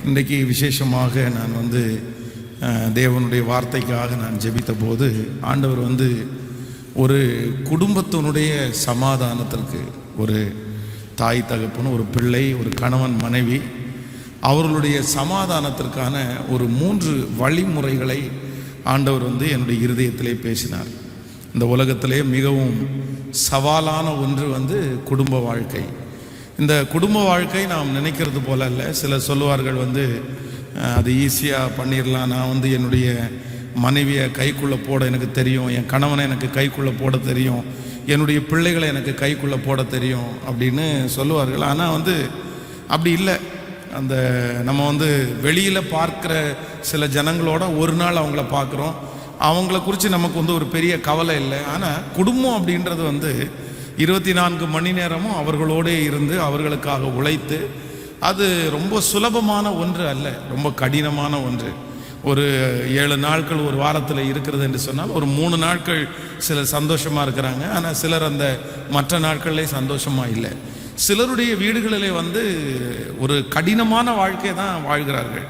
இன்றைக்கு விசேஷமாக நான் தேவனுடைய வார்த்தைக்காக நான் ஜெபித்த போது ஆண்டவர் ஒரு குடும்பத்தினுடைய சமாதானத்திற்கு, ஒரு தாய் தகப்பன், ஒரு பிள்ளை, ஒரு கணவன் மனைவி, அவர்களுடைய சமாதானத்திற்கான ஒரு 3 வழிமுறைகளை ஆண்டவர் என்னுடைய இருதயத்திலே பேசினார். இந்த உலகத்திலே மிகவும் சவாலான ஒன்று குடும்ப வாழ்க்கை. இந்த குடும்ப வாழ்க்கை நாம் நினைக்கிறது போல அல்ல. சிலர் சொல்லுவார்கள் அது ஈஸியாக பண்ணிடலாம், நான் என்னுடைய மனைவியை கைக்குள்ளே போட எனக்கு தெரியும், என் கணவனை எனக்கு கைக்குள்ளே போட தெரியும், என்னுடைய பிள்ளைகளை எனக்கு கைக்குள்ளே போட தெரியும் அப்படின்னு சொல்லுவார்கள். ஆனால் அப்படி இல்லை. அந்த நம்ம வெளியில் பார்க்குற சில ஜனங்களோட ஒரு நாள் அவங்கள பார்க்குறோம், அவங்கள குறித்து நமக்கு ஒரு பெரிய கவலை இல்லை. ஆனால் குடும்பம் அப்படின்றது 24 மணி நேரமும் அவர்களோடே இருந்து அவர்களுக்காக உழைத்து, அது ரொம்ப சுலபமான ஒன்று அல்ல, ரொம்ப கடினமான ஒன்று. ஒரு 7 நாட்கள் ஒரு வாரத்தில் இருக்கிறது என்று சொன்னால் ஒரு 3 நாட்கள் சிலர் சந்தோஷமாக இருக்கிறாங்க, ஆனால் சிலர் அந்த மற்ற நாட்களிலே சந்தோஷமாக இல்லை. சிலருடைய வீடுகளிலே ஒரு கடினமான வாழ்க்கை தான் வாழ்கிறார்கள்.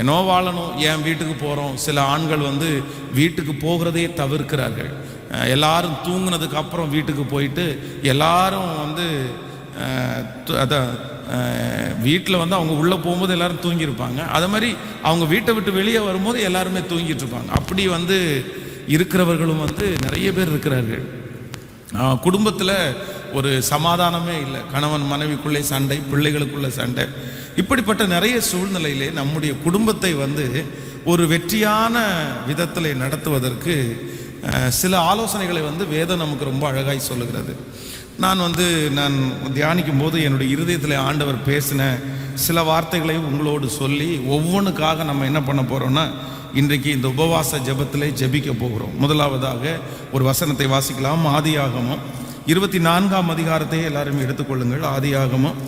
ஏனோ வாழணும், ஏன் வீட்டுக்கு போகிறோம். சில ஆண்கள் வீட்டுக்கு போகிறதே தவிர்க்கிறார்கள். எல்லாரும் தூங்கினதுக்கு அப்புறம் வீட்டுக்கு போயிட்டு எல்லாரும் அதான் வீட்டில் அவங்க உள்ளே போகும்போது எல்லாரும் தூங்கியிருப்பாங்க. அது மாதிரி அவங்க வீட்டை விட்டு வெளியே வரும்போது எல்லாருமே தூங்கிட்டு இருப்பாங்க. அப்படி இருக்கிறவர்களும் நிறைய பேர் இருக்கிறார்கள். குடும்பத்தில் ஒரு சமாதானமே இல்லை. கணவன் மனைவிக்குள்ளே சண்டை, பிள்ளைகளுக்குள்ளே சண்டை. இப்படிப்பட்ட நிறைய சூழ்நிலையிலே நம்முடைய குடும்பத்தை ஒரு வெற்றியான விதத்தில் நடத்துவதற்கு சில ஆலோசனைகளை வேதம் நமக்கு ரொம்ப அழகாய் சொல்லுகிறது. நான் நான் தியானிக்கும் போது என்னுடைய இருதயத்தில் ஆண்டவர் பேசின சில வார்த்தைகளையும் உங்களோடு சொல்லி ஒவ்வொன்றுக்காக நம்ம என்ன பண்ண போகிறோம்னா, இன்றைக்கு இந்த உபவாச ஜெபத்திலே ஜெபிக்க போகிறோம். முதலாவதாக ஒரு வசனத்தை வாசிக்கலாம். ஆதியாகமம் 24ஆம் அதிகாரத்தை எல்லாரும் எடுத்துக்கொள்ளுங்கள். ஆதியாகமம்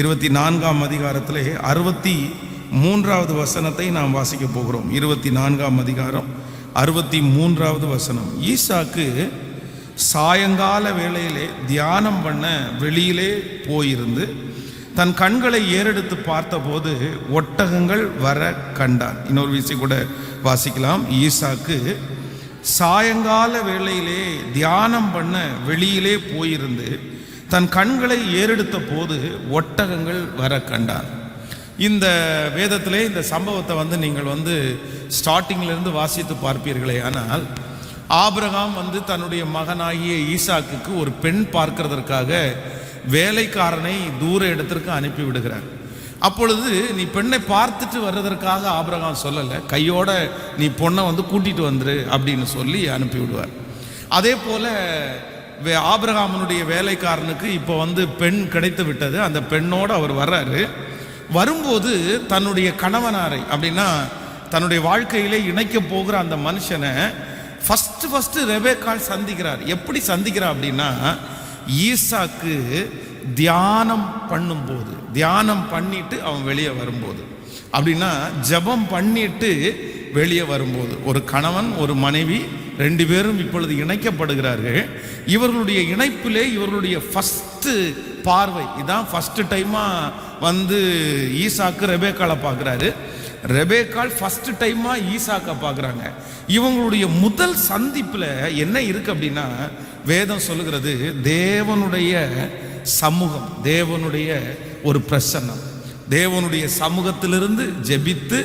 24ஆம் அதிகாரத்திலே 63வது வசனத்தை நாம் வாசிக்க போகிறோம். 24ஆம் அதிகாரம் 63வது வசனம். ஈசாக்கு சாயங்கால வேளையிலே தியானம் பண்ண வெளியிலே போயிருந்து தன் கண்களை ஏறெடுத்து பார்த்தபோது ஒட்டகங்கள் வர கண்டான். இன்னொரு விஷயம் கூட வாசிக்கலாம். ஈசாக்கு சாயங்கால வேளையிலே தியானம் பண்ண வெளியிலே போயிருந்து தன் கண்களை ஏறெடுத்த போது ஒட்டகங்கள் வர கண்டான். இந்த வேதத்திலே இந்த சம்பவத்தை நீங்கள் ஸ்டார்டிங்கிலிருந்து வாசித்து பார்ப்பீர்களே. ஆனால் ஆபிரகாம் தன்னுடைய மகனாகிய ஈசாக்குக்கு ஒரு பெண் பார்க்கிறதற்காக வேலைக்காரனை தூர இடத்திற்கு அனுப்பி விடுகிறார். அப்பொழுது நீ பெண்ணை பார்த்துட்டு வர்றதற்காக ஆபிரகாம் சொல்லலை, கையோட நீ பொண்ணை கூட்டிட்டு வந்துரு அப்படின்னு சொல்லி அனுப்பி விடுவார். அதே போல ஆபிரகாமனுடைய வேலைக்காரனுக்கு இப்போ பெண் கிடைத்து விட்டது. அந்த பெண்ணோடு அவர் வர்றாரு. வரும்போது தன்னுடைய கணவனாரை, அப்படின்னா தன்னுடைய வாழ்க்கையிலே இணைக்க போகிற அந்த மனுஷனை ஃபஸ்ட்டு ரெபேக்காள் சந்திக்கிறார். எப்படி சந்திக்கிறார் அப்படின்னா, ஈசாக்கு தியானம் பண்ணும்போது, தியானம் பண்ணிட்டு அவன் வெளியே வரும்போது, அப்படின்னா ஜெபம் பண்ணிட்டு வெளியே வரும்போது, ஒரு கணவன் ஒரு மனைவி 2 பேரும் இப்பொழுது இணைக்கப்படுகிறார்கள். இவர்களுடைய இணைப்பிலே இவர்களுடைய ஃபஸ்ட்டு பார்வை இதான். ஃபஸ்ட்டு டைமாக ஈசாக்கு ரெபேக்காளை பார்க்குறாரு. ரெபேக்காள் ஃபஸ்ட்டு டைமாக ஈசாக்கை பார்க்குறாங்க. இவங்களுடைய முதல் சந்திப்பில் என்ன இருக்குது அப்படின்னா, வேதம் சொல்லுகிறது தேவனுடைய சமூகம், தேவனுடைய ஒரு பிரசன்னம். தேவனுடைய சமூகத்திலிருந்து ஜெபித்து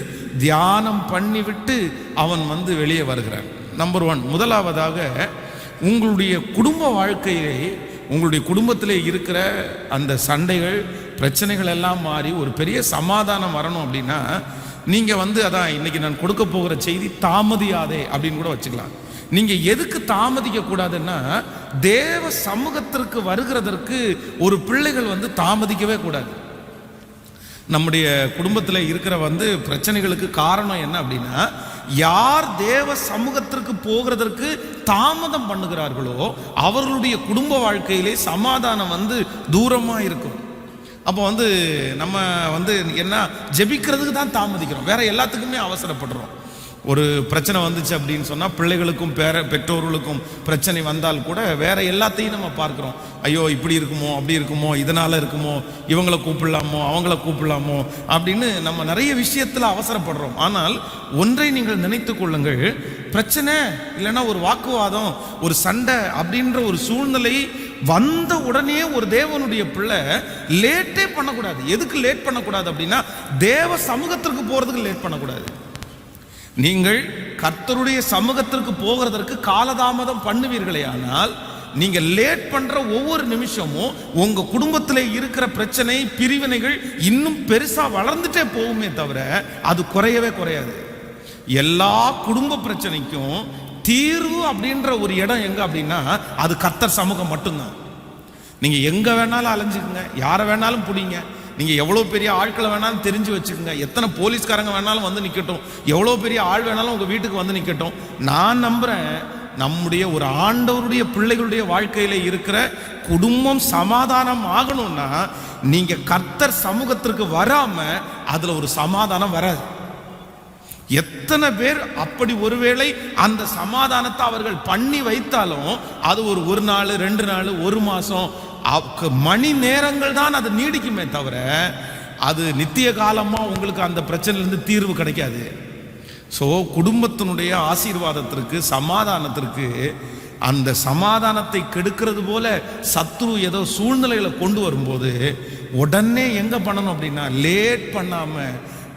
தியானம் பண்ணிவிட்டு அவன் வெளியே வருகிறான். நம்பர் 1, முதலாவதாக உங்களுடைய குடும்ப வாழ்க்கையிலே, உங்களுடைய குடும்பத்திலே இருக்கிற அந்த சண்டைகள், பிரச்சனைகள் எல்லாம் மாறி ஒரு பெரிய சமாதானம் வரணும் அப்படின்னா, நீங்கள் அதான் இன்னைக்கு நான் கொடுக்க போகிற செய்தி, தாமதியாதே அப்படின்னு கூட வச்சுக்கலாம். நீங்கள் எதுக்கு தாமதிக்க கூடாதுன்னா, தேவ சமூகத்திற்கு வருகிறதற்கு ஒரு பிள்ளைகள் தாமதிக்கவே கூடாது. நம்முடைய குடும்பத்தில் இருக்கிற பிரச்சனைகளுக்கு காரணம் என்ன அப்படின்னா, யார் தேவ சமூகத்திற்கு போகிறதற்கு தாமதம் பண்ணுகிறார்களோ அவர்களுடைய குடும்ப வாழ்க்கையிலே சமாதானம் தூரமாக இருக்கும். அப்போ நம்ம என்ன ஜெபிக்கிறதுக்கு தான் தாமதிக்கிறோம், வேற எல்லாத்துக்குமே அவசரப்படுறோம். ஒரு பிரச்சனை வந்துச்சு அப்படின்னு சொன்னால் பிள்ளைகளுக்கும் பெற்றோர்களுக்கும் பிரச்சனை வந்தால் கூட வேற எல்லாத்தையும் நம்ம பார்க்குறோம். ஐயோ இப்படி இருக்குமோ, அப்படி இருக்குமோ, இதனால் இருக்குமோ, இவங்களை கூப்பிடலாமோ, அவங்கள கூப்பிடலாமோ அப்படின்னு நம்ம நிறைய விஷயத்தில் அவசரப்படுறோம். ஆனால் ஒன்றை நீங்கள் நினைத்து கொள்ளுங்கள், பிரச்சனை இல்லைன்னா ஒரு வாக்குவாதம், ஒரு சண்டை அப்படின்ற ஒரு சூழ்நிலை வந்த உடனே ஒரு தேவனுடைய பிள்ளை லேட்டே பண்ணக்கூடாது. எதுக்கு லேட் பண்ணக்கூடாது அப்படின்னா, தேவ சமூகத்திற்கு போகிறதுக்கு லேட் பண்ணக்கூடாது. நீங்கள் கர்த்தருடைய சமூகத்திற்கு போகிறதற்கு காலதாமதம் பண்ணுவீர்களே ஆனால், நீங்க லேட் பண்ற ஒவ்வொரு நிமிஷமும் உங்க குடும்பத்தில் இருக்கிற பிரச்சனை, பிரிவினைகள் இன்னும் பெருசா வளர்ந்துட்டே போகுமே தவிர அது குறையவே குறையாது. எல்லா குடும்ப பிரச்சனைக்கும் தீர்வு அப்படின்ற ஒரு இடம் எங்க அப்படின்னா அது கர்த்தர் சமூகம் மட்டும்தான். நீங்க எங்க வேணாலும் அலைஞ்சுக்குங்க, யாரை வேணாலும் பிடிங்க, நீங்க எவ்வளவு பெரிய ஆட்களை வேணாலும் தெரிஞ்சு வச்சுக்கோங்க, எத்தனை போலீஸ்காரங்க வேணாலும் வந்து நிக்கட்டும், எவ்வளவு பெரிய ஆள் வேணாலும் உங்க வீட்டுக்கு வந்து நிக்கட்டும், நான் நம்புறேன் நம்முடைய ஒரு ஆண்டவருடைய பிள்ளைகளுடைய வாழ்க்கையில இருக்கிற குடும்பம் சமாதானம் ஆகணும்னா நீங்க கர்த்தர் சமூகத்திற்கு வராம அதுல ஒரு சமாதானம் வராது. எத்தனை பேர் அப்படி ஒருவேளை அந்த சமாதானத்தை அவர்கள் பண்ணி வைத்தாலும் அது ஒரு நாள், 2 நாள், 1 மாசம், மணி நேரங்கள் தான் அது நீடிக்குமே தவிர அது நித்திய காலமா உங்களுக்கு அந்த பிரச்சனையிலிருந்து தீர்வு கிடைக்காது. ஸோ குடும்பத்தினுடைய ஆசீர்வாதத்திற்கு, சமாதானத்திற்கு, அந்த சமாதானத்தை கெடுக்கிறது போல சத்ரு ஏதோ சூழ்நிலைகளை கொண்டு வரும்போது உடனே எங்க பண்ணணும் அப்படின்னா லேட் பண்ணாம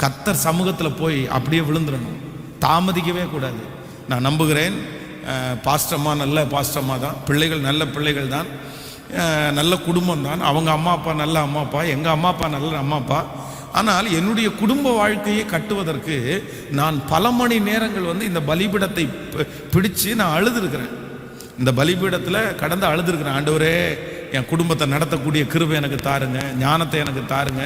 கர்த்தர் சமூகத்தில் போய் அப்படியே விழுந்துடணும், தாமதிக்கவே கூடாது. நான் நம்புகிறேன் பாஸ்டம்மா நல்ல பாஸ்டம்மா தான், பிள்ளைகள் நல்ல பிள்ளைகள் தான், நல்ல குடும்பம் தான், அவங்க அம்மா அப்பா நல்ல அம்மா அப்பா, எங்கள் அம்மா அப்பா நல்ல அம்மா அப்பா. ஆனால் என்னுடைய குடும்ப வாழ்க்கையை கட்டுவதற்கு நான் பல மணி நேரங்கள் இந்த பலிபீடத்தை பிடிச்சு நான் அழுதுருக்கிறேன். இந்த பலிபீடத்தில் கடந்து அழுதுருக்கிறேன். ஆண்டவரே, என் குடும்பத்தை நடத்தக்கூடிய கிருபை எனக்கு தாருங்க, ஞானத்தை எனக்கு தாருங்க,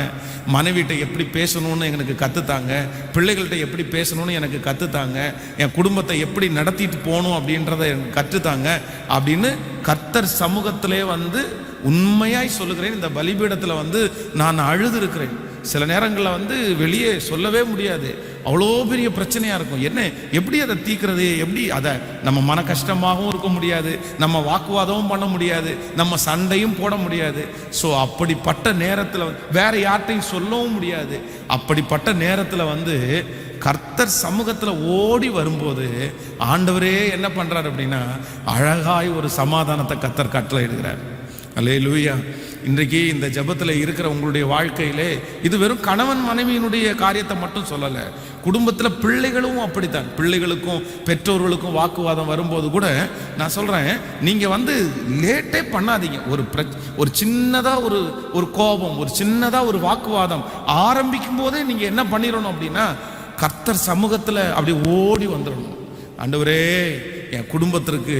மனைவிட்ட எப்படி பேசணும்னு எனக்கு கற்றுத்தாங்க, பிள்ளைகள்கிட்ட எப்படி பேசணும்னு எனக்கு கற்றுத்தாங்க, என் குடும்பத்தை எப்படி நடத்திட்டு போகணும் அப்படின்றத எனக்கு கற்றுத்தாங்க அப்படின்னு கர்த்தர் சமூகத்திலே உண்மையாய் சொல்லுகிறேன். இந்த பலிபீடத்தில் நான் அழுது இருக்கிறேன். சில நேரங்களில் வெளியே சொல்லவே முடியாது, அவ்வளோ பெரிய பிரச்சனையாக இருக்கும். என்ன எப்படி அதை தீர்க்கிறது, எப்படி அதை நம்ம மன கஷ்டமாகவும் இருக்க முடியாது, நம்ம வாக்குவாதமும் பண்ண முடியாது, நம்ம சண்டையும் போட முடியாது. ஸோ அப்படிப்பட்ட நேரத்தில் வேற யார்ட்டையும் சொல்லவும் முடியாது. அப்படிப்பட்ட நேரத்தில் கர்த்தர் சமூகத்தில் ஓடி வரும்போது ஆண்டவரே என்ன பண்ணுறாரு அப்படின்னா அழகாய் ஒரு சமாதானத்தை கர்த்தர் கட்டளை இடுகிறார். அல்லேலூயா. இன்றைக்கு இந்த ஜெபத்தில் இருக்கிற உங்களுடைய வாழ்க்கையிலே இது வெறும் கணவன் மனைவியினுடைய காரியத்தை மட்டும் சொல்லலை, குடும்பத்தில் பிள்ளைகளும் அப்படித்தான். பிள்ளைகளுக்கும் பெற்றோர்களுக்கும் வாக்குவாதம் வரும்போது கூட நான் சொல்கிறேன், நீங்கள் லேட்டே பண்ணாதீங்க. ஒரு சின்னதாக ஒரு கோபம், ஒரு சின்னதாக ஒரு வாக்குவாதம் ஆரம்பிக்கும் போதே நீங்கள் என்ன பண்ணிடணும் அப்படின்னா கர்த்தர் சமூகத்தில் அப்படி ஓடி வந்துடணும். ஆண்டவரே, என் குடும்பத்திற்கு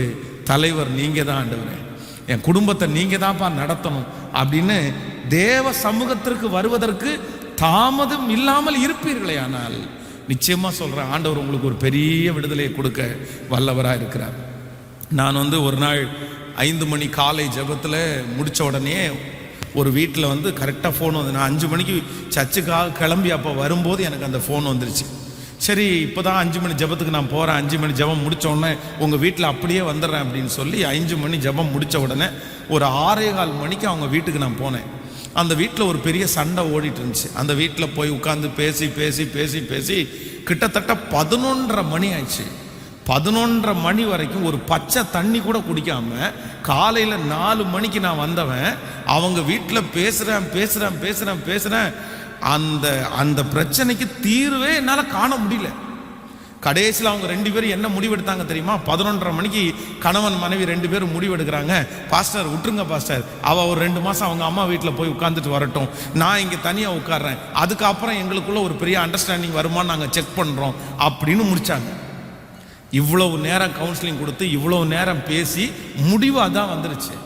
தலைவர் நீங்கள் தான், ஆண்டவரே என் குடும்பத்தை நீங்கள் தான்ப்பா நடத்தணும் அப்படின்னு தேவ சமூகத்திற்கு வருவதற்கு தாமதம் இல்லாமல் இருப்பீர்களே ஆனால் நிச்சயமாக சொல்கிறேன், ஆண்டவர் உங்களுக்கு ஒரு பெரிய விடுதலையை கொடுக்க வல்லவராக இருக்கிறார். நான் ஒரு நாள் 5 மணி காலை ஜெபத்தில் முடித்த உடனே ஒரு வீட்டில் கரெக்டாக ஃபோன் நான் 5 மணிக்கு சர்ச்சுக்காக கிளம்பி அப்போ வரும்போது எனக்கு அந்த ஃபோன் வந்துருச்சு. சரி, இப்போ தான் 5 மணி ஜெபத்துக்கு நான் போகிறேன், 5 மணி ஜெபம் முடித்த உடனே உங்கள் வீட்டில் அப்படியே வந்துடுறேன் அப்படின்னு சொல்லி 5 மணி ஜெபம் முடித்த உடனே ஒரு 6:15 மணிக்கு அவங்க வீட்டுக்கு நான் போனேன். அந்த வீட்டில் ஒரு பெரிய சண்டை ஓடிட்டு இருந்துச்சு. அந்த வீட்டில் போய் உட்காந்து பேசி பேசி பேசி பேசி கிட்டத்தட்ட 11:30 மணி ஆயிடுச்சு. 11:30 மணி வரைக்கும் ஒரு பச்சை தண்ணி கூட குடிக்காம காலையில் 4 மணிக்கு நான் வந்தவன் அவங்க வீட்டில் பேசுகிறேன் பேசுகிறேன் பேசுகிறேன் பேசுகிறேன். அந்த பிரச்சனைக்கு தீர்வே என்னால் காண முடியல. கடைசியில் அவங்க 2 பேரும் என்ன முடிவெடுத்தாங்க தெரியுமா? 11:30 மணிக்கு கணவன் மனைவி 2 பேரும் முடிவெடுக்கிறாங்க, பாஸ்டர் விட்டுருங்க பாஸ்டர், அவள் ஒரு 2 மாதம் அவங்க அம்மா வீட்டில் போய் உட்காந்துட்டு வரட்டும், நான் இங்கே தனியாக உட்காடுறேன், அதுக்கப்புறம் எங்களுக்குள்ள ஒரு பெரிய அண்டர்ஸ்டாண்டிங் வருமானு நாங்கள் செக் பண்ணுறோம் அப்படின்னு முடித்தாங்க. இவ்வளவு நேரம் கவுன்சிலிங் கொடுத்து இவ்வளவு நேரம் பேசி முடிவாக தான் வந்துருச்சு.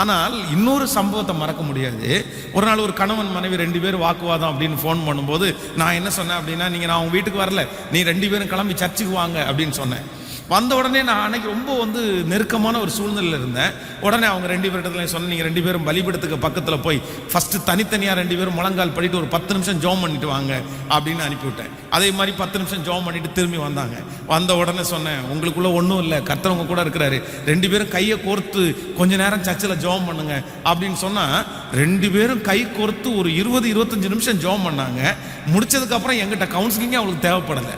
ஆனால் இன்னொரு சம்பவத்தை மறக்க முடியாது. ஒரு நாள் ஒரு கணவன் மனைவி 2 பேரும் வாக்குவாதம் அப்படின்னு ஃபோன் பண்ணும்போது நான் என்ன சொன்னேன் அப்படின்னா, நான் உங்கள் வீட்டுக்கு வரல, நீ 2 பேரும் கிளம்பி சர்ச்சுக்கு வாங்க அப்படின்னு சொன்னேன். வந்த உடனே நான் அன்னைக்கு ரொம்ப வந்து நெருக்கமான ஒரு சூழ்நிலையில் இருந்தேன். உடனே அவங்க 2 பேர்கிட்ட சொன்னேன், நீங்கள் 2 பேரும் பலிபீடத்துக்கு பக்கத்தில் போய் ஃபஸ்ட்டு தனித்தனியாக 2 பேரும் முழங்கால் படிட்டு ஒரு 10 நிமிஷம் ஜெபம் பண்ணிட்டு வாங்க அப்படின்னு அனுப்பிவிட்டேன். அதே மாதிரி 10 நிமிஷம் ஜெபம் பண்ணிட்டு திரும்பி வந்தாங்க. வந்த உடனே சொன்னேன், உங்களுக்குள்ள ஒன்றும் இல்லை, கர்த்தர் உங்க கூட இருக்கிறாரு, 2 பேரும் கையை கோர்த்து கொஞ்ச நேரம் சர்ச்சில் ஜெபம் பண்ணுங்க அப்படின்னு சொன்னால் 2 பேரும் கை கோர்த்து ஒரு 20-25 நிமிஷம் ஜெபம் பண்ணாங்க. முடிச்சதுக்கப்புறம் எங்கிட்ட கவுன்சிலிங்கே அவங்களுக்கு தேவைப்படலை.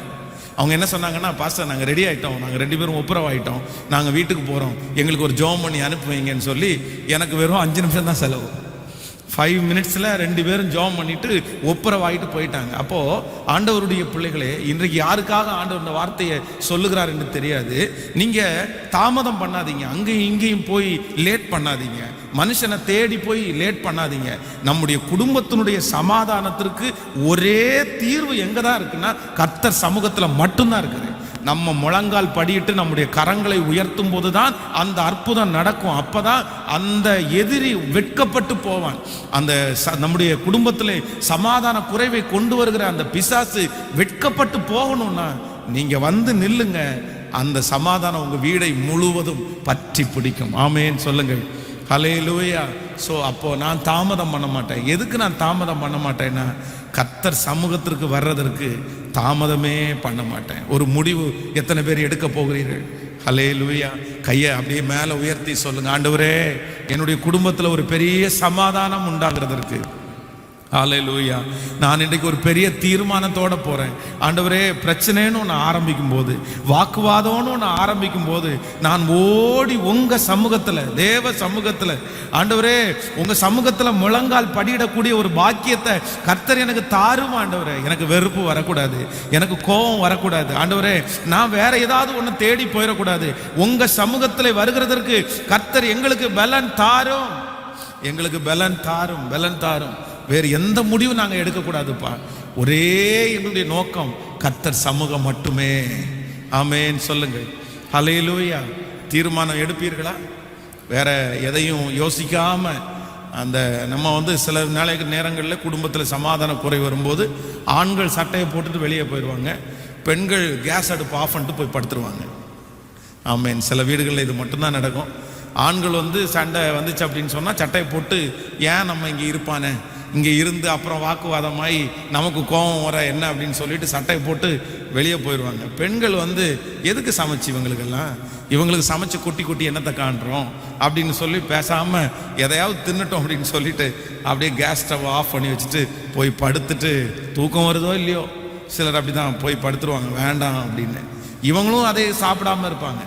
அவங்க என்ன சொன்னாங்கன்னா, பாஸ்டர் நாங்கள் ரெடி ஆகிட்டோம், நாங்கள் 2 பேரும் ஒப்புரவாயிட்டோம், நாங்கள் வீட்டுக்கு போகிறோம், எங்களுக்கு ஒரு ஜெபம் பண்ணி அனுப்புவீங்கன்னு சொல்லி எனக்கு வெறும் 5 நிமிஷம் தான் செலவு. 5 மினிட்ஸில் 2 பேரும் ஜெபம் பண்ணிட்டு ஒப்புரவாயிட்டு போயிட்டாங்க. அப்போது ஆண்டவருடைய பிள்ளைகளே, இன்றைக்கு யாருக்காக ஆண்டவர் இந்த வார்த்தையை சொல்லுகிறார் என்று தெரியாது. நீங்கள் தாமதம் பண்ணாதீங்க, அங்கேயும் இங்கேயும் போய் லேட் பண்ணாதீங்க, மனுஷனை தேடி போய் லேட் பண்ணாதீங்க. நம்முடைய குடும்பத்தினுடைய சமாதானத்திற்கு ஒரே தீர்வு எங்கே தான் இருக்குன்னா கர்த்தர் சமூகத்தில் மட்டும்தான் இருக்குது. நம்ம முழங்கால் படியிட்டு நம்முடைய கரங்களை உயர்த்தும் போது தான் அந்த அற்புதம் நடக்கும். அப்பதான் அந்த எதிரி வெட்கப்பட்டு போவான். அந்த நம்முடைய குடும்பத்தில் சமாதான குறைவை கொண்டு வருகிற அந்த பிசாசு வெட்கப்பட்டு போகணும்னா நீங்க வந்து நில்லுங்க, அந்த சமாதானம் உங்க வீடை முழுவதும் பற்றி பிடிக்கும். ஆமேன் சொல்லுங்கள், ஹல்லேலூயா. ஸோ அப்போ நான் தாமதம் பண்ண மாட்டேன். எதுக்கு நான் தாமதம் பண்ண மாட்டேன்னா, கர்த்தர் சமூகத்திற்கு வர்றதற்கு தாமதமே பண்ண மாட்டேன். ஒரு முடிவு எத்தனை பேர் எடுக்க போகிறீர்கள்? ஹல்லேலூயா. கையை அப்படியே மேலே உயர்த்தி சொல்லுங்க, ஆண்டவரே என்னுடைய குடும்பத்தில் ஒரு பெரிய சமாதானம் உண்டாகிறதற்கு ஹல்லேலூயா நான் இன்றைக்கு ஒரு பெரிய தீர்மானத்தோட போறேன். ஆண்டவரே, பிரச்சனைன்னு ஒன்று ஆரம்பிக்கும் போது, வாக்குவாதம்னு ஒன்று ஆரம்பிக்கும் போது நான் ஓடி உங்க சமூகத்தில், தேவ சமூகத்தில், ஆண்டவரே உங்க சமூகத்தில் முழங்கால் படியிடக்கூடிய ஒரு பாக்கியத்தை கர்த்தர் எனக்கு தாரும். ஆண்டவரே, எனக்கு வெறுப்பு வரக்கூடாது, எனக்கு கோபம் வரக்கூடாது. ஆண்டவரே, நான் வேற ஏதாவது ஒன்று தேடி போயிடக்கூடாது. உங்க சமூகத்தில் வருகிறதற்கு கர்த்தர் எங்களுக்கு பலன் தாரும், எங்களுக்கு பலன் தாரும், பலன் தாரும். வேறு எந்த முடிவும் நாங்கள் எடுக்கக்கூடாதுப்பா. ஒரே என்னுடைய நோக்கம் கர்த்தர் சமூகம் மட்டுமே. ஆமேன் சொல்லுங்க, ஹல்லேலூயா. தீர்மானம் எடுப்பீர்களா? வேற எதையும் யோசிக்காம அந்த நம்ம வந்து சில நேரங்களில் குடும்பத்தில் சமாதான குறை வரும்போது ஆண்கள் சட்டையை போட்டுட்டு வெளியே போயிடுவாங்க, பெண்கள் கேஸ் அடுப்பு ஆஃப் பண்ணிட்டு போய் படுத்துருவாங்க. ஆமேன். சில வீடுகளில் இது மட்டும்தான் நடக்கும். ஆண்கள் வந்து சண்டை வந்துச்சு அப்படின்னு சொன்னால் சட்டையை போட்டு, ஏன் நம்ம இங்கே இருப்பானே, இங்கே இருந்து அப்புறம் வாக்குவாதமாகி நமக்கு கோபம் வர என்ன அப்படின்னு சொல்லிட்டு சட்டையை போட்டு வெளியே போயிடுவாங்க. பெண்கள் வந்து எதுக்கு சமைச்சு இவங்களுக்கெல்லாம், இவங்களுக்கு சமைச்சு குட்டி குட்டி என்னத்தை காண்றோம் அப்படின்னு சொல்லி பேசாமல் எதையாவது தின்னுட்டோம் அப்படின்னு சொல்லிட்டு அப்படியே கேஸ் ஸ்டவ் ஆஃப் பண்ணி வச்சுட்டு போய் படுத்துட்டு, தூக்கம் வருதோ இல்லையோ சிலர் அப்படி தான் போய் படுத்துருவாங்க வேண்டாம் அப்படின்னு. இவங்களும் அதை சாப்பிடாம இருப்பாங்க.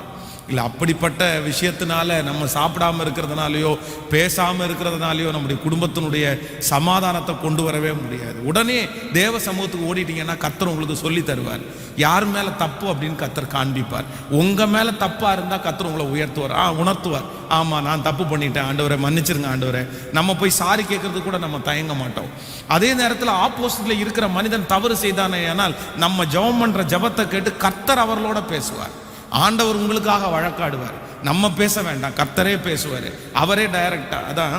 இல்லை, அப்படிப்பட்ட விஷயத்தினால நம்ம சாப்பிடாம இருக்கிறதுனாலையோ பேசாமல் இருக்கிறதுனாலையோ நம்முடைய குடும்பத்தினுடைய சமாதானத்தை கொண்டு வரவே முடியாது. உடனே தேவ சமூகத்துக்கு ஓடிட்டீங்கன்னா கர்த்தர் உங்களுக்கு சொல்லி தருவார், யார் மேலே தப்பு அப்படின்னு கர்த்தர் காண்பிப்பார். உங்கள் மேலே தப்பாக இருந்தால் கர்த்தர் உங்களை உயர்த்துவார், உணர்த்துவார். ஆமாம், நான் தப்பு பண்ணிட்டேன் ஆண்டவரை, மன்னிச்சிருங்க ஆண்டவரை. நம்ம போய் சாரி கேட்கறது கூட நம்ம தயங்க மாட்டோம். அதே நேரத்தில் ஆப்போசிட்ல இருக்கிற மனிதன் தவறு செய்தானே ஆனால் நம்ம ஜெபம் பண்ணுற ஜெபத்தை கேட்டு கர்த்தர் அவர்களோட பேசுவார். ஆண்டவர் உங்களுக்காக வழக்காடுவார். நம்ம பேச வேண்டாம், கர்த்தரே பேசுவார், அவரே டைரக்டா. அதான்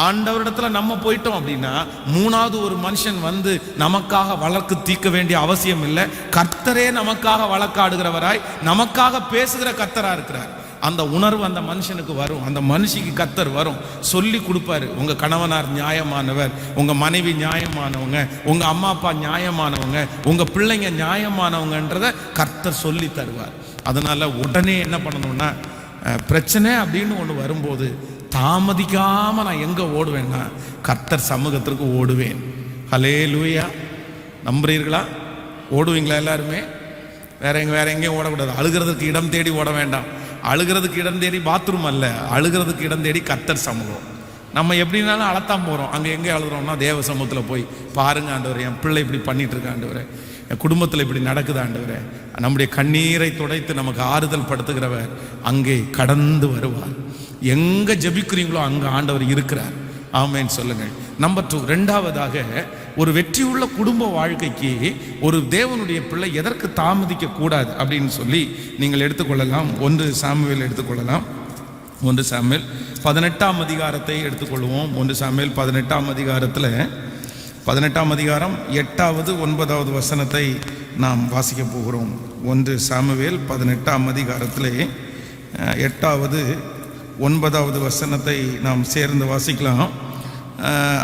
ஆண்டவரிடத்துல நம்ம போயிட்டோம் அப்படின்னா 3வது ஒரு மனுஷன் வந்து நமக்காக வழக்கு தீர்க்க வேண்டிய அவசியம் இல்லை. கர்த்தரே நமக்காக வழக்காடுகிறவராய் நமக்காக பேசுகிற கர்த்தரா இருக்கிறார். அந்த உணர்வு அந்த மனுஷனுக்கு வரும், அந்த மனுஷிக்கு கர்த்தர் வரும், சொல்லி கொடுப்பாரு. உங்க கணவனார் நியாயமானவர், உங்க மனைவி நியாயமானவங்க, உங்க அம்மா அப்பா நியாயமானவங்க, உங்க பிள்ளைங்க நியாயமானவங்கன்றத கர்த்தர் சொல்லி தருவார். அதனால உடனே என்ன பண்ணணும்னா, பிரச்சனை அப்படின்னு ஒன்று வரும்போது தாமதிக்காம நான் எங்க ஓடுவேன்னா கர்த்தர் சமூகத்திற்கு ஓடுவேன். ஹல்லேலூயா. நம்புறீர்களா? ஓடுவீங்களா எல்லாருமே? வேற எங்கேயும் ஓடக்கூடாது. அழுகிறதுக்கு இடம் தேடி ஓட வேண்டாம். அழுகிறதுக்கு இடம் தேடி பாத்ரூம் அல்ல, அழுகிறதுக்கு இடம் தேடி கர்த்தர் சமூகம். நம்ம எப்படின்னாலும் அழத்தான் போகிறோம். அங்கே எங்கே அழுகிறோம்னா தேவ சமூகத்தில் போய் பாருங்க ஆண்டவரே, என் பிள்ளை இப்படி பண்ணிட்டு இருக்க ஆண்டவரே, என் குடும்பத்தில் இப்படி நடக்குது ஆண்டவரே. நம்முடைய கண்ணீரை துடைத்து நமக்கு ஆறுதல் படுத்துகிறவர் அங்கே கடந்து வருவார். எங்கே ஜெபிக்கிறீங்களோ அங்கே ஆண்டவர் இருக்கிறார். ஆமேன் சொல்லுங்கள். நம்பர் 2, 2வதாக ஒரு வெற்றியுள்ள குடும்ப வாழ்க்கைக்கு ஒரு தேவனுடைய பிள்ளை எதற்கு தாமதிக்க கூடாது அப்படின்னு சொல்லி நீங்கள் எடுத்துக்கொள்ளலாம். 1 சாமுவேல் எடுத்துக்கொள்ளலாம். 1 சாமுவேல் 18ஆம் அதிகாரத்தை எடுத்துக்கொள்வோம். 1 சாமுவேல் 18ஆம் அதிகாரத்தில் 18ஆம் அதிகாரம் 8வது 9வது வசனத்தை நாம் வாசிக்க போகிறோம். 1 சாமுவேல் 18ஆம் அதிகாரத்திலே 8வது 9வது வசனத்தை நாம் சேர்ந்து வாசிக்கலாம்.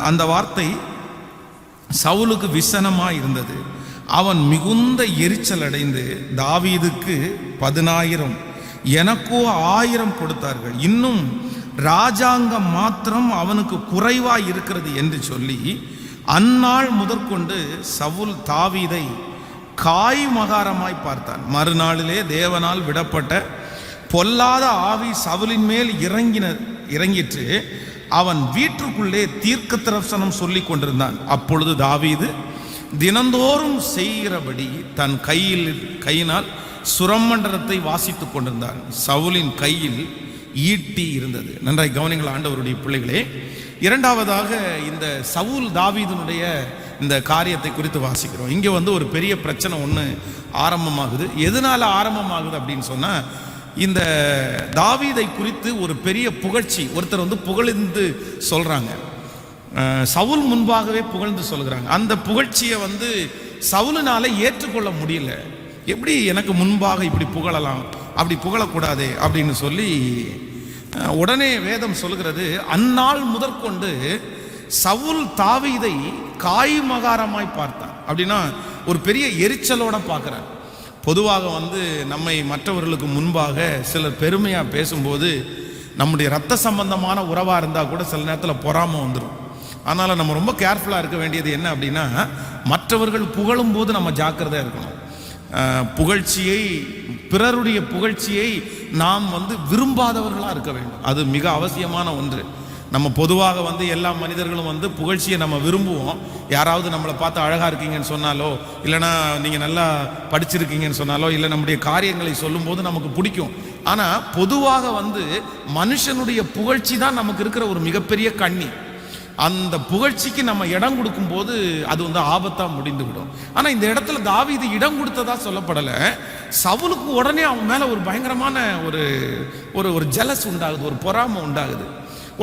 அந்த வார்த்தை சவுலுக்கு விசனமாக இருந்தது. அவன் மிகுந்த எரிச்சல் அடைந்து, தாவீதுக்கு 10,000 எனக்கோ 1000 கொடுத்தார்கள், இன்னும் ராஜாங்கம் மாத்திரம் அவனுக்கு குறைவாய் இருக்கிறது என்று சொல்லி அந்நாள் முதற்கொண்டு சவுல் தாவீதை காய் மகாரமாய் பார்த்தான். மறுநாளிலே தேவனால் விடப்பட்ட பொல்லாத ஆவி சவுலின் மேல் இறங்கிற்று. அவன் வீட்டுக்குள்ளே தீர்க்க தரிசனம் சொல்லி கொண்டிருந்தான். அப்பொழுது தாவீது தினந்தோறும் செய்கிறபடி தன் கையினால் சுரமண்டலத்தை வாசித்துக் கொண்டிருந்தான். சவுலின் கையில் ஈட்டி இருந்தது. நன்றாய் கவனிங்கள் ஆண்டவருடைய பிள்ளைகளே. இரண்டாவதாக இந்த சவுல் தாவீதினுடைய இந்த காரியத்தை குறித்து வாசிக்கிறோம். இங்கே ஒரு பெரிய பிரச்சனை ஒன்று ஆரம்பமாகுது. எதனால ஆரம்பமாகுது அப்படின்னு சொன்னால், இந்த தாவீதை குறித்து ஒரு பெரிய புகழ்ச்சி ஒருத்தர் புகழ்ந்து சொல்கிறாங்க. சவுல் முன்பாகவே புகழ்ந்து சொல்கிறாங்க. அந்த புகழ்ச்சியை சவுலினால ஏற்றுக்கொள்ள முடியல. எப்படி எனக்கு முன்பாக இப்படி புகழலாம், அப்படி புகழக்கூடாது அப்படின்னு சொல்லி உடனே வேதம் சொல்கிறது, அந்நாள் முதற்கொண்டு சவுல் தாவீதை காய் மகாரமாய் பார்த்தான். அப்படின்னா ஒரு பெரிய எரிச்சலோட பார்க்குறார். பொதுவாக நம்மை மற்றவர்களுக்கு முன்பாக சிலர் பெருமையாக பேசும்போது நம்முடைய இரத்த சம்பந்தமான உறவாக இருந்தால் கூட சில நேரத்தில் பொறாமை வந்துடும். அதனால் நம்ம ரொம்ப கேர்ஃபுல்லாக இருக்க வேண்டியது என்ன அப்படின்னா, மற்றவர்கள் புகழும் போது நம்ம ஜாக்கிரதையாக இருக்கணும். புகழ்ச்சியை, பிறருடைய புகழ்ச்சியை நாம் விரும்பாதவர்களாக இருக்க வேண்டும். அது மிக அவசியமான ஒன்று. நம்ம பொதுவாக எல்லா மனிதர்களும் புகழ்ச்சியை நம்ம விரும்புவோம். யாராவது நம்மளை பார்த்து அழகாக இருக்கீங்கன்னு சொன்னாலோ, இல்லைனா நீங்கள் நல்லா படிச்சிருக்கீங்கன்னு சொன்னாலோ, இல்லை நம்முடைய காரியங்களை சொல்லும்போது நமக்கு பிடிக்கும். ஆனால் பொதுவாக மனுஷனுடைய புகழ்ச்சி தான் நமக்கு இருக்கிற ஒரு மிகப்பெரிய கண்ணி. அந்த புகழ்ச்சிக்கு நம்ம இடம் கொடுக்கும்போது அது ஆபத்தாக முடிந்துவிடும். ஆனால் இந்த இடத்துல தாவீது இடம் கொடுத்ததா சொல்லப்படலை. சவுலுக்கு உடனே அவன் மேலே ஒரு பயங்கரமான ஒரு ஜெலஸ் உண்டாகுது, ஒரு பொறாமை உண்டாகுது.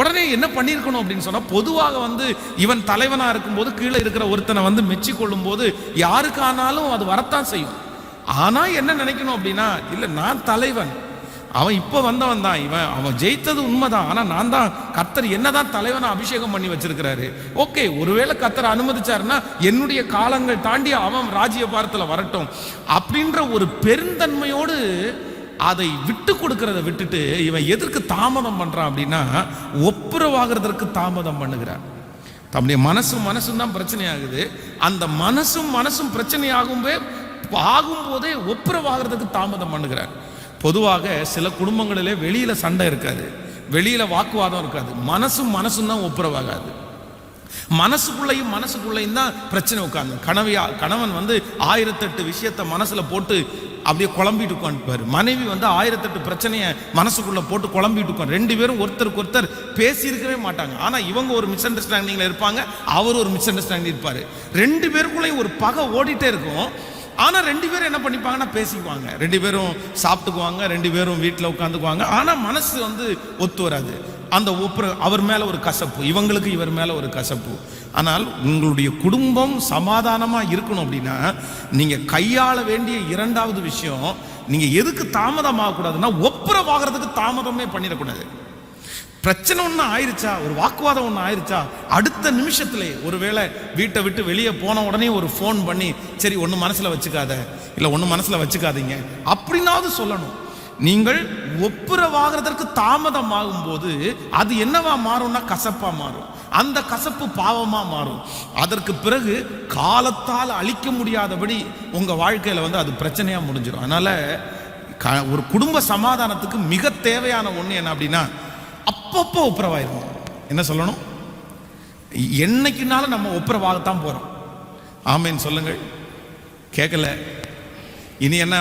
உடனே என்ன பண்ணியிருக்கணும் அப்படின்னு சொன்னால், பொதுவாக இவன் தலைவனாக இருக்கும்போது கீழே இருக்கிற ஒருத்தனை மெச்சிக்கொள்ளும் போது யாருக்கானாலும் அது வரத்தான் செய்யும். ஆனால் என்ன நினைக்கணும் அப்படின்னா, இல்லை நான் தலைவன், அவன் இப்போ வந்தவன் தான், அவன் ஜெயித்தது உண்மைதான், ஆனால் நான் தான், கர்த்தர் என்னதான் தலைவனை அபிஷேகம் பண்ணி வச்சிருக்கிறாரு. ஓகே, ஒருவேளை கர்த்தர் அனுமதிச்சாருன்னா என்னுடைய காலங்கள் தாண்டி அவன் ராஜ்ய பாரத்தில் வரட்டும் அப்படின்ற ஒரு பெருந்தன்மையோடு அதை விட்டு கொடுக்கறத விட்டுட்டு இவன் எதற்கு தாமதம் பண்றான் அப்படின்னா, ஒப்புரவாகிறதற்கு தாமதம் பண்ணுகிறான். தம்முடைய மனசும் தான் பிரச்சனை ஆகுது. அந்த மனசும் பிரச்சனை ஆகும்போதே ஒப்புரவாகிறதுக்கு தாமதம் பண்ணுகிறார். பொதுவாக சில குடும்பங்களிலே வெளியில சண்டை இருக்காது, வெளியில வாக்குவாதம் இருக்காது, மனசும் தான் ஒப்புரவாகாது. மனசுக்குள்ளையும் தான் பிரச்சனை உட்காந்து. கணவன் 1008 விஷயத்தை மனசுல போட்டு அப்படியே குழம்பிட்டு உட்காந்துப்பாரு. மனைவி 1008 பிரச்சனையை மனசுக்குள்ள போட்டு குழம்பிட்டு உட்காந்து. 2 பேரும் ஒருத்தருக்கு ஒருத்தர் பேசியிருக்கவே மாட்டாங்க. ஆனா இவங்க ஒரு மிஸ் அண்டர்ஸ்டாண்டிங்ல இருப்பாங்க, அவர் ஒரு மிஸ் அண்டர்ஸ்டாண்டிங் இருப்பாரு. 2 பேருக்குள்ளேயும் ஒரு பகை ஓடிட்டே இருக்கும். ஆனால் 2 பேரும் என்ன பண்ணிப்பாங்கன்னா பேசிக்குவாங்க, 2 பேரும் சாப்பிட்டுக்குவாங்க, 2 பேரும் வீட்டில் உட்காந்துக்குவாங்க. ஆனால் மனசு ஒத்து வராது. அந்த அவர் மேலே ஒரு கசப்பு, இவங்களுக்கு இவர் மேலே ஒரு கசப்பு. ஆனால் உங்களுடைய குடும்பம் சமாதானமாக இருக்கணும் அப்படின்னா நீங்கள் கையாள வேண்டிய 2வது விஷயம், நீங்கள் எதுக்கு தாமதமாகக்கூடாதுன்னா, ஒப்புரவாகிறதுக்கு தாமதமே பண்ணிடக்கூடாது. பிரச்சனை ஒன்று ஆயிடுச்சா, ஒரு வாக்குவாதம் ஒன்று ஆயிடுச்சா, அடுத்த நிமிஷத்துல ஒருவேளை வீட்டை விட்டு வெளியே போன உடனே ஒரு ஃபோன் பண்ணி, சரி ஒன்று மனசில் வச்சுக்காத, இல்லை ஒன்று மனசில் வச்சுக்காதீங்க அப்படின்னாவது சொல்லணும். நீங்கள் ஒப்புரவாகிறதற்கு தாமதம் ஆகும்போது அது என்னவா மாறும்னா கசப்பா மாறும். அந்த கசப்பு பாவமா மாறும். அதற்கு பிறகு காலத்தால் அழிக்க முடியாதபடி உங்க வாழ்க்கையில அது பிரச்சனையா முடிஞ்சிடும். அதனால ஒரு குடும்ப சமாதானத்துக்கு மிக தேவையான ஒண்ணு என்ன அப்படின்னா, அப்பப்போ ஒப்புரவாயிரும். என்ன சொல்லணும், என்னைக்குனாலும் நம்ம ஒப்புரவாகத்தான் போறோம். ஆமேன்னு சொல்லுங்கள். கேட்கல, இனி என்ன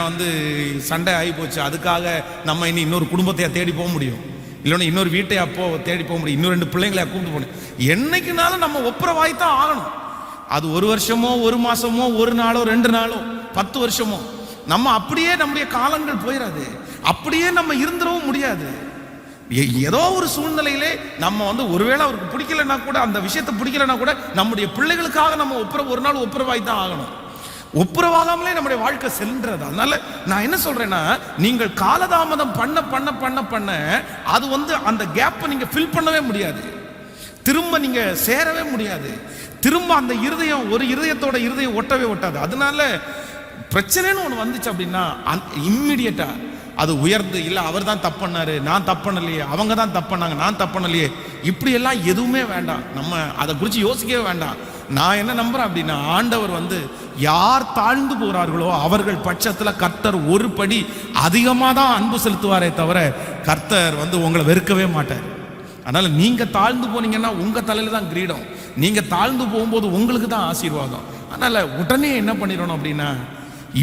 சண்டை ஆகி போச்சு, அதுக்காக நம்ம இனி இன்னொரு குடும்பத்தையா தேடி போக முடியும், இல்லைன்னா இன்னொரு வீட்டையா தேடி போக முடியும், இன்னொரு 2 பிள்ளைங்களையா கூப்பிட்டு போகணும். என்னைக்குனாலும் நம்ம ஒப்புரவாய்த்தான் ஆகணும். அது 1 வருஷமோ 1 மாசமோ 1 நாளோ 2 நாளோ 10 வருஷமோ, நம்ம அப்படியே நம்முடைய காலங்கள் போயிடாது, அப்படியே நம்ம இருந்துடவும் முடியாது. ஏதோ ஒரு சூழ்நிலையிலே நம்ம ஒருவேளை அவருக்கு பிடிக்கலன்னா கூட, அந்த விஷயத்தை பிடிக்கலன்னா கூட, நம்முடைய பிள்ளைகளுக்காக நம்ம ஒரு நாள் ஒப்புரவாய் தான் ஆகணும். ஒப்புரவாகாமலே நம்முடைய வாழ்க்கை செல்றது. அதனால நான் என்ன சொல்றேன்னா, நீங்கள் காலதாமதம் பண்ண பண்ண பண்ண பண்ண அது வந்து அந்த கேப்பை நீங்க ஃபில் பண்ணவே முடியாது, திரும்ப நீங்க சேரவே முடியாது, திரும்ப அந்த இருதயம் ஒரு இருதயத்தோட இருதயம் ஒட்டவே ஒட்டாது. அதனால பிரச்சனைன்னு ஒன்று வந்துச்சு அப்படின்னா இம்மிடியட்டா அது உயர்ந்து, இல்லை அவர் தான் தப்பு பண்ணாரு, நான் தப்பு பண்ணலையே, அவங்க தான் தப்பு பண்ணாங்க, நான் தப்பு பண்ணலையே, இப்படி எல்லாம் எதுவுமே வேண்டாம். நம்ம அதை குறித்து யோசிக்கவே வேண்டாம். நான் என்ன நம்புறேன் அப்படின்னா, ஆண்டவர் வந்து யார் தாழ்ந்து போகிறார்களோ அவர்கள் பட்சத்தில் கர்த்தர் ஒரு படி அதிகமாக தான் அன்பு செலுத்துவாரே தவிர கர்த்தர் வந்து உங்களை வெறுக்கவே மாட்டார். அதனால நீங்க தாழ்ந்து போனீங்கன்னா உங்க தலையில தான் கிரீடம், நீங்க தாழ்ந்து போகும்போது உங்களுக்கு தான் ஆசீர்வாதம். அதனால உடனே என்ன பண்ணிடணும் அப்படின்னா,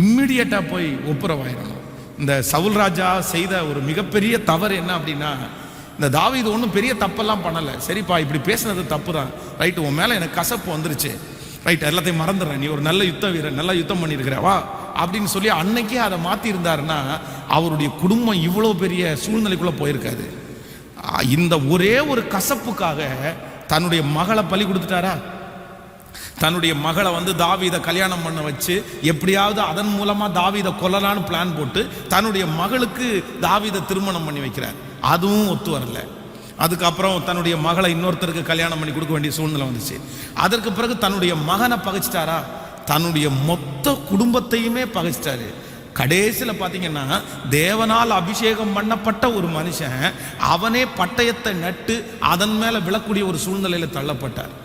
இம்மிடியட்டா போய் ஒப்புரவாயிடணும். இந்த சவுல் ராஜா செய்த ஒரு மிகப்பெரிய தவறு என்ன அப்படின்னா, இந்த தாவீது ஒன்றும் பெரிய தப்பெல்லாம் பண்ணலை. சரிப்பா இப்படி பேசுனது தப்பு தான், ரைட்டு, உன் மேலே எனக்கு கசப்பு வந்துருச்சு, ரைட், எல்லாத்தையும் மறந்துடுறேன், நீ ஒரு நல்ல யுத்த வீரன், நல்லா யுத்தம் பண்ணியிருக்கிறவா அப்படின்னு சொல்லி அன்னைக்கே அதை மாற்றிருந்தாருன்னா அவருடைய குடும்பம் இவ்வளோ பெரிய சூழ்நிலைக்குள்ளே போயிருக்காது. இந்த ஒரே ஒரு கசப்புக்காக தன்னுடைய மகளை பலி கொடுத்துட்டாரா? தன்னுடைய மகளை வந்து தாவீதை கல்யாணம் பண்ண வச்சு எப்படியாவது அதன் மூலமா தாவீதை கொல்லலான்னு பிளான் போட்டு தன்னுடைய மகளுக்கு தாவீதை திருமணம் பண்ணி வைக்கிறார். அதுவும் ஒத்து வரல. அதுக்கப்புறம் தன்னுடைய மகளை இன்னொருத்தருக்கு கல்யாணம் பண்ணி கொடுக்க வேண்டிய சூழ்நிலை வந்துச்சு. அதற்கு பிறகு தன்னுடைய மகனை பகைச்சிட்டாரா? தன்னுடைய மொத்த குடும்பத்தையுமே பகைச்சிட்டாரு. கடைசியில் பார்த்தீங்கன்னா தேவனால் அபிஷேகம் பண்ணப்பட்ட ஒரு மனுஷன் அவனே பட்டயத்தை நட்டு அதன் மேலே விழக்கூடிய ஒரு சூழ்நிலையில் தள்ளப்பட்டார்.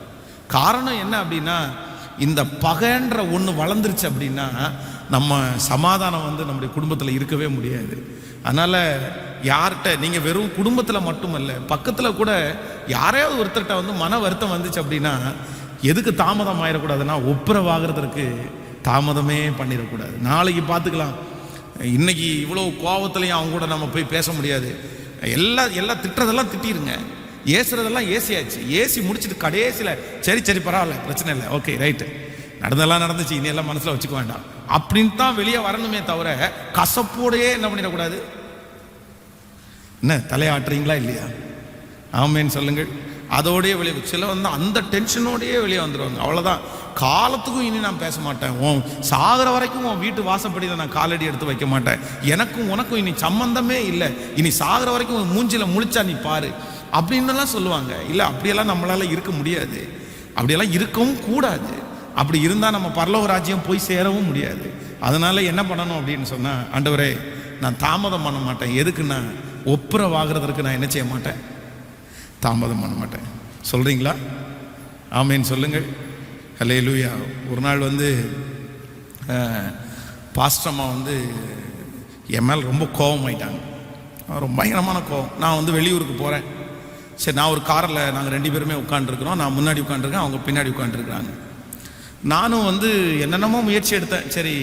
காரணம் என்ன அப்படின்னா, இந்த பகைன்ற ஒன்று வளர்ந்துருச்சு அப்படின்னா நம்ம சமாதானம் வந்து நம்முடைய குடும்பத்தில் இருக்கவே முடியாது. அதனால் யார்கிட்ட நீங்கள் வெறும் குடும்பத்தில் மட்டுமல்ல, பக்கத்தில் கூட யாரையாவது ஒருத்தர்கிட்ட வந்து மன வருத்தம் வந்துச்சு அப்படின்னா எதுக்கு தாமதம் ஆயிடக்கூடாதுன்னா, ஒப்புரவாகிறதுக்கு தாமதமே பண்ணிடக்கூடாது. நாளைக்கு பார்த்துக்கலாம். இன்னைக்கு இவ்வளோ கோபத்துலையும் அவங்க கூட நம்ம போய் பேச முடியாது. எல்லாம் திட்டுறதெல்லாம் திட்டிருங்க, ஏசுறதெல்லாம் ஏசியாச்சு. ஏசி முடிச்சுட்டு கடைசியில் சரி பரவாயில்ல, பிரச்சனை இல்லை, ஓகே ரைட்டு, நடந்தெல்லாம் நடந்துச்சு, இனி எல்லாம் மனசில் வச்சுக்க வேண்டாம் அப்படின்னு தான் வெளியே வரணுமே தவிர கசப்போடையே என்ன பண்ணிடக்கூடாது. என்ன தலையாட்டுறீங்களா இல்லையா? ஆமேன்னு சொல்லுங்கள். அதோடய வெளியே சில வந்து அந்த டென்ஷனோடையே வெளியே வந்துடுவாங்க. அவ்வளோதான், காலத்துக்கும் இனி நான் பேச மாட்டேன், உன் சாகிற வரைக்கும் உன் வீட்டு வாசப்படியில் நான் காலடி எடுத்து வைக்க மாட்டேன், எனக்கும் உனக்கும் இனி சம்பந்தமே இல்லை, இனி சாகிற வரைக்கும் உன் மூஞ்சில முழிச்சா நீ பாரு அப்படின்னுலாம் சொல்லுவாங்க. இல்லை, அப்படியெல்லாம் நம்மளால இருக்க முடியாது, அப்படியெல்லாம் இருக்கவும் கூடாது. அப்படி இருந்தால் நம்ம பரலோக ராஜ்யம் போய் சேரவும் முடியாது. அதனால என்ன பண்ணணும் அப்படின்னு சொன்னால், ஆண்டவரே நான் தாமதம் பண்ண மாட்டேன். எதுக்குன்னா ஒப்புரவாகிறதுக்கு நான் என்ன செய்ய மாட்டேன், தாமதம் பண்ண மாட்டேன். சொல்கிறீங்களா? ஆமேன்னு சொல்லுங்கள். ஹல்லேலூயா. ஒரு நாள் வந்து பாஸ்டம்மா வந்து என் மேலே ரொம்ப கோபமாயிட்டாங்க. ரொம்ப பயங்கரமான கோபம். நான் வந்து வெளியூருக்கு போகிறேன். சரி, நான் ஒரு காரில் நாங்கள் 2 பேருமே உட்காந்துருக்குறோம். நான் முன்னாடி உட்காந்துருக்கேன், அவங்க பின்னாடி உட்காந்துருக்குறாங்க. நானும் வந்து என்னென்னமோ முயற்சி எடுத்தேன். சரி,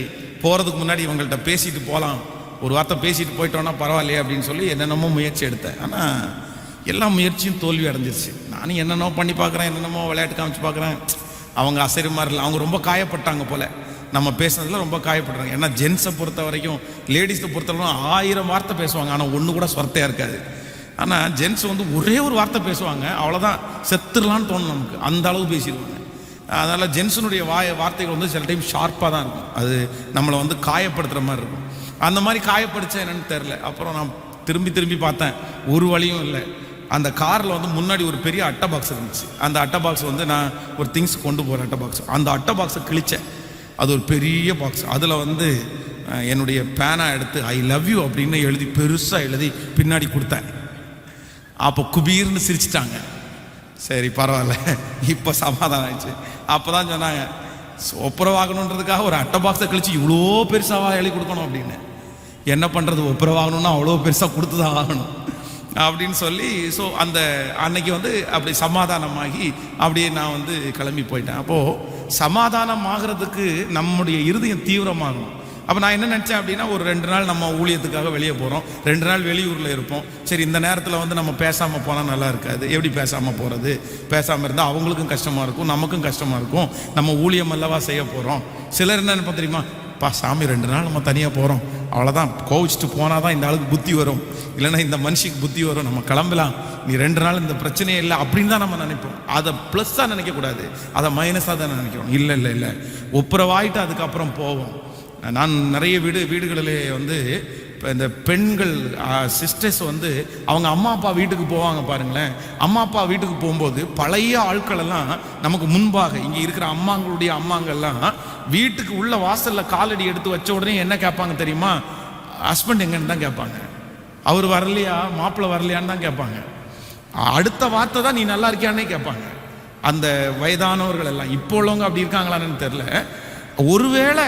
போகிறதுக்கு முன்னாடி இவங்கள்ட்ட பேசிட்டு போகலாம், ஒரு வார்த்தை பேசிட்டு போயிட்டோன்னா பரவாயில்லையே அப்படின்னு சொல்லி என்னென்னமோ முயற்சி எடுத்தேன். ஆனால் எல்லா முயற்சியும் தோல்வி அடைஞ்சிருச்சு. நானும் என்னென்னமோ பண்ணி பார்க்குறேன், என்னென்னமோ விளையாட்டு காமிச்சு பார்க்குறேன். அவங்க அசைமா இல்லை, அவங்க ரொம்ப காயப்பட்டாங்க போல், நம்ம பேசுனதில் ரொம்ப காயப்படுறாங்க. ஏன்னா ஜென்ஸை பொறுத்த வரைக்கும், லேடிஸை பொறுத்தவரைக்கும் 1000 வார்த்தை பேசுவாங்க, ஆனால் ஒன்று கூட சொர்த்தையாக இருக்காது. ஆனால் ஜென்ஸ் வந்து ஒரே ஒரு வார்த்தை பேசுவாங்க, அவ்வளோதான், செத்துடலான்னு தோணும் நமக்கு, அந்த அளவு பேசிடுவாங்க. அதனால் ஜென்ஸினுடைய வார்த்தைகள் வந்து சில டைம் ஷார்ப்பாக தான் இருக்கும், அது நம்மளை வந்து காயப்படுத்துகிற மாதிரி இருக்கும். அந்த மாதிரி காயப்படுத்தா என்னன்னு தெரில. அப்புறம் நான் திரும்பி பார்த்தேன், ஒரு வழியும் இல்லை. அந்த காரில் வந்து முன்னாடி ஒரு பெரிய அட்டை பாக்ஸ் இருந்துச்சு. அந்த அட்டை பாக்ஸ் வந்து நான் ஒரு திங்ஸ் கொண்டு போகிற அட்டை பாக்ஸ், அந்த அட்டை பாக்ஸை கிழிச்சேன். அது ஒரு பெரிய பாக்ஸ். அதில் வந்து என்னுடைய பேனா எடுத்து ஐ லவ் யூ அப்படின்னு எழுதி பெருசாக எழுதி பின்னாடி கொடுத்தேன். அப்போ குபீர்னு சிரிச்சிட்டாங்க. சரி பரவாயில்ல, இப்போ சமாதானம் ஆயிடுச்சு. அப்போ தான் சொன்னாங்க, ஒப்புரவாகணுன்றதுக்காக ஒரு அட்டை பாக்ஸை கழிச்சு இவ்வளோ பெருசாக எழுதி கொடுக்கணும் அப்படின்னு. என்ன பண்ணுறது, ஒப்புரவாகணும்னா அவ்வளோ பெருசாக கொடுத்து தான் ஆகணும் அப்படின்னு சொல்லி, ஸோ அந்த அன்னைக்கு வந்து அப்படி சமாதானமாகி அப்படியே நான் வந்து கிளம்பி போயிட்டேன். அப்போது சமாதானம் ஆகிறதுக்கு நம்முடைய இருதயம் தீவிரமாகணும். அப்போ நான் என்ன நினச்சேன் அப்படின்னா, ஒரு 2 நாள் நம்ம ஊழியத்துக்காக வெளியே போகிறோம், 2 நாள் வெளியூரில் இருப்போம். சரி, இந்த நேரத்தில் வந்து நம்ம பேசாமல் போனால் நல்லா இருக்காது. எப்படி பேசாமல் போகிறது? பேசாமல் இருந்தால் அவங்களுக்கும் கஷ்டமாக இருக்கும், நமக்கும் கஷ்டமாக இருக்கும். நம்ம ஊழியம் அல்லவா செய்ய போகிறோம். சிலர் என்ன நினைப்போம் தெரியுமா, சாமி 2 நாள் நம்ம தனியாக போகிறோம், அவ்வளோதான், கோவிச்சிட்டு போனால் தான் இந்த ஆளுக்கு புத்தி வரும், இல்லைன்னா இந்த மனுஷிக்கு புத்தி வரும், நம்ம கிளம்பலாம், நீ 2 நாள் இந்த பிரச்சனையே இல்லை அப்படின்னு தான் நம்ம நினைப்போம். அதை ப்ளஸ்ஸாக நினைக்கக்கூடாது, அதை மைனஸாக தான் நினைக்கணும். இல்லை இல்லை இல்லை, ஒப்புரவாயிட்டு அதுக்கப்புறம் போவோம். நான் நிறைய வீடுகளிலே வந்து இப்போ இந்த பெண்கள் சிஸ்டர்ஸ் வந்து அவங்க அம்மா அப்பா வீட்டுக்கு போவாங்க பாருங்களேன். அம்மா அப்பா வீட்டுக்கு போகும்போது பழைய ஆட்களெல்லாம் நமக்கு முன்பாக இங்கே இருக்கிற அம்மாங்களுடைய அம்மாங்கள்லாம் வீட்டுக்கு உள்ள வாசலில் காலடி எடுத்து வச்ச உடனே என்ன கேட்பாங்க தெரியுமா? ஹஸ்பண்ட் எங்கன்னு தான் கேட்பாங்க. அவர் வரலையா, மாப்பிள்ளை வரலையான்னு தான் கேட்பாங்க. அடுத்த வார்த்தை தான் நீ நல்லா இருக்கியானே கேட்பாங்க. அந்த வயதானவர்கள் எல்லாம் இப்போ உள்ளவங்க அப்படி இருக்காங்களான்னு தெரில. ஒருவேளை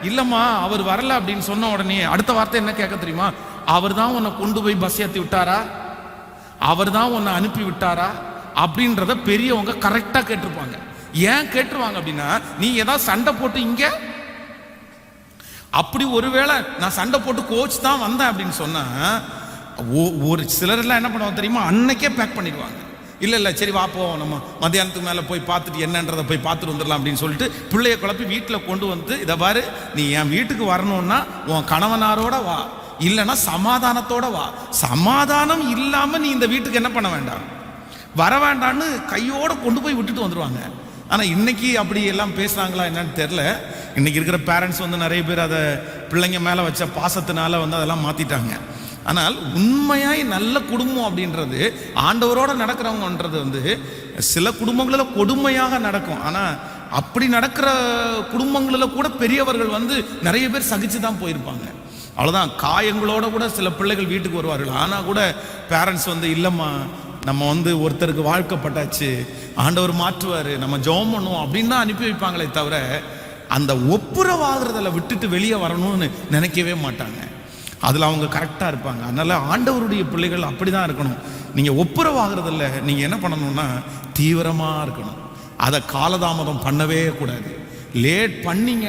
இல்லைம்மா அவர் வரல அப்படின்னு சொன்ன உடனே அடுத்த வார்த்தை என்ன கேட்க தெரியுமா? அவர் தான் உன்னை கொண்டு போய் பஸ் ஏற்றி விட்டாரா, அவர் தான் உன்னை அனுப்பி விட்டாரா அப்படின்றத பெரியவங்க கரெக்டாக கேட்டிருப்பாங்க. ஏன் கேட்டுருவாங்க அப்படின்னா, நீ ஏதாவது சண்டை போட்டு இங்கே அப்படி ஒருவேளை நான் சண்டை போட்டு கோச் தான் வந்தேன் அப்படின்னு சொன்னா ஒரு சிலரெல்லாம் என்ன பண்ணுவாங்க தெரியுமா? அன்னைக்கே பேக் பண்ணிடுவாங்க. இல்லை சரி வா போவோம், நம்ம மத்தியானத்துக்கு மேலே போய் பார்த்துட்டு என்னன்றதை போய் பார்த்துட்டு வந்துடலாம் அப்படின்னு சொல்லிட்டு பிள்ளைய குழப்பி வீட்டில் கொண்டு வந்து, இதை பாரு நீ என் வீட்டுக்கு வரணும்னா உன் கணவனாரோட வா, இல்லைன்னா சமாதானத்தோட வா. சமாதானம் இல்லாமல் நீ இந்த வீட்டுக்கு என்ன பண்ண வேண்டாம், வர வேண்டான்னு கையோடு கொண்டு போய் விட்டுட்டு வந்துடுவாங்க. ஆனால் இன்னைக்கு அப்படி எல்லாம் பேசுகிறாங்களா என்னன்னு தெரில. இன்னைக்கு இருக்கிற பேரண்ட்ஸ் வந்து நிறைய பேர் அதை பிள்ளைங்க மேலே வச்ச பாசத்தினால வந்து அதெல்லாம் மாற்றிட்டாங்க. ஆனால் உண்மையாய் நல்ல குடும்பம் அப்படின்றது ஆண்டவரோட நடக்கிறவங்கன்றது வந்து சில குடும்பங்களில் கொடுமையாக நடக்கும். ஆனால் அப்படி நடக்கிற குடும்பங்களில் கூட பெரியவர்கள் வந்து நிறைய பேர் சகிச்சு தான் போயிருப்பாங்க. அவ்வளோதான், காயங்களோட கூட சில பிள்ளைகள் வீட்டுக்கு வருவார்கள். ஆனால் கூட பேரண்ட்ஸ் வந்து இல்லைம்மா நம்ம வந்து ஒருத்தருக்கு வாழ்க்கப்பட்டாச்சு, ஆண்டவர் மாற்றுவார், நம்ம ஜெபம் பண்ணுவோம் அப்படின்னு தான் அனுப்பி வைப்பாங்களே தவிர அந்த ஒப்புரவாகிறதில் விட்டுட்டு வெளியே வரணும்னு நினைக்கவே மாட்டாங்க. அதில் அவங்க கரெக்டாக இருப்பாங்க. அதனால் ஆண்டவருடைய பிள்ளைகள் அப்படி தான் இருக்கணும். நீங்கள் ஒப்புரவாகிறதில்ல நீங்கள் என்ன பண்ணணும்னா தீவிரமாக இருக்கணும். அதை காலதாமதம் பண்ணவே கூடாது. லேட் பண்ணிங்க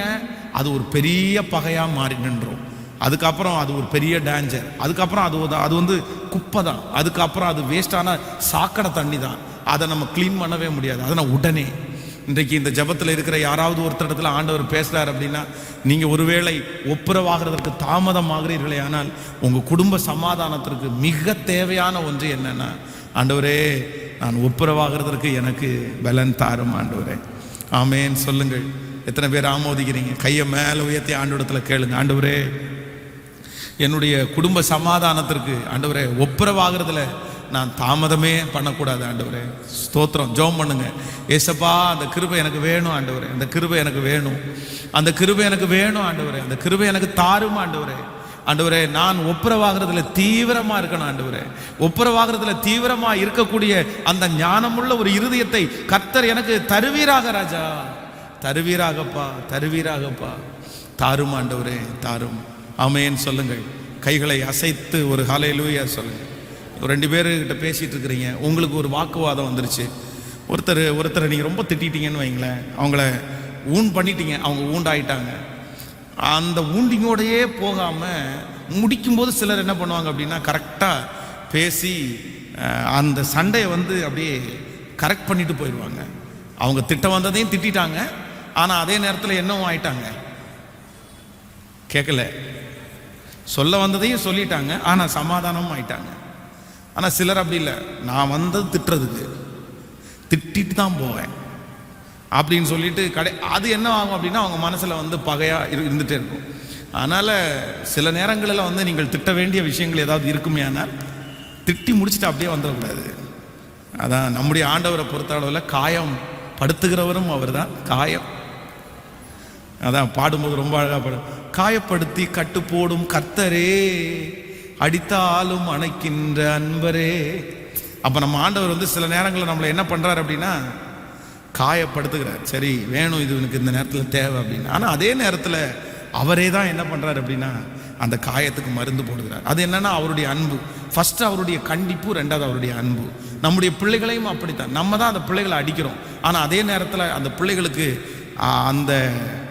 அது ஒரு பெரிய பகையாக மாறி நின்றோம். அதுக்கப்புறம் அது ஒரு பெரிய டேஞ்சர். அதுக்கப்புறம் அது வந்து குப்பை தான். அதுக்கப்புறம் அது வேஸ்டான சாக்கடை தண்ணி தான். அதை நம்ம க்ளீன் பண்ணவே முடியாது. அதை நான் உடனே இன்றைக்கு இந்த ஜபத்தில் இருக்கிற யாராவது ஒருத்தரிடத்துல ஆண்டவர் பேசுகிறார் அப்படின்னா, நீங்கள் ஒருவேளை ஒப்புரவாகிறதற்கு தாமதம் ஆகிறீர்களே, ஆனால் உங்கள் குடும்ப சமாதானத்திற்கு மிக தேவையான ஒன்று என்னன்னா, ஆண்டவரே நான் ஒப்புரவாகிறதற்கு எனக்கு பலன் தாரும் ஆண்டவரே. ஆமேன்னு சொல்லுங்கள். எத்தனை பேர் ஆமோதிக்கிறீங்க? கையை மேலே உயர்த்தி ஆண்டவரத்தில் கேளுங்க. ஆண்டவரே என்னுடைய குடும்ப சமாதானத்திற்கு ஆண்டவரே ஒப்புரவாகிறதுல நான் தாமதமே பண்ணக்கூடாது ஆண்டவரே. ஸ்தோத்திரம். ஜெபம் பண்ணுங்க. ஏசப்பா அந்த கிருபை எனக்கு வேணும் ஆண்டவரே, அந்த கிருபை எனக்கு வேணும், அந்த கிருபை எனக்கு வேணும் ஆண்டவரே, அந்த கிருபை எனக்கு தாரும் ஆண்டவரே. ஆண்டவரே நான் ஒப்புரவாகிறதுல தீவிரமா இருக்கணும் ஆண்டவரே. ஒப்புரவாகிறதுல தீவிரமா இருக்கக்கூடிய அந்த ஞானமுள்ள ஒரு இருதயத்தை கர்த்தர் எனக்கு தருவீராக ராஜா, தருவீராகப்பா, தருவீராகப்பா, தாரும் ஆண்டவரே தாரும். ஆமேன்னு சொல்லுங்கள். கைகளை அசைத்து ஒரு ஹல்லேலூயா சொல்லுங்க. 2 பேர்கிட்ட பேசிட்டு இருக்கிறீங்க, உங்களுக்கு ஒரு வாக்குவாதம் வந்துருச்சு. ஒருத்தரை நீங்கள் ரொம்ப திட்டிட்டீங்கன்னு வைங்களேன், அவங்கள பண்ணிட்டீங்க, அவங்க ஊண்டாயிட்டாங்க. அந்த ஊண்டிங்கோடையே போகாமல் முடிக்கும்போது சிலர் என்ன பண்ணுவாங்க அப்படின்னா கரெக்டாக பேசி அந்த சண்டையை வந்து அப்படியே கரெக்ட் பண்ணிட்டு போயிடுவாங்க. அவங்க திட்ட வந்ததையும் திட்டாங்க, ஆனால் அதே நேரத்தில் என்னவும் ஆயிட்டாங்க, கேட்கல. சொல்ல வந்ததையும் சொல்லிட்டாங்க, ஆனால் சமாதானமும் ஆயிட்டாங்க. ஆனால் சிலர் அப்படி இல்லை, நான் வந்தது திட்டுறதுக்கு, திட்டிட்டு தான் போவேன் அப்படின்னு சொல்லிட்டு அது என்ன ஆகும் அப்படின்னா அவங்க மனசில் வந்து பகையாக இருந்துகிட்டே இருக்கும். அதனால் சில நேரங்களில் வந்து நீங்கள் திட்ட வேண்டிய விஷயங்கள் ஏதாவது இருக்குமே, ஆனால் திட்டி முடிச்சுட்டு அப்படியே வந்துடக்கூடாது. அதான் நம்முடைய ஆண்டவரை பொறுத்த அளவில் காயம் படுத்துகிறவரும் அவர் தான். அதான் பாடும்போது ரொம்ப அழகாக பாடும். காயப்படுத்தி கட்டு போடும் கர்த்தரே, அடித்தாலும் அணைக்கின்ற அன்பரே. அப்போ நம்ம ஆண்டவர் வந்து சில நேரங்களில் நம்மளை என்ன பண்ணுறாரு அப்படின்னா காயப்படுத்துகிறார். சரி வேணும், இது எனக்கு இந்த நேரத்தில் தேவை அப்படின்னு. ஆனால் அதே நேரத்தில் அவரே தான் என்ன பண்ணுறாரு அப்படின்னா அந்த காயத்துக்கு மருந்து போடுகிறார். அது என்னன்னா அவருடைய அன்பு. ஃபர்ஸ்ட் அவருடைய கண்டிப்பு, 2வது அவருடைய அன்பு. நம்முடைய பிள்ளைகளையும் அப்படித்தான். நம்ம தான் அந்த பிள்ளைகளை அடிக்கிறோம், ஆனால் அதே நேரத்தில் அந்த பிள்ளைகளுக்கு அந்த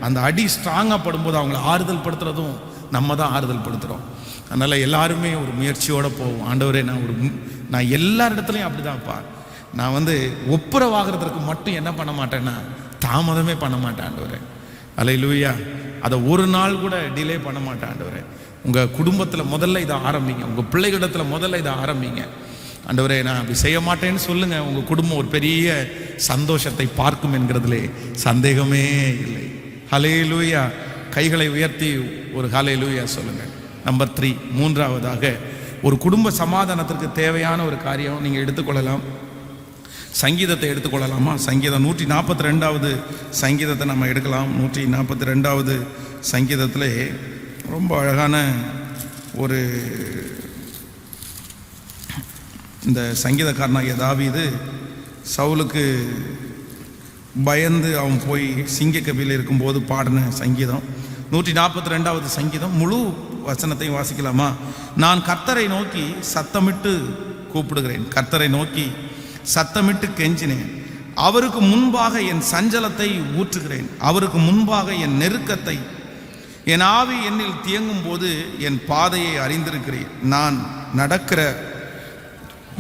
அந்த அடி ஸ்ட்ராங்காக படும்போது அவங்களை ஆறுதல் படுத்துறதும் நம்ம தான் ஆறுதல் படுத்துகிறோம். அதனால் எல்லாருமே ஒரு முயற்சியோடு போவோம். ஆண்டவரே நான் எல்லா இடத்துலையும் அப்படி தான்ப்பா, நான் வந்து ஒப்புரவாகிறதுக்கு மட்டும் என்ன பண்ண மாட்டேன்னா தாமதமே பண்ண மாட்டேன் ஆண்டவரே. அல்லேலூயா. அதை ஒரு நாள் கூட டிலே பண்ண மாட்டேன் ஆண்டவரே. உங்கள் குடும்பத்தில் முதல்ல இதை ஆரம்பிங்க, உங்கள் பிள்ளைகளிடத்தில் முதல்ல இதை ஆரம்பிங்க ஆண்டவரே. நான் அப்படி செய்ய மாட்டேன்னு சொல்லுங்கள், உங்கள் குடும்பம் ஒரு பெரிய சந்தோஷத்தை பார்க்கும் என்கிறதுலே சந்தேகமே இல்லை. ஹல்லேலூயா. கைகளை உயர்த்தி ஒரு ஹல்லேலூயா சொல்லுங்கள். நம்பர் 3, மூன்றாவதாக ஒரு குடும்ப சமாதானத்திற்கு தேவையான ஒரு காரியம் நீங்கள் எடுத்துக்கொள்ளலாம். சங்கீதத்தை எடுத்துக்கொள்ளலாமா? சங்கீதம் 142வது சங்கீதத்தை நம்ம எடுக்கலாம். 142வது சங்கீதத்திலே ரொம்ப அழகான ஒரு இந்த சங்கீதக்காரனாகிய தாவீது சவுலுக்கு பயந்து அவன் போய் சிங்கக்கபியில் இருக்கும்போது பாடின சங்கீதம் 142வது சங்கீதம். முழு வசனத்தையும் வாசிக்கலாமா? நான் கர்த்தரை நோக்கி சத்தமிட்டு கூப்பிடுகிறேன், கர்த்தரை நோக்கி சத்தமிட்டு கெஞ்சினேன். அவருக்கு முன்பாக என் சஞ்சலத்தை ஊற்றுகிறேன், அவருக்கு முன்பாக என் நெருக்கத்தை. என் ஆவி என்னில் தியங்கும் போது என் பாதையை அறிந்திருக்கிறேன். நான் நடக்கிற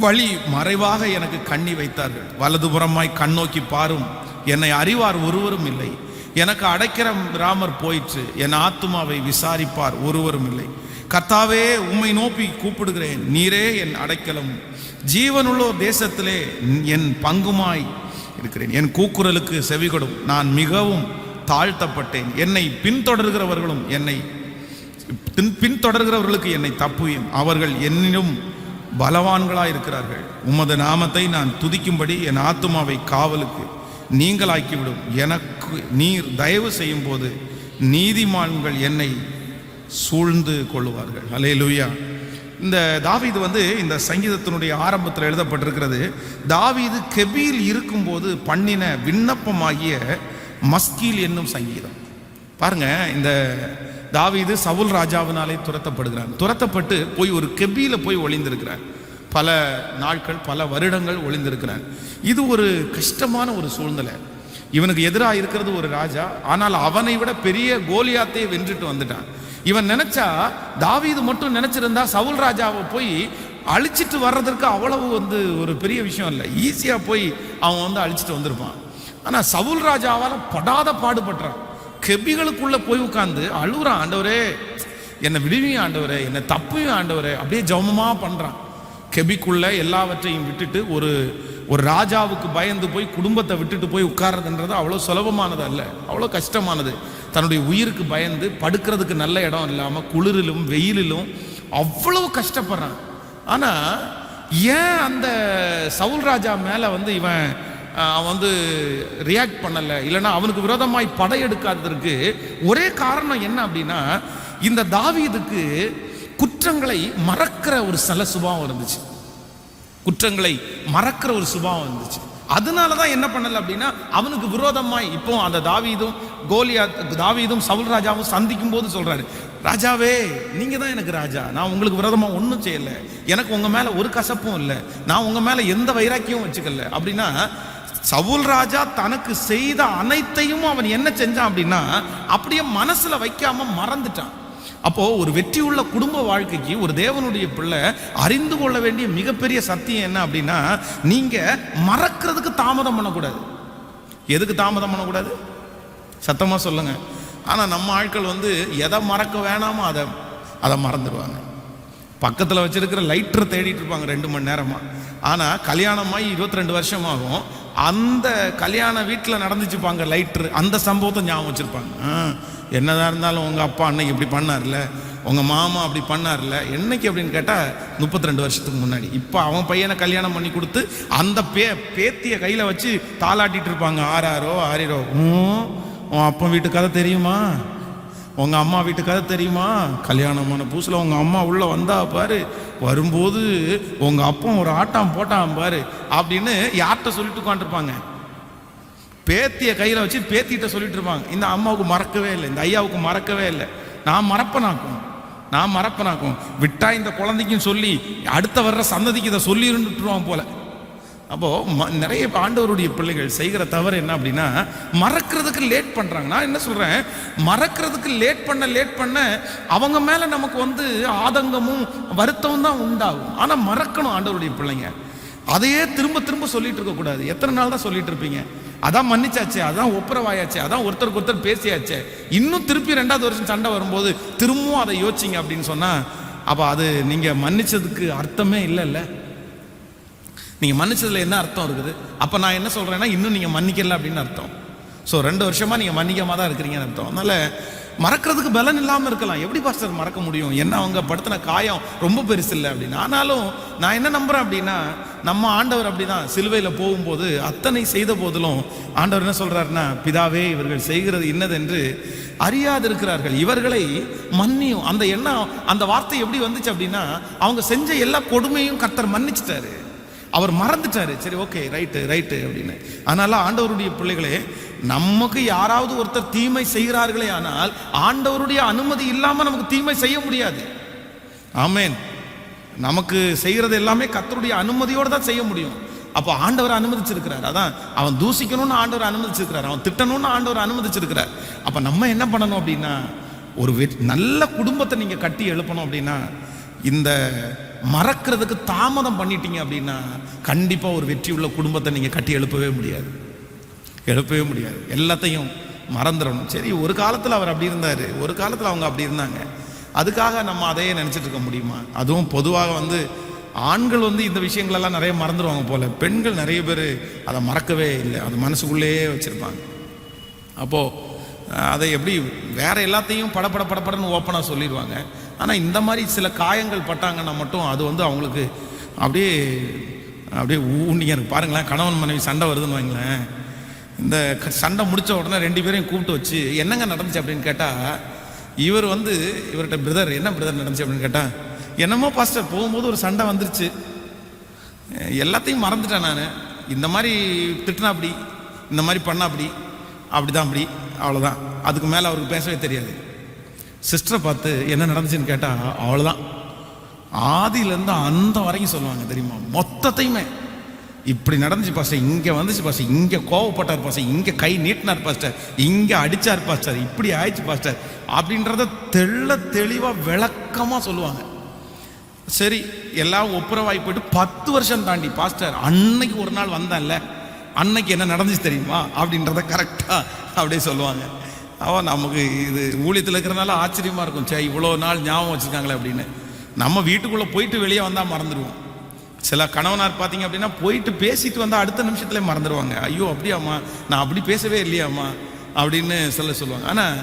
வழி மறைவாக எனக்கு கண்ணி வைத்தார்கள். வலதுபுறமாய் கண்ணோக்கி பாரும், என்னை அறிவார் ஒருவரும் இல்லை. எனக்கு அடைக்கிற ராமர் போயிற்று, என் ஆத்துமாவை விசாரிப்பார் ஒருவரும் இல்லை. கர்த்தாவே, உம்மை நோக்கி கூப்பிடுகிறேன், நீரே என் அடைக்கலம். ஜீவனுள்ளோர் தேசத்திலே என் பங்குமாய் இருக்கிறேன். என் கூக்குரலுக்கு செவிகொடும், நான் மிகவும் தாழ்த்தப்பட்டேன். என்னை பின்தொடர்கிறவர்களும் பின்தொடர்கிறவர்களுக்கு என்னை தப்புவியும். அவர்கள் என்னிலும் பலவான்களாய் இருக்கிறார்கள். உமது நாமத்தை நான் துதிக்கும்படி என் ஆத்துமாவை காவலுக்கு நீங்களாக்கிவிடும். எனக்கு நீர் தயவு செய்யும் போது நீதிமான்கள் என்னை சூழ்ந்து கொள்ளுவார்கள். அல்லேலூயா. இந்த தாவீது இந்த சங்கீதத்தினுடைய ஆரம்பத்தில் எழுதப்பட்டிருக்கிறது. தாவீது கெபியில் இருக்கும்போது பண்ணின விண்ணப்பமாகிய மஸ்கீல் என்னும் சங்கீதம். பாருங்க, இந்த தாவீது சவுல் ராஜாவினாலே துரத்தப்படுகிறார். துரத்தப்பட்டு போய் ஒரு கெபியில போய் ஒளிந்திருக்கிறார். பல நாட்கள், பல வருடங்கள் ஒளிந்திருக்கிறார். இது ஒரு கஷ்டமான ஒரு சூழ்நிலை. இவனுக்கு எதிராக இருக்கிறது ஒரு ராஜா, ஆனால் அவனை விட பெரிய கோலியாத்தை வென்றுட்டு வந்துட்டான். இவன் நினைச்சா, தாவீது மட்டும் நினைச்சிருந்தா சவுல் ராஜாவை போய் அழிச்சிட்டு வர்றதற்கு அவ்வளவு ஒரு பெரிய விஷயம் இல்லை. ஈஸியா போய் அவன் அழிச்சிட்டு வந்திருப்பான். ஆனா சவுல் ராஜாவால் படாத பாடுபடுறான். கெபிகளுக்குள்ள போய் உட்கார்ந்து அழுகுறான், ஆண்டவரே என்னை விடுவியும், ஆண்டவரே என்னை தப்புயும், ஆண்டவரே. அப்படியே ஜெபமா பண்றான். கெபிக்குள்ள எல்லாவற்றையும் விட்டுட்டு ஒரு ராஜாவுக்கு பயந்து போய் குடும்பத்தை விட்டுட்டு போய் உட்கார்றதுன்றது அவ்வளோ சுலபமானது அல்ல, அவ்வளோ கஷ்டமானது. தன்னுடைய உயிருக்கு பயந்து படுக்கிறதுக்கு நல்ல இடம் இல்லாமல் குளிரிலும் வெயிலிலும் அவ்வளவு கஷ்டப்படுறான். ஆனால் ஏன் அந்த சவுல் ராஜா மேலே அவன் ரியாக்ட் பண்ணலை, இல்லைன்னா அவனுக்கு விரோதமாய் படையெடுக்காததற்கு ஒரே காரணம் என்ன அப்படின்னா, இந்த தாவீதுக்கு குற்றங்களை மறக்கிற ஒரு சில சுபாவம் இருந்துச்சு. குற்றங்களை மறக்கிற ஒரு சுபாவம் இருந்துச்சு. அதனாலதான் என்ன பண்ணல அப்படின்னா, அவனுக்கு விரோதமாய் இப்போ அந்த தாவீதும் சவுல் ராஜாவும் சந்திக்கும் போது சொல்றாரு, ராஜாவே நீங்க தான் எனக்கு ராஜா, நான் உங்களுக்கு விரோதமா ஒன்றும் செய்யல, எனக்கு உங்க மேல ஒரு கசப்பும் இல்லை, நான் உங்க மேல எந்த வைராக்கியமும் வச்சுக்கல அப்படின்னா, சவுல் ராஜா தனக்கு செய்த அனைத்தையும் அவன் என்ன செஞ்சான் அப்படின்னா அப்படியே மனசுல வைக்காம மறந்துட்டான். அப்போ ஒரு வெற்றியுள்ள குடும்ப வாழ்க்கைக்கு ஒரு தேவனுடைய பிள்ளை அறிந்து கொள்ள வேண்டிய மிகப்பெரிய சத்தியம் என்ன அப்படின்னா, நீங்க மறக்கிறதுக்கு தாமதம் பண்ணக்கூடாது. எதுக்கு தாமதம் பண்ணக்கூடாது? சத்தமா சொல்லுங்க. ஆனா நம்ம ஆட்கள் எதை மறக்க வேணாமோ அதை மறந்துடுவாங்க. பக்கத்தில் வச்சிருக்கிற லைட்டர் தேடிட்டு இருப்பாங்க 2 மணி நேரமா. ஆனா கல்யாணமாகி 22 வருஷமாகும், அந்த கல்யாண வீட்டில் நடந்துச்சுப்பாங்க லைட்டர், அந்த சம்பவத்தை ஞாபகம் வச்சிருப்பாங்க. என்னதான் இருந்தாலும் உங்க அப்பா அன்னைக்கு இப்படி பண்ணார்ல, உங்க மாமா அப்படி பண்ணார்ல, என்னைக்கு அப்படின்னு கேட்டா 32 வருஷத்துக்கு முன்னாடி. இப்போ அவன் பையனை கல்யாணம் பண்ணி கொடுத்து அந்த பேத்திய கையில வச்சு தாளாட்டிட்டு இருப்பாங்க. ஆரிரோ உன் அப்பா வீட்டு கதை தெரியுமா, உங்க அம்மா வீட்டு கதை தெரியுமா, கல்யாணமான புதுசுல உங்க அம்மா உள்ள வந்தா பாரு, வரும்போது உங்க அப்பா ஒரு ஆட்டம் போட்டான் பாரு அப்படின்னு யார்கிட்ட சொல்லிட்டு உட்காந்துருப்பாங்க? பேத்திய கையில வச்சு பேத்திட்ட சொல்லிட்டு இருப்பாங்க. இந்த அம்மாவுக்கு மறக்கவே இல்லை, இந்த ஐயாவுக்கு மறக்கவே இல்லை. நான் மறப்பனாக்கும் விட்டா இந்த குழந்தைக்கும் சொல்லி அடுத்த வர்ற சந்ததிக்கு இதை சொல்லி இருந்துட்டுருவான் போல. அப்போ நிறைய ஆண்டவருடைய பிள்ளைகள் செய்கிற தவறு என்ன அப்படின்னா, மறக்கிறதுக்கு லேட் பண்றாங்க. நான் என்ன சொல்றேன், மறக்கிறதுக்கு லேட் பண்ண அவங்க மேல நமக்கு ஆதங்கமும் வருத்தமும் தான் உண்டாகும். ஆனா மறக்கணும் ஆண்டவருடைய பிள்ளைங்க. அதையே திரும்ப திரும்ப சொல்லிட்டு இருக்க கூடாது. எத்தனை நாள் தான் சொல்லிட்டு இருப்பீங்க? அதான் மன்னிச்சாச்சே, அதான் ஒப்புரவாயாச்சே, அதான் ஒருத்தருக்கு ஒருத்தர் பேசியாச்சே, இன்னும் திருப்பி 2வது வருஷம் சண்டை வரும்போது திரும்பவும் அதை யோசிச்சிங்க அப்படின்னு சொன்னா, அப்போ அது நீங்கள் மன்னிச்சதுக்கு அர்த்தமே இல்லைல்ல. நீங்கள் மன்னிச்சதுல என்ன அர்த்தம் இருக்குது? அப்போ நான் என்ன சொல்கிறேன்னா, இன்னும் நீங்கள் மன்னிக்கல அப்படின்னு அர்த்தம். ஸோ 2 வருஷமாக நீங்கள் மன்னிக்காம தான் இருக்கிறீங்கன்னு அர்த்தம். அதனால் மறக்கிறதுக்கு பலன் இல்லாமல் இருக்கலாம். எப்படி பாஸ்டர் மறக்க முடியும்? என்ன அவங்க படுத்தின காயம் ரொம்ப பெருசு இல்லை அப்படின்னு. ஆனாலும் நான் என்ன நம்புகிறேன் அப்படின்னா, நம்ம ஆண்டவர் அப்படி தான் சிலுவையில் போகும்போது அத்தனை செய்த போதிலும் ஆண்டவர் என்ன சொல்கிறாருன்னா, பிதாவே இவர்கள் செய்கிறது இன்னதென்று அறியாதிருக்கிறார்கள், இவர்களை மன்னியும். அந்த எண்ணம், அந்த வார்த்தை எப்படி வந்துச்சு அப்படின்னா, அவங்க செஞ்ச எல்லா கொடுமையும் கர்த்தர் மன்னிச்சிட்டாரு, அவர் மறந்துட்டாரு. சரி, ஓகே, ரைட்டு அப்படின்னு. அதனால ஆண்டவருடைய பிள்ளைகளே, நமக்கு யாராவது ஒருத்தர் தீமை செய்கிறார்களே ஆனால் ஆண்டவருடைய அனுமதி இல்லாமல் நமக்கு தீமை செய்ய முடியாது. ஆமென். நமக்கு செய்கிறது எல்லாமே கர்த்தருடைய அனுமதியோடு தான் செய்ய முடியும். அப்போ ஆண்டவர் அனுமதிச்சிருக்கிறார். அதான் அவன் தூசிக்கணும்னு ஆண்டவர் அனுமதிச்சிருக்கிறார், அவன் திட்டணும்னு ஆண்டவர் அனுமதிச்சிருக்கிறார். அப்போ நம்ம என்ன பண்ணணும் அப்படின்னா, ஒரு நல்ல குடும்பத்தை நீங்கள் கட்டி எழுப்பணும் அப்படின்னா, இந்த மறக்கிறதுக்கு தாமதம் பண்ணிட்டீங்க அப்படின்னா கண்டிப்பாக ஒரு வெற்றி உள்ள குடும்பத்தை நீங்கள் கட்டி எழுப்பவே முடியாது. எல்லாத்தையும் மறந்துடணும். சரி, ஒரு காலத்தில் அவர் அப்படி இருந்தார், ஒரு காலத்தில் அவங்க அப்படி இருந்தாங்க, அதுக்காக நம்ம அதையே நினச்சிட்டு இருக்க முடியுமா? அதுவும் பொதுவாக ஆண்கள் இந்த விஷயங்களெல்லாம் நிறைய மறந்துடுவாங்க போல, பெண்கள் நிறைய பேர் அதை மறக்கவே இல்லை, அது மனசுக்குள்ளேயே வச்சுருப்பாங்க. அப்போது அதை எப்படி வேற எல்லாத்தையும் படப்படன்னு ஓப்பனாக சொல்லிடுவாங்க. ஆனால் இந்த மாதிரி சில காயங்கள் பட்டாங்கன்னா மட்டும் அது அவங்களுக்கு அப்படியே ஊண்டிங்க இருக்கு. பாருங்களேன், கணவன் மனைவி சண்டை வருதுன்னு வைங்களேன், இந்த சண்டை முடித்த உடனே 2 பேரையும் கூப்பிட்டு வச்சு என்னங்க நடந்துச்சு அப்படின்னு கேட்டால், இவர் இவர்கிட்ட பிரதர் என்ன பிரதர் நடந்துச்சு அப்படின்னு கேட்டால், என்னமோ பாஸ்டர் போகும்போது ஒரு சண்டை வந்துருச்சு, எல்லாத்தையும் மறந்துட்டேன் நான், இந்த மாதிரி திட்டினா அப்படி, இந்த மாதிரி பண்ணா அப்படிதான் அவ்வளோதான். அதுக்கு மேலே அவருக்கு பேசவே தெரியாது. சிஸ்டரை பார்த்து என்ன நடந்துச்சுன்னு கேட்டால் அவ்வளோதான், ஆதியிலேருந்து அந்த வரைக்கும் சொல்லுவாங்க தெரியுமா, மொத்தத்தையுமே. இப்படி நடந்துச்சு பாஸ்டர், இங்கே வந்துச்சு பாஸ்டர், இங்கே கோவப்பட்டார் பாஸ்டர், இங்கே கை நீட்டினார் பாஸ்டர், இங்கே அடித்தார் பாஸ்டர், இப்படி ஆயிடுச்சு பாஸ்டர் அப்படின்றத தெளிவாக விளக்கமாக சொல்லுவாங்க. சரி, எல்லாம் ஒப்புரவாகி போயிட்டு 10 வருஷம் தாண்டி, பாஸ்டர் அன்னைக்கு ஒரு நாள் வந்தான்ல, அன்னைக்கு என்ன நடந்துச்சு தெரியுமா அப்படின்றத கரெக்டாக அப்படியே சொல்லுவாங்க. அவன் நமக்கு இது ஊழியத்தில் இருக்கிறனால ஆச்சரியமாக இருக்கும், சே இவ்வளோ நாள் ஞாபகம் வச்சுருக்காங்களே அப்படின்னு. நம்ம வீட்டுக்குள்ளே போயிட்டு வெளியே வந்தால் மறந்துடுவோம். சில கணவனார் பார்த்தீங்க அப்படின்னா போயிட்டு பேசிட்டு வந்தால் அடுத்த நிமிஷத்துல மறந்துடுவாங்க. ஐயோ அப்படியாம்மா, நான் அப்படி பேசவே இல்லையாம்மா அப்படின்னு சொல்லுவாங்க. ஆனால்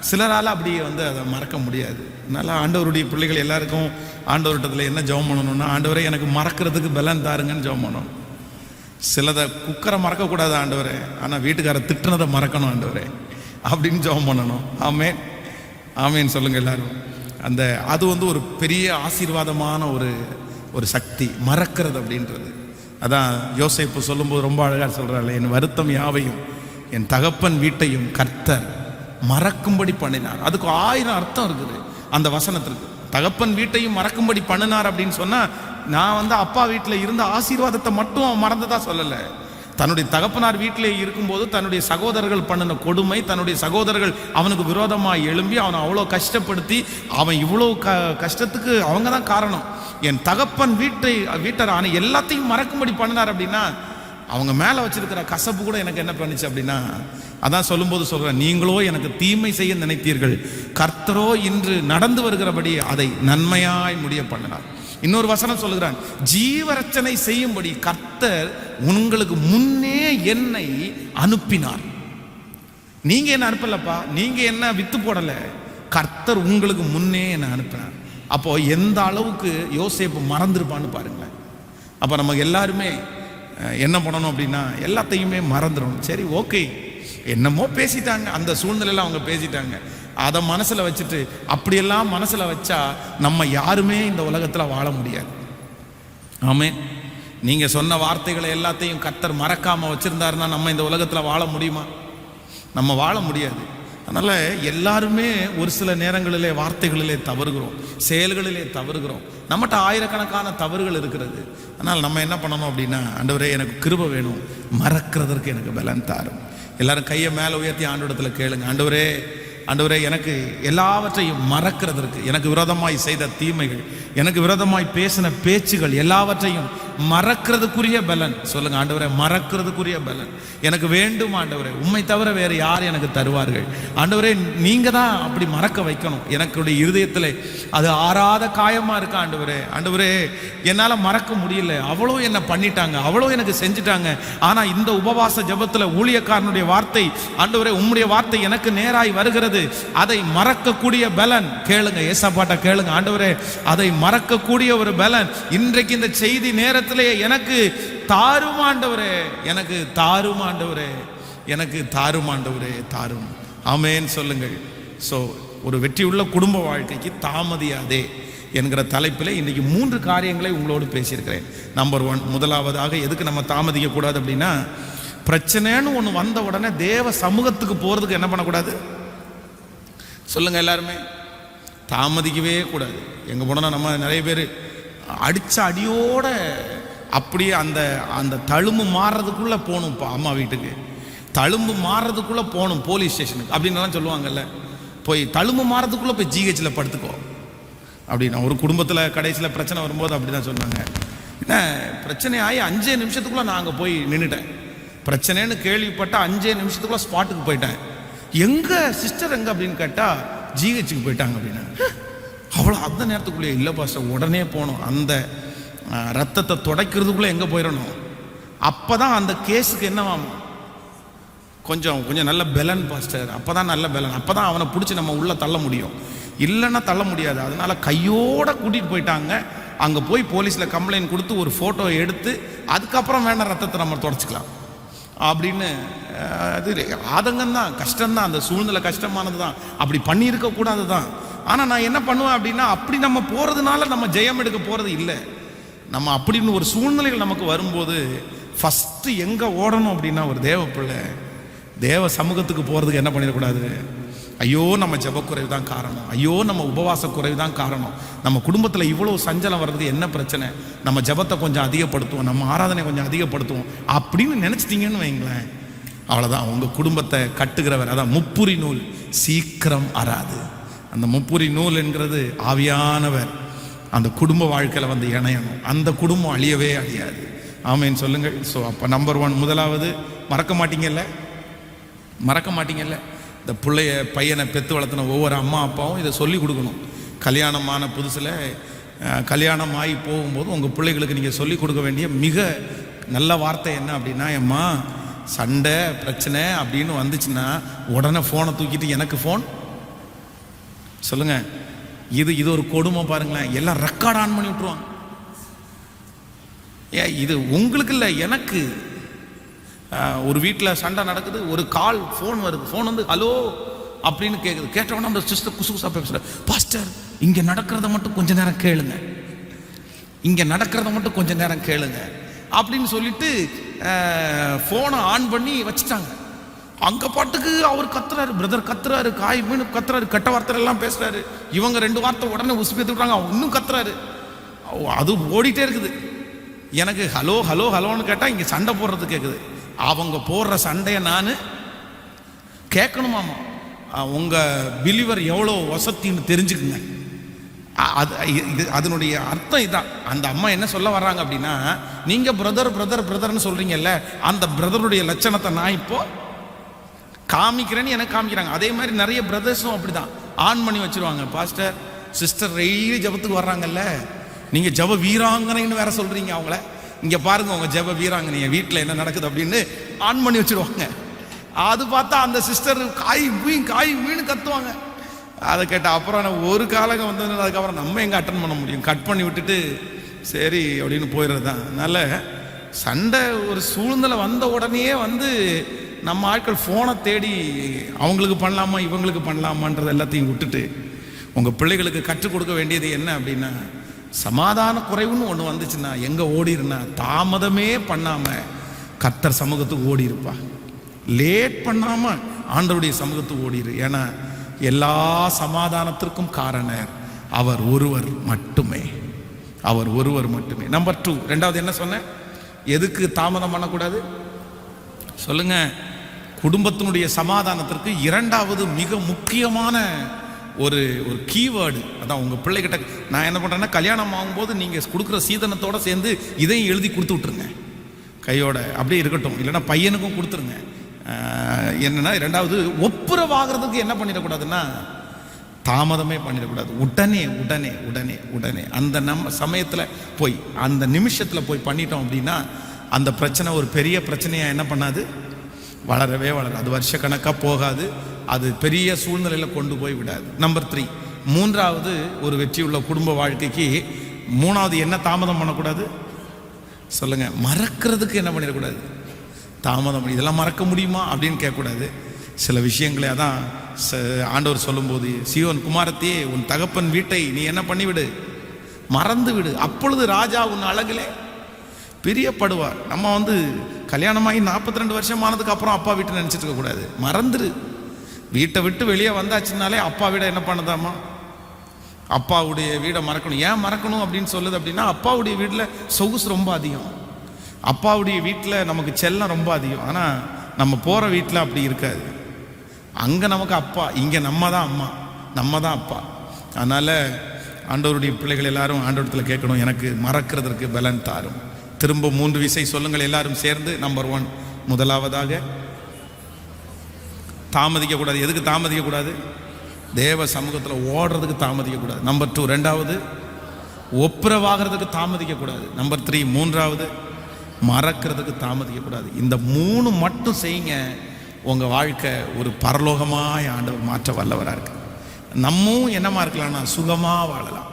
சிலரால் அப்படி அதை மறக்க முடியாது. அதனால் ஆண்டவருடைய பிள்ளைகள் எல்லாருக்கும் ஆண்டவர்கிட்டத்தில் என்ன ஜெபம் பண்ணணும்னா, ஆண்டவரே எனக்கு மறக்கிறதுக்கு பலன் தாருங்கன்னு ஜெபம் பண்ணணும். சிலதை குக்கரை மறக்கக்கூடாது ஆண்டவரே, ஆனால் வீட்டுக்கார திட்டுனதை மறக்கணும் ஆண்டவரே அப்படின்னு ஜெபம் பண்ணணும். ஆமேன் சொல்லுங்கள் எல்லாரும். அது ஒரு பெரிய ஆசீர்வாதமான ஒரு சக்தி மறக்கிறது அப்படின்றது. அதான் யோசேப்பு சொல்லும்போது ரொம்ப அழகாக சொல்கிறாள், என் வருத்தம் யாவையும் என் தகப்பன் வீட்டையும் கர்த்தர் மறக்கும்படி பண்ணினார். அதுக்கு 1000 அர்த்தம் இருக்குது அந்த வசனத்திற்கு. தகப்பன் வீட்டையும் மறக்கும்படி பண்ணினார் அப்படின்னு சொன்னால், நான் அப்பா வீட்டில் இருந்த ஆசீர்வாதத்தை மட்டும் அவன் மறந்ததா சொல்லலை. தன்னுடைய தகப்பனார் வீட்டிலே இருக்கும்போது தன்னுடைய சகோதரர்கள் பண்ணின கொடுமை, தன்னுடைய சகோதரர்கள் அவனுக்கு விரோதமாக எழும்பி அவனை அவ்வளோ கஷ்டப்படுத்தி, அவன் இவ்வளோ கஷ்டத்துக்கு அவங்க தான் காரணம், என் தகப்பன் வீட்டர் ஆன எல்லாத்தையும் மறக்கும்படி பண்ணினார் அப்படின்னா, அவங்க மேலே வச்சிருக்கிற கசப்பு கூட எனக்கு என்ன பண்ணுச்சு அப்படின்னா, அதான் சொல்லும்போது சொல்கிறேன், நீங்களோ எனக்கு தீமை செய்ய நினைத்தீர்கள், கர்த்தரோ இன்று நடந்து வருகிறபடி அதை நன்மையாய் முடிய பண்ணினார். இன்னொரு வசனம் சொல்லுகிறான், ஜீவரட்சனை செய்யும்படி கர்த்தர் உங்களுக்கு முன்னே என்னை அனுப்பினார். நீங்க என்ன அனுப்பலப்பா, நீங்க என்ன வித்து போடல, கர்த்தர் உங்களுக்கு முன்னே என்னை அனுப்பினார். அப்போ எந்த அளவுக்கு யோசேப்பு மறந்துருப்பான்னு பாருங்களேன். அப்போ நம்ம எல்லாருமே என்ன பண்ணணும் அப்படின்னா, எல்லாத்தையுமே மறந்துடணும். சரி, ஓகே, என்னமோ பேசிட்டாங்க, அந்த சூழ்நிலையில் அவங்க பேசிட்டாங்க, அதை மனசில் வச்சுட்டு அப்படியெல்லாம் மனசில் வச்சா நம்ம யாருமே இந்த உலகத்தில் வாழ முடியாது. ஆமென். நீங்கள் சொன்ன வார்த்தைகளை எல்லாத்தையும் கர்த்தர் மறக்காமல் வச்சுருந்தாருன்னா நம்ம இந்த உலகத்தில் வாழ முடியுமா? நம்ம வாழ முடியாது. அதனால் எல்லாருமே ஒரு சில நேரங்களிலே வார்த்தைகளிலே தவறுகிறோம், செயல்களிலே தவறுகிறோம். நம்மகிட்ட ஆயிரக்கணக்கான தவறுகள் இருக்கிறது. ஆனால் நம்ம என்ன பண்ணணும் அப்படின்னா, ஆண்டவரே எனக்கு கிருபை வேணும், மறக்கிறதற்கு எனக்கு பலன் தாரும். எல்லாரும் கையை மேலே உயர்த்தி ஆண்டவரிடத்தில் கேளுங்க, ஆண்டவரே எனக்கு எல்லாவற்றையும் மறக்கிறதற்கு, எனக்கு விரோதமாய் செய்த தீமைகள் எனக்கு விரோதமாய் பேசின பேச்சுகள் எல்லாவற்றையும் மறக்கிறதுக்குரிய பலன். சொல்லுங்க ஆண்டவரே, மறக்கிறதுக்குரிய பலன் எனக்கு வேண்டும் ஆண்டவரே. உம்மை தவிர வேறு யார் எனக்கு தருவார்கள் ஆண்டவரே? நீங்க தான் அப்படி மறக்க வைக்கணும். எனக்குடைய இருதயத்தில் அது ஆறாத காயமா இருக்கு ஆண்டவரே. ஆண்டவரே, என்னால மறக்க முடியல. அவ்வளோ என்ன பண்ணிட்டாங்க, அவ்வளோ எனக்கு செஞ்சுட்டாங்க. ஆனா இந்த உபவாச ஜெபத்தில் ஊழியக்காரனுடைய வார்த்தை, ஆண்டவரே உம்முடைய வார்த்தை எனக்கு நேராய் வருகிறது. அதை மறக்கக்கூடிய பலன் கேளுங்க, ஏசாப்பாட்ட கேளுங்க. ஆண்டவரே, அதை மறக்கக்கூடிய ஒரு பலன் இன்றைக்கு இந்த செய்தி நேரத்தில் எனக்கு தாரும் ஆண்டவரே, எனக்கு தாரும் ஆண்டவரே, எனக்கு தாரும் ஆண்டவரே, தாரும். ஆமென் சொல்லுங்கள். ஸோ ஒரு வெற்றியுள்ள குடும்ப வாழ்க்கைக்கு தாமதியாதே என்கிற தலைப்பில் இன்னைக்கு 3 காரியங்களை உங்களோடு பேசியிருக்கிறேன். நம்பர் 1, முதலாவதாக எதுக்கு நம்ம தாமதிக்க கூடாது அப்படின்னா, பிரச்சனைன்னு ஒன்று வந்த உடனே தேவ சமூகத்துக்கு போறதுக்கு என்ன பண்ணக்கூடாது சொல்லுங்க எல்லாருமே? தாமதிக்கவே கூடாது. எங்க போனா நம்ம நிறைய பேர் அடிச்ச அடியோட அப்படியே அந்த அந்த தழும்பு மாறுறதுக்குள்ள போகணும். இப்போ அம்மா வீட்டுக்கு தழும்பு மாறுறதுக்குள்ள போகணும், போலீஸ் ஸ்டேஷனுக்கு அப்படின்லாம் சொல்லுவாங்கல்ல. போய் தழும்பு மாறுறதுக்குள்ள போய் ஜிஹெச்சில் படுத்துக்கோ அப்படின்னா. ஒரு குடும்பத்தில் கடைசியில் பிரச்சனை வரும்போது அப்படி தான் சொன்னாங்க. என்ன பிரச்சனை ஆகி 5 நிமிஷத்துக்குள்ள நான் அங்கே போய் நின்றுட்டேன். பிரச்சனைன்னு கேள்விப்பட்ட 5 நிமிஷத்துக்குள்ள ஸ்பாட்டுக்கு போயிட்டேன். எங்க சிஸ்டர் எங்க அப்படின்னு கேட்டா ஜிஹெச்சுக்கு போயிட்டாங்க அப்படின்னா. அவ்வளோ அந்த நேரத்துக்குள்ளே இல்லை பாஸ்டர், உடனே போகணும். அந்த ரத்தத்தை துடைக்கிறதுக்குள்ளே எங்கே போயிடணும். அப்போ தான் அந்த கேஸுக்கு என்னவாமா கொஞ்சம் கொஞ்சம் நல்ல பலன் பாஸ்டர். அப்போ தான் நல்ல பலன். அப்போ தான் அவனை பிடிச்சி நம்ம உள்ளே தள்ள முடியும். இல்லைன்னா தள்ள முடியாது. அதனால கையோட கூட்டிகிட்டு போயிட்டாங்க. அங்கே போய் போலீஸில் கம்ப்ளைண்ட் கொடுத்து ஒரு ஃபோட்டோ எடுத்து அதுக்கப்புறம் வேணா ரத்தத்தை நம்ம தொடச்சிக்கலாம் அப்படின்னு. அது ஆதங்கம் தான், கஷ்டம்தான், அந்த சூழ்நிலை கஷ்டமானது தான். அப்படி பண்ணியிருக்க கூடாது தான். ஆனால் நான் என்ன பண்ணுவேன் அப்படின்னா, அப்படி நம்ம போகிறதுனால நம்ம ஜெயம் எடுக்க போகிறது இல்லை. நம்ம அப்படின்னு ஒரு சூழ்நிலைகள் நமக்கு வரும்போது ஃபஸ்ட்டு எங்கே ஓடணும் அப்படின்னா, ஒரு தேவ பிள்ளை தேவ சமூகத்துக்கு போகிறதுக்கு என்ன பண்ணிடக்கூடாது. ஐயோ நம்ம ஜெபக்குறைவு தான் காரணம், ஐயோ நம்ம உபவாச குறைவு தான் காரணம், நம்ம குடும்பத்தில் இவ்வளோ சஞ்சலம் வர்றதுக்கு என்ன பிரச்சனை, நம்ம ஜெபத்தை கொஞ்சம் அதிகப்படுத்துவோம், நம்ம ஆராதனை கொஞ்சம் அதிகப்படுத்துவோம் அப்படின்னு நினச்சிட்டிங்கன்னு வைங்களேன், அவ்வளோதான். உங்கள் குடும்பத்தை கட்டுகிறவர், அதான் முப்புரி நூல் சீக்கிரம் அறாது. அந்த முப்புரி நூல் என்கிறது ஆவியானவர் அந்த குடும்ப வாழ்க்கையில் வந்து இணையணும். அந்த குடும்பம் அழியவே அழியாது. ஆமேன்னு சொல்லுங்கள். ஸோ அப்போ நம்பர் 1, முதலாவது மறக்க மாட்டீங்கல்ல, மறக்க மாட்டீங்கல்ல. இந்த பிள்ளைய பையனை பெற்று வளர்த்தின ஒவ்வொரு அம்மா அப்பாவும் இதை சொல்லி கொடுக்கணும். கல்யாணமான புதுசில் கல்யாணம் ஆகி போகும்போது உங்கள் பிள்ளைகளுக்கு நீங்கள் சொல்லி கொடுக்க வேண்டிய மிக நல்ல வார்த்தை என்ன அப்படின்னா, எம்மா சண்டை பிரச்சனை அப்படின்னு வந்துச்சுன்னா உடனே ஃபோனை தூக்கிட்டு எனக்கு ஃபோன் சொல்லுங்க. இது ஒரு கொடுமை பாருங்களேன். எல்லாம் ரெக்கார்ட் ஆன் பண்ணி விட்டுருவாங்க. இது உங்களுக்கு இல்லை, எனக்கு. ஒரு வீட்டில் சண்டை நடக்குது, ஒரு கால் ஃபோன் வருது. ஃபோன் வந்து ஹலோ அப்படின்னு கேட்குது. கேட்டவொன்னே அந்த சிஸ்டர் குசு குசா பேசுகிற, பாஸ்டர் இங்கே நடக்கிறத மட்டும் கொஞ்ச நேரம் கேளுங்க, இங்கே நடக்கிறத மட்டும் கொஞ்ச நேரம் கேளுங்க அப்படின்னு சொல்லிட்டு ஃபோனை ஆன் பண்ணி வச்சுட்டாங்க. அங்கே பாட்டுக்கு அவர் கத்துறாரு, பிரதர் கத்துறாரு, காய் மீன் கத்துறாரு, கெட்ட வார்த்தை எல்லாம் பேசுறாரு. இவங்க 2 வார்த்தை உடனே உசுப்பேத்து விட்றாங்க, அவங்க இன்னும் கத்துறாரு. அது ஓடிட்டே இருக்குது. எனக்கு ஹலோ ஹலோ ஹலோன்னு கேட்டால் இங்கே சண்டை போடுறது கேட்குது. அவங்க போடுற சண்டையை நான் கேட்கணுமாமா. உங்கள் பிலிவர் எவ்வளோ வசத்தின்னு தெரிஞ்சுக்குங்க. அதனுடைய அர்த்தம் இதுதான். அந்த அம்மா என்ன சொல்ல வர்றாங்க அப்படின்னா, நீங்கள் பிரதர் பிரதர் பிரதர்னு சொல்கிறீங்கல்ல, அந்த பிரதருடைய லட்சணத்தை நான் இப்போ காமிக்கிறேன்னு எனக்கு காமிக்கிறாங்க. அதே மாதிரி நிறைய பிரதர்ஸும் அப்படி தான் ஆன் பண்ணி வச்சுருவாங்க. பாஸ்டர் சிஸ்டர் டெய்லி ஜபத்துக்கு வர்றாங்கல்ல, நீங்கள் ஜப வீராங்கனைன்னு வேற சொல்கிறீங்க அவங்கள, இங்கே பாருங்க உங்கள் ஜப வீராங்கனைய வீட்டில் என்ன நடக்குது அப்படின்னு ஆன் பண்ணி வச்சுருவாங்க. அது பார்த்தா அந்த சிஸ்டர் காய் மீன் கத்துவாங்க. அதை கேட்டால் அப்புறம் ஒரு காலகம் வந்து அதுக்கப்புறம் நம்ம எங்கே அட்டன் பண்ண முடியும், கட் பண்ணி விட்டுட்டு சரி அப்படின்னு போயிடுறது தான். அதனால் சண்டை ஒரு சூழ்நிலை வந்த உடனே வந்து நம்ம ஆட்கள் ஃபோனை தேடி அவங்களுக்கு பண்ணலாமா இவங்களுக்கு பண்ணலாமான்றது எல்லாத்தையும் விட்டுட்டு உங்கள் பிள்ளைகளுக்கு கற்றுக் கொடுக்க வேண்டியது என்ன அப்படின்னா, சமாதான குறைவுன்னு ஒன்று வந்துச்சுன்னா எங்கே ஓடிருன்னா, தாமதமே பண்ணாமல் கர்த்தர் சமூகத்துக்கு ஓடி இருப்பா. லேட் பண்ணாமல் ஆண்டவருடைய சமூகத்துக்கு ஓடிரு. ஏன்னா எல்லா சமாதானத்திற்கும் காரணர் அவர் ஒருவர் மட்டுமே, அவர் ஒருவர் மட்டுமே. நம்பர் 2, ரெண்டாவது என்ன சொன்னேன், எதுக்கு தாமதம் பண்ணக்கூடாது சொல்லுங்க. குடும்பத்தினுடைய சமாதானத்திற்கு இரண்டாவது மிக முக்கியமான ஒரு ஒரு கீவேர்டு. அதான் உங்கள் பிள்ளைகிட்ட நான் என்ன பண்ணுறேன்னா, கல்யாணம் ஆகும்போது நீங்கள் கொடுக்குற சீதனத்தோடு சேர்ந்து இதையும் எழுதி கொடுத்து விட்ருங்க கையோட, அப்படியே இருக்கட்டும். இல்லைன்னா பையனுக்கும் கொடுத்துருங்க. என்னென்னா, ரெண்டாவது ஒப்புரவாகிறதுக்கு என்ன பண்ணிடக்கூடாதுன்னா, தாமதமே பண்ணிடக்கூடாது. உடனே உடனே உடனே உடனே அந்த நம்ம சமயத்தில் போய் அந்த நிமிஷத்தில் போய் பண்ணிட்டோம் அப்படின்னா அந்த பிரச்சனை ஒரு பெரிய பிரச்சனையாக என்ன பண்ணாது, வளரவே வளராது. அது வருஷ கணக்காக போகாது, அது பெரிய சூழ்நிலையில் கொண்டு போய் விடாது. நம்பர் 3, மூன்றாவது ஒரு வெற்றியுள்ள குடும்ப வாழ்க்கைக்கு மூணாவது என்ன தாமதம் பண்ணக்கூடாது சொல்லுங்கள்? மறக்கிறதுக்கு என்ன பண்ணிடக்கூடாது, தாமதம். இதெல்லாம் மறக்க முடியுமா அப்படின்னு கேட்கக்கூடாது. சில விஷயங்களை அதான் ஆண்டவர் சொல்லும்போது, சீயோன் குமாரத்தையே, உன் தகப்பன் வீட்டை நீ என்ன பண்ணிவிடு, மறந்து விடு, அப்பொழுது ராஜா உன் அழகிலே பிரியப்படுவார். நம்ம கல்யாணமாகி 42 வருஷம் ஆனதுக்கு அப்புறம் அப்பா வீட்டை நினச்சிட்டு இருக்கக்கூடாது. மறந்துரு. வீட்டை விட்டு வெளியே வந்தாச்சுனாலே அப்பா வீடை என்ன பண்ணுதாமா, அப்பாவுடைய வீடை மறக்கணும். ஏன் மறக்கணும் அப்படின்னு சொல்லுது அப்படின்னா, அப்பாவுடைய வீட்டில் சொகுசு ரொம்ப அதிகம், அப்பாவுடைய வீட்டில் நமக்கு செல்லம் ரொம்ப அதிகம். ஆனால் நம்ம போகிற வீட்டில் அப்படி இருக்காது. அங்கே நமக்கு அப்பா, இங்கே நம்ம தான் அம்மா, நம்ம தான் அப்பா. அதனால் ஆண்டவருடைய பிள்ளைகள் எல்லாரும் ஆண்டவரத்தில் கேட்கணும், எனக்கு மறக்கிறதுக்கு பலன் தாரும். திரும்ப 3 விசை சொல்லுங்கள் எல்லாரும் சேர்ந்து. நம்பர் 1, முதலாவதாக தாமதிக்கக்கூடாது. எதுக்கு தாமதிக்கக்கூடாது? தேவ சமூகத்தில் ஓடுறதுக்கு தாமதிக்கக்கூடாது. நம்பர் 2, ரெண்டாவது ஒப்புரவாகிறதுக்கு தாமதிக்கக்கூடாது. நம்பர் 3, மூன்றாவது மறக்கிறதுக்கு தாமதிக்கக்கூடாது. இந்த 3 மட்டும் செய்யுங்க, உங்கள் வாழ்க்கை ஒரு பரலோகமாக ஆண்டவர் மாற்ற வல்லவராக இருக்கு. நம்மவும் என்னமா இருக்கலாம்னா, சுகமாக வாழலாம்,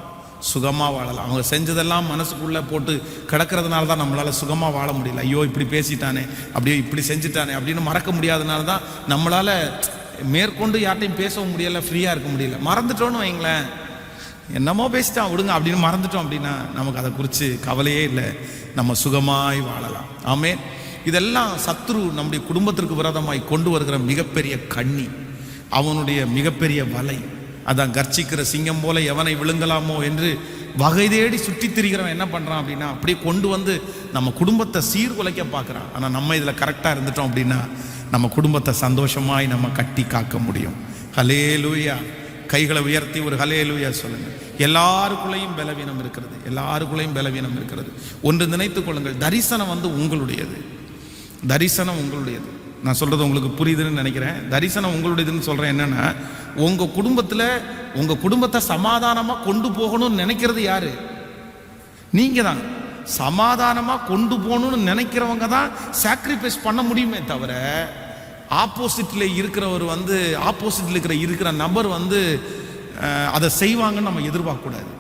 சுகமாக வாழலாம். அவங்க செஞ்சதெல்லாம் மனசுக்குள்ளே போட்டு கிடக்கிறதுனால தான் நம்மளால் சுகமாக வாழ முடியல. ஐயோ இப்படி பேசிட்டானே, அப்படியே இப்படி செஞ்சுட்டானே அப்படின்னு மறக்க முடியாதனால தான் நம்மளால் மேற்கொண்டு யார்ட்டையும் பேசவும் முடியலை, ஃப்ரீயாக இருக்க முடியல. மறந்துட்டோன்னு வைங்களேன், என்னமோ பேசிட்டான் விடுங்க அப்படின்னு மறந்துட்டோம் அப்படின்னா நமக்கு அதை குறித்து கவலையே இல்லை, நம்ம சுகமாய் வாழலாம். ஆமென். இதெல்லாம் சத்ரு நம்முடைய குடும்பத்திற்கு விரோதமாய் கொண்டு வருகிற மிகப்பெரிய கண்ணி, அவனுடைய மிகப்பெரிய வலை. அதான் கர்ச்சிக்கிற சிங்கம் போல எவனை விழுங்கலாமோ என்று வகை தேடி சுற்றி திரிகிறவன் என்ன பண்ணுறான் அப்படின்னா, அப்படியே கொண்டு நம்ம குடும்பத்தை சீர்குலைக்க பார்க்குறான். ஆனால் நம்ம இதில் கரெக்டாக இருந்துட்டோம் அப்படின்னா நம்ம குடும்பத்தை சந்தோஷமாய் நம்ம கட்டி காக்க முடியும். ஹல்லேலூயா. கைகளை உயர்த்தி ஒரு ஹல்லேலூயா சொல்லுங்கள். எல்லாருக்குள்ளேயும் பலவீனம் இருக்கிறது, எல்லாருக்குள்ளேயும் பலவீனம் இருக்கிறது. ஒன்று நினைத்துக் கொள்ளுங்கள், தரிசனம் உங்களுடையது, தரிசனம் உங்களுடையது. நான் சொல்கிறது உங்களுக்கு புரியுதுன்னு நினைக்கிறேன். தரிசனம் உங்களுடையதுன்னு சொல்கிறேன். என்னென்னா, உங்கள் குடும்பத்தில் உங்கள் குடும்பத்தை சமாதானமாக கொண்டு போகணும்னு நினைக்கிறது யாரு? நீங்கள் தான். சமாதானமாக கொண்டு போகணும்னு நினைக்கிறவங்க தான் சாக்ரிஃபைஸ் பண்ண முடியுமே தவிர, ஆப்போசிட்டில் இருக்கிறவர் ஆப்போசிட்டில் இருக்கிற நபர் அதை செய்வாங்கன்னு நம்ம எதிர்பார்க்கக்கூடாது.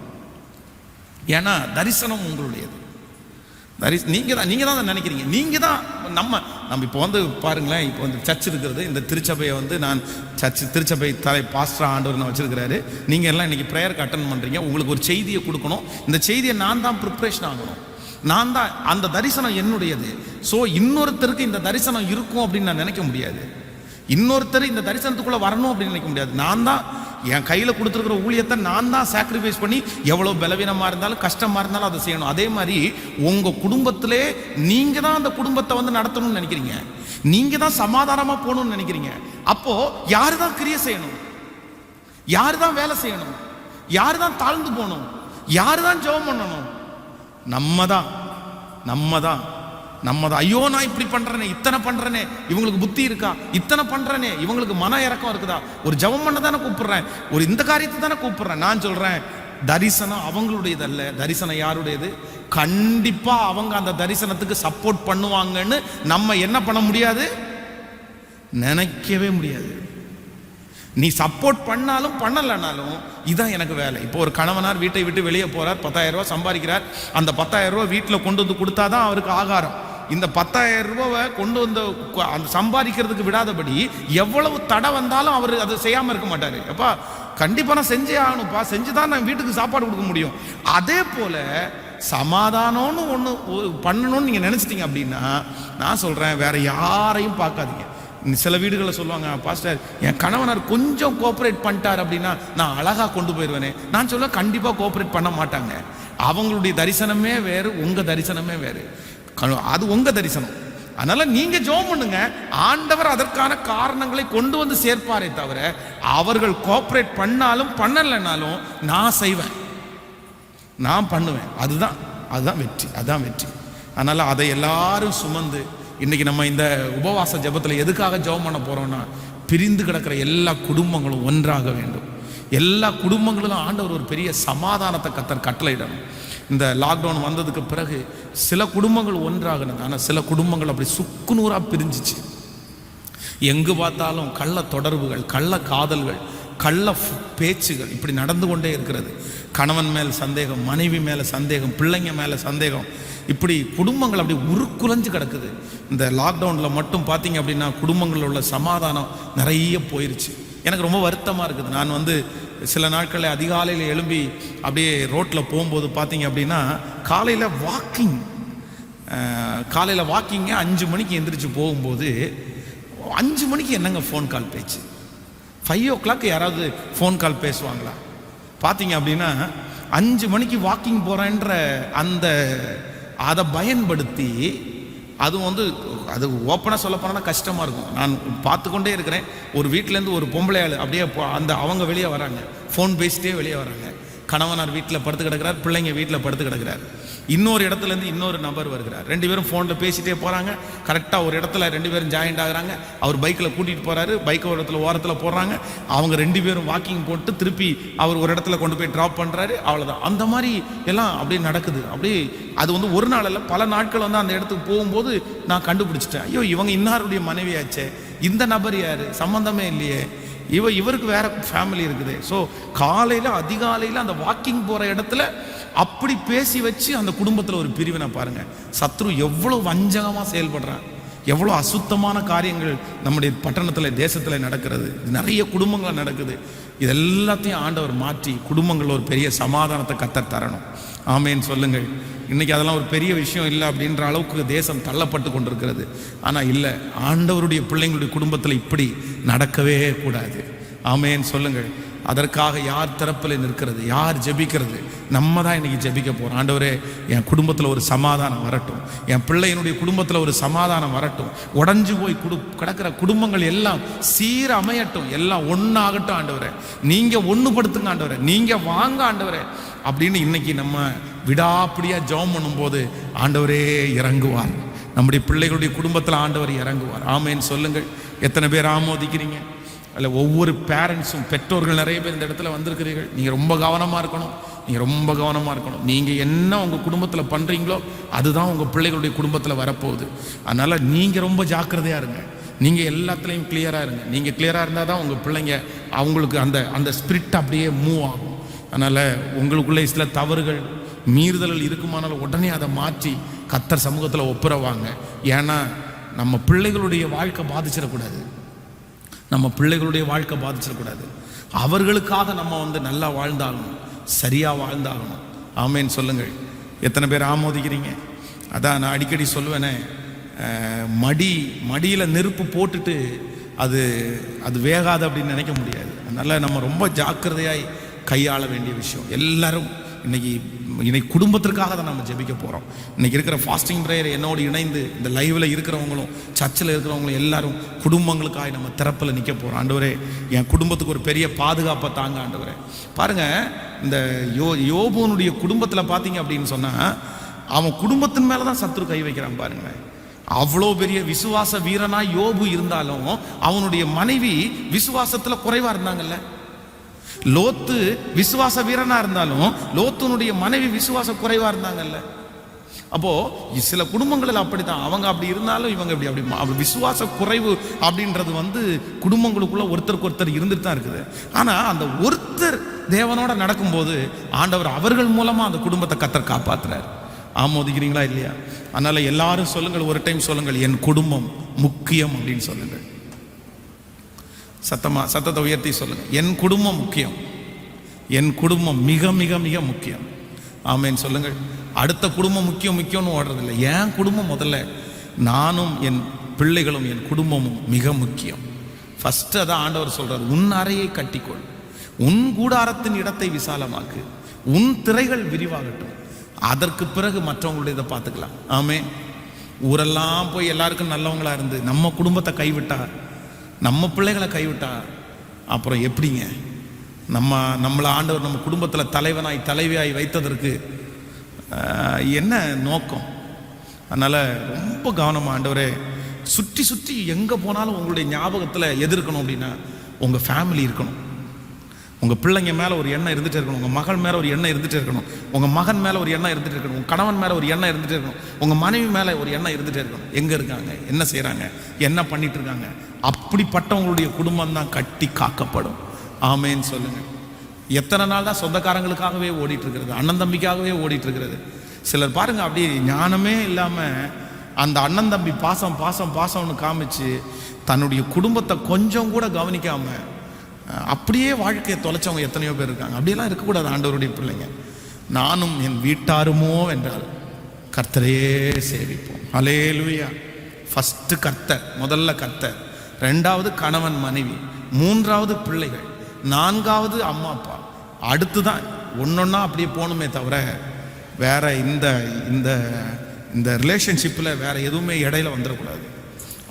ஏன்னா தரிசனம் உங்களுடையது. நீங்கள் தான் அதை நினைக்கிறீங்க. நீங்கள் தான் நம்ம இப்போ பாருங்களேன், இப்போ சர்ச் இருக்கிறது, இந்த திருச்சபையை நான் திருச்சபை பாஸ்டர் ஆண்டவர் நான் வச்சிருக்கிறாரு. நீங்கள் எல்லாம் இன்னைக்கு ப்ரேயருக்கு அட்டன் பண்ணுறீங்க. உங்களுக்கு ஒரு செய்தியை கொடுக்கணும். இந்த செய்தியை நான் தான் ப்ரிப்ரேஷன் ஆகணும், நான் தான். அந்த தரிசனம் என்னுடையது. ஸோ இன்னொருத்தருக்கு இந்த தரிசனம் இருக்கும் அப்படின்னு நான் நினைக்க முடியாது. இன்னொருத்தர் இந்த தரிசனத்துக்குள்ளே வரணும் அப்படின்னு நினைக்க முடியாது. நான் தான் என் கையில் கொடுத்துருக்கிற ஊழியத்தை நான் தான் சாக்ரிஃபைஸ் பண்ணி, எவ்வளோ பலவீனமாக இருந்தாலும் கஷ்டமாக இருந்தாலும் அதை செய்யணும். அதே மாதிரி உங்கள் குடும்பத்திலே நீங்கள் தான் அந்த குடும்பத்தை நடத்தணும்னு நினைக்கிறீங்க, நீங்கள் தான் சமாதானமாக போகணும்னு நினைக்கிறீங்க. அப்போது யார் தான் கிரியை செய்யணும், யார் தான் வேலை செய்யணும், யார் தான் தாழ்ந்து போகணும், யார் தான் ஜெபம் பண்ணணும்? நம்ம தான். ஐயோ நான் இப்படி பண்றேனே, இத்தனை பண்றேனே, இவங்களுக்கு புத்தி இருக்கா, இத்தனை பண்றேனே, இவங்களுக்கு மன இறக்கம் இருக்குதா, ஒரு ஜெபம் பண்ண தானே கூப்பிடுறேன், ஒரு இந்த காரியத்தை தானே கூப்பிடுறேன். நான் சொல்றேன், தரிசனம் அவங்களுடையது அல்ல. தரிசனம் யாருடையது? கண்டிப்பா அவங்க அந்த தரிசனத்துக்கு சப்போர்ட் பண்ணுவாங்கன்னு நம்ம என்ன பண்ண முடியாது, நினைக்கவே முடியாது. நீ சப்போர்ட் பண்ணாலும் பண்ணலனாலும் இதான் எனக்கு வேலை. இப்போ ஒரு கணவனார் வீட்டை விட்டு வெளியே போறார், 10,000 ரூபாய் சம்பாதிக்கிறார். அந்த 10,000 ரூபாய் வீட்டில் கொண்டு கொடுத்தாதான் அவருக்கு ஆகாரம். இந்த 10,000 ரூபாவை கொண்டு அந்த சம்பாதிக்கிறதுக்கு விடாதபடி எவ்வளவு தடை வந்தாலும் அவர் அதை செய்யாமல் இருக்க மாட்டார். அப்பா கண்டிப்பாக நான் செஞ்சே ஆகணும்ப்பா, செஞ்சுதான் நான் வீட்டுக்கு சாப்பாடு கொடுக்க முடியும். அதே போல சமாதானம்னு ஒன்று பண்ணணும்னு நீங்கள் நினச்சிட்டீங்க அப்படின்னா, நான் சொல்கிறேன், வேற யாரையும் பார்க்காதீங்க. சில வீடுகளில் சொல்லுவாங்க, பாஸ்டர் என் கணவனார் கொஞ்சம் கோஆப்ரேட் பண்ணிட்டார் அப்படின்னா நான் அழகாக கொண்டு போயிடுவேனே. நான் சொல்ல, கண்டிப்பாக கோஆப்ரேட் பண்ண மாட்டாங்க. அவங்களுடைய தரிசனமே வேறு, உங்கள் தரிசனமே வேறு. அது உங்கள் தரிசனம். அதனால நீங்க ஜெபம் பண்ணுங்க, ஆண்டவர் அதற்கான காரணங்களை கொண்டு வந்து சேர்ப்பாரே தவிர, அவர்கள் கோஆபரேட் பண்ணாலும் பண்ணலைனாலும் நான் செய்வேன், நான் பண்ணுவேன். அதுதான் வெற்றி, அதுதான் வெற்றி. அதனால அதை எல்லாரும் சுமந்து இன்னைக்கு நம்ம இந்த உபவாச ஜெபத்தில் எதுக்காக ஜெபம் பண்ண போறோம்னா, பிரிந்து கிடக்கிற எல்லா குடும்பங்களும் ஒன்றாக வேண்டும். எல்லா குடும்பங்களிலும் ஆண்டவர் ஒரு பெரிய சமாதானத்தை கட்டளையிடணும். இந்த லாக்டவுன் வந்ததுக்கு பிறகு சில குடும்பங்கள் ஒன்றாகினது, ஆனால் சில குடும்பங்கள் அப்படி சுக்குநூறாக பிரிஞ்சிச்சு. எங்கு பார்த்தாலும் கள்ள தொடர்புகள், கள்ள காதல்கள், கள்ள பேச்சுகள் இப்படி நடந்து கொண்டே இருக்கிறது. கணவன் மேல் சந்தேகம், மனைவி மேலே சந்தேகம், பிள்ளைங்க மேலே சந்தேகம், இப்படி குடும்பங்கள் அப்படி உருக்குலைஞ்சு கிடக்குது. இந்த லாக்டவுனில் மட்டும் பார்த்தீங்க அப்படின்னா குடும்பங்களில் உள்ள சமாதானம் நிறைய போயிருச்சு. எனக்கு ரொம்ப வருத்தமாக இருக்குது. நான் சில நாட்களில் அதிகாலையில் எழும்பி அப்படியே ரோட்டில் போகும்போது பார்த்தீங்க அப்படின்னா காலையில் வாக்கிங்க 5 மணிக்கு எந்திரிச்சு போகும்போது 5 மணிக்கு என்னங்க ஃபோன் கால் பேச்சு? 5 o'clock யாராவது ஃபோன் கால் பேசுவாங்களா? பார்த்தீங்க அப்படின்னா 5 மணிக்கு வாக்கிங் போகிறேன்ற அதை பயன்படுத்தி அது ஓப்பனாக சொல்ல போனால் கஷ்டமாக இருக்கும். நான் பார்த்து கொண்டே இருக்கிறேன். ஒரு வீட்டிலேருந்து ஒரு பொம்பளை ஆள் அப்படியே அவங்க வெளியே வராங்க, ஃபோன் பேசிட்டே வெளியே வராங்க. கணவனார் வீட்டில் படுத்து கிடக்கிறார், பிள்ளைங்க வீட்டில் படுத்து கிடக்கிறார். இன்னொரு இடத்துலேருந்து இன்னொரு நபர் வருகிறார், 2 பேரும் ஃபோனில் பேசிகிட்டே போகிறாங்க. கரெக்டாக ஒரு இடத்துல 2 பேரும் ஜாயிண்ட் ஆகுறாங்க. அவர் பைக்கில் கூட்டிகிட்டு போகிறாரு, பைக்கை ஒரு இடத்துல ஓரத்தில் போடுறாங்க. அவங்க 2 பேரும் வாக்கிங் போட்டு திருப்பி அவர் ஒரு இடத்துல கொண்டு போய் ட்ராப் பண்ணுறாரு. அவ்வளோதான். அந்த மாதிரி எல்லாம் அப்படியே நடக்குது. அப்படியே அது ஒரு நாள் இல்லை, பல நாட்கள் அந்த இடத்துக்கு போகும்போது நான் கண்டுபிடிச்சிட்டேன், ஐயோ இவங்க இன்னாருடைய மனைவியாச்சே, இந்த நபர் யார், சம்மந்தமே இல்லையே, இவருக்கு வேற ஃபேமிலி இருக்குது. ஸோ காலையில் அதிகாலையில் அந்த வாக்கிங் போகிற இடத்துல அப்படி பேசி வச்சு அந்த குடும்பத்தில் ஒரு பிரிவினை பாருங்க. சத்ரு எவ்வளோ வஞ்சகமாக செயல்படுறான், எவ்வளோ அசுத்தமான காரியங்கள் நம்முடைய பட்டணத்தில் தேசத்தில் நடக்கிறது, நிறைய குடும்பங்கள் நடக்குது. இது எல்லாத்தையும் ஆண்டவர் மாற்றி குடும்பங்கள் ஒரு பெரிய சமாதானத்தை கத்தர் தரணும். ஆமேன்னு சொல்லுங்கள். இன்னைக்கு அதெல்லாம் ஒரு பெரிய விஷயம் இல்லை அப்படின்ற அளவுக்கு தேசம் தள்ளப்பட்டு கொண்டிருக்கிறது. ஆனால் இல்லை, ஆண்டவருடைய பிள்ளைங்களுடைய குடும்பத்தில் இப்படி நடக்கவே கூடாது. ஆமேன்னு சொல்லுங்கள். அதற்காக யார் தரப்பில் நிற்கிறது, யார் ஜெபிக்கிறது? நம்ம தான் இன்னைக்கு ஜெபிக்க போகிறோம். ஆண்டவரே, என் குடும்பத்தில் ஒரு சமாதானம் வரட்டும், என் பிள்ளையினுடைய குடும்பத்தில் ஒரு சமாதானம் வரட்டும், உடஞ்சு போய் கிடக்கிற குடும்பங்கள் எல்லாம் சீரமையட்டும், எல்லாம் ஒன்றாகட்டும். ஆண்டவரே, நீங்கள் ஒன்றுபடுத்துங்க ஆண்டவரே, நீங்கள் வாங்க ஆண்டவரே அப்படின்னு இன்னைக்கு நம்ம விடாப்பிடியாக ஜெபம் பண்ணும்போது ஆண்டவரே இறங்குவார். நம்முடைய பிள்ளைகளுடைய குடும்பத்தில் ஆண்டவர் இறங்குவார். ஆமேன்னு சொல்லுங்கள். எத்தனை பேர் ஆமோதிக்கிறீங்க? அதில் ஒவ்வொரு பேரண்ட்ஸும், பெற்றோர்கள் நிறைய பேர் இந்த இடத்துல வந்திருக்கிறீர்கள். நீங்கள் ரொம்ப கவனமாக இருக்கணும், நீங்கள் ரொம்ப கவனமாக இருக்கணும். நீங்கள் என்ன உங்கள் குடும்பத்தில் பண்ணுறீங்களோ அதுதான் உங்கள் பிள்ளைகளுடைய குடும்பத்தில் வரப்போகுது. அதனால் நீங்கள் ரொம்ப ஜாக்கிரதையாக இருங்க. நீங்கள் எல்லாத்துலேயும் கிளியராக இருங்க. நீங்கள் கிளியராக இருந்தால் தான் உங்கள் பிள்ளைங்க அவங்களுக்கு அந்த ஸ்பிரிட் அப்படியே மூவ் ஆகும். அதனால் உங்களுக்குள்ளே சில தவறுகள், மீறுதல்கள் இருக்குமானாலும் உடனே அதை மாற்றி கர்த்தர் சமூகத்தில் ஒப்புரவாங்க. ஏன்னா நம்ம பிள்ளைகளுடைய வாழ்க்கை பாதிச்சிடக்கூடாது, நம்ம பிள்ளைகளுடைய வாழ்க்கை பாதிச்சிடக்கூடாது. அவர்களுக்காக நம்ம நல்லா வாழ்ந்தாகணும், சரியாக வாழ்ந்தாகணும். ஆமேன்னு சொல்லுங்கள். எத்தனை பேர் ஆமோதிக்கிறீங்க? அதான் நான் அடிக்கடி சொல்லுவேனே, மடியில் நெருப்பு போட்டுட்டு அது வேகாது அப்படின்னு நினைக்க முடியாது. அதனால் நம்ம ரொம்ப ஜாக்கிரதையாய் கையாள வேண்டிய விஷயம். எல்லாரும் இன்னைக்கு குடும்பத்திற்காக தான் நம்ம ஜெபிக்க போகிறோம். இன்னைக்கு இருக்கிற ஃபாஸ்டிங் ப்ரேயர் என்னோடு இணைந்து இந்த லைவில் இருக்கிறவங்களும் சர்ச்சில் இருக்கிறவங்களும் எல்லாரும் குடும்பங்களுக்காக நம்ம திறப்பில் நிற்க போகிறோம். ஆண்டவரே, என் குடும்பத்துக்கு ஒரு பெரிய பாதுகாப்பை தாங்க ஆண்டவரே. பாருங்கள், இந்த யோபுனுடைய குடும்பத்தில் பார்த்தீங்க அப்படின்னு சொன்னால் அவன் குடும்பத்தின் மேலே தான் சத்துரு கை வைக்கிறான். பாருங்களேன், அவ்வளோ பெரிய விசுவாச வீரனா யோபு இருந்தாலும் அவனுடைய மனைவி விசுவாசத்தில் குறைவாக இருந்தாங்கல்ல. லோத்து விசுவாச வீரனா இருந்தாலும் லோத்துனுடைய மனைவி விசுவாச குறைவா இருந்தாங்கல்ல. அப்போ சில குடும்பங்களில் அப்படித்தான், அவங்க அப்படி இருந்தாலும் இவங்க அப்படி விசுவாச குறைவு அப்படின்றது குடும்பங்களுக்குள்ள ஒருத்தருக்கு ஒருத்தர் இருந்துட்டு தான் இருக்குது. ஆனா அந்த ஒருத்தர் தேவனோட நடக்கும்போது ஆண்டவர் அவர்கள் மூலமா அந்த குடும்பத்தை கர்த்தர் காப்பாத்துறார். ஆமோதிக்கிறீங்களா இல்லையா? அதனால எல்லாரும் சொல்லுங்கள், ஒரு டைம் சொல்லுங்கள், என் குடும்பம் முக்கியம் அப்படின்னு சொல்லுங்கள். சத்தத்தை உயர்த்தி சொல்லுங்க, என் குடும்பம் முக்கியம், என் குடும்பம் மிக மிக மிக முக்கியம். ஆமேன்னு சொல்லுங்கள். அடுத்த குடும்பம் முக்கியம்னு ஓடுறதில்லை, என் குடும்பம் முதல்ல. நானும் என் பிள்ளைகளும் என் குடும்பமும் மிக முக்கியம். ஃபர்ஸ்ட் அதான் ஆண்டவர் சொல்றாரு, உன் அறையை கட்டிக்கொள், உன் கூடாரத்தின் இடத்தை விசாலமாக்கு, உன் திரைகள் விரிவாகட்டும், அதற்கு பிறகு மற்றவங்களுடைய இதை பார்த்துக்கலாம். ஆமே. ஊரெல்லாம் போய் எல்லாருக்கும் நல்லவங்களா இருந்து நம்ம குடும்பத்தை கைவிட்டா, நம்ம பிள்ளைகளை கைவிட்டா அப்புறம் எப்படிங்க? நம்மளை ஆண்டவர் நம்ம குடும்பத்தில் தலைவனாய் தலைவியாய் வைத்ததற்கு என்ன நோக்கம்? அதனால் ரொம்ப கவனமாக ஆண்டவரே, சுற்றி சுற்றி எங்கே போனாலும் உங்களுடைய ஞாபகத்தில் எது இருக்கணும் அப்படின்னா உங்கள் ஃபேமிலி இருக்கணும். உங்கள் பிள்ளைங்க மேலே ஒரு எண்ணம் இருந்துகிட்டே இருக்கணும். உங்கள் மகள் மேலே ஒரு எண்ணம் இருந்துகிட்டே இருக்கணும். உங்கள் மகன் மேலே ஒரு எண்ணம் இருந்துகிட்டே இருக்கணும். உங்கள் கணவன் மேலே ஒரு எண்ணம் இருந்துகிட்டே இருக்கணும். உங்கள் மனைவி மேலே ஒரு எண்ணம் இருந்துகிட்டே இருக்கணும். எங்கே இருக்காங்க, என்ன செய்கிறாங்க, என்ன பண்ணிட்டு இருக்காங்க? அப்படிப்பட்டவங்களுடைய குடும்பம் தான் கட்டி காக்கப்படும். ஆமேன்னு சொல்லுங்கள். எத்தனை நாள் தான் சொந்தக்காரங்களுக்காகவே ஓடிட்டு இருக்கிறது, அண்ணன் தம்பிக்காகவே ஓடிட்டு இருக்கிறது. சிலர் பாருங்க, அப்படியே ஞானமே இல்லாமல் அந்த அண்ணன் தம்பி பாசம் பாசம் பாசம்னு காமிச்சு தன்னுடைய குடும்பத்தை கொஞ்சம் கூட கவனிக்காம அப்படியே வாழ்க்கையை தொலைச்சவங்க எத்தனையோ பேர் இருக்காங்க. அப்படியெல்லாம் இருக்கக்கூடாது ஆண்டவருடைய பிள்ளைங்க. நானும் என் வீட்டாருமோ என்றால் கர்த்தரையே சேவிப்போம். ஹல்லேலூயா. ஃபர்ஸ்ட் கர்த்தர், முதல்ல கர்த்தர், ரெண்டாவது கணவன் மனைவி, மூன்றாவது பிள்ளைகள், நான்காவது அம்மா அப்பா, அடுத்துதான் ஒன்னொன்னா அப்படியே போகணுமே தவிர வேற இந்த இந்த இந்த ரிலேஷன்ஷிப்பில் வேற எதுவுமே இடையில வந்துடக்கூடாது.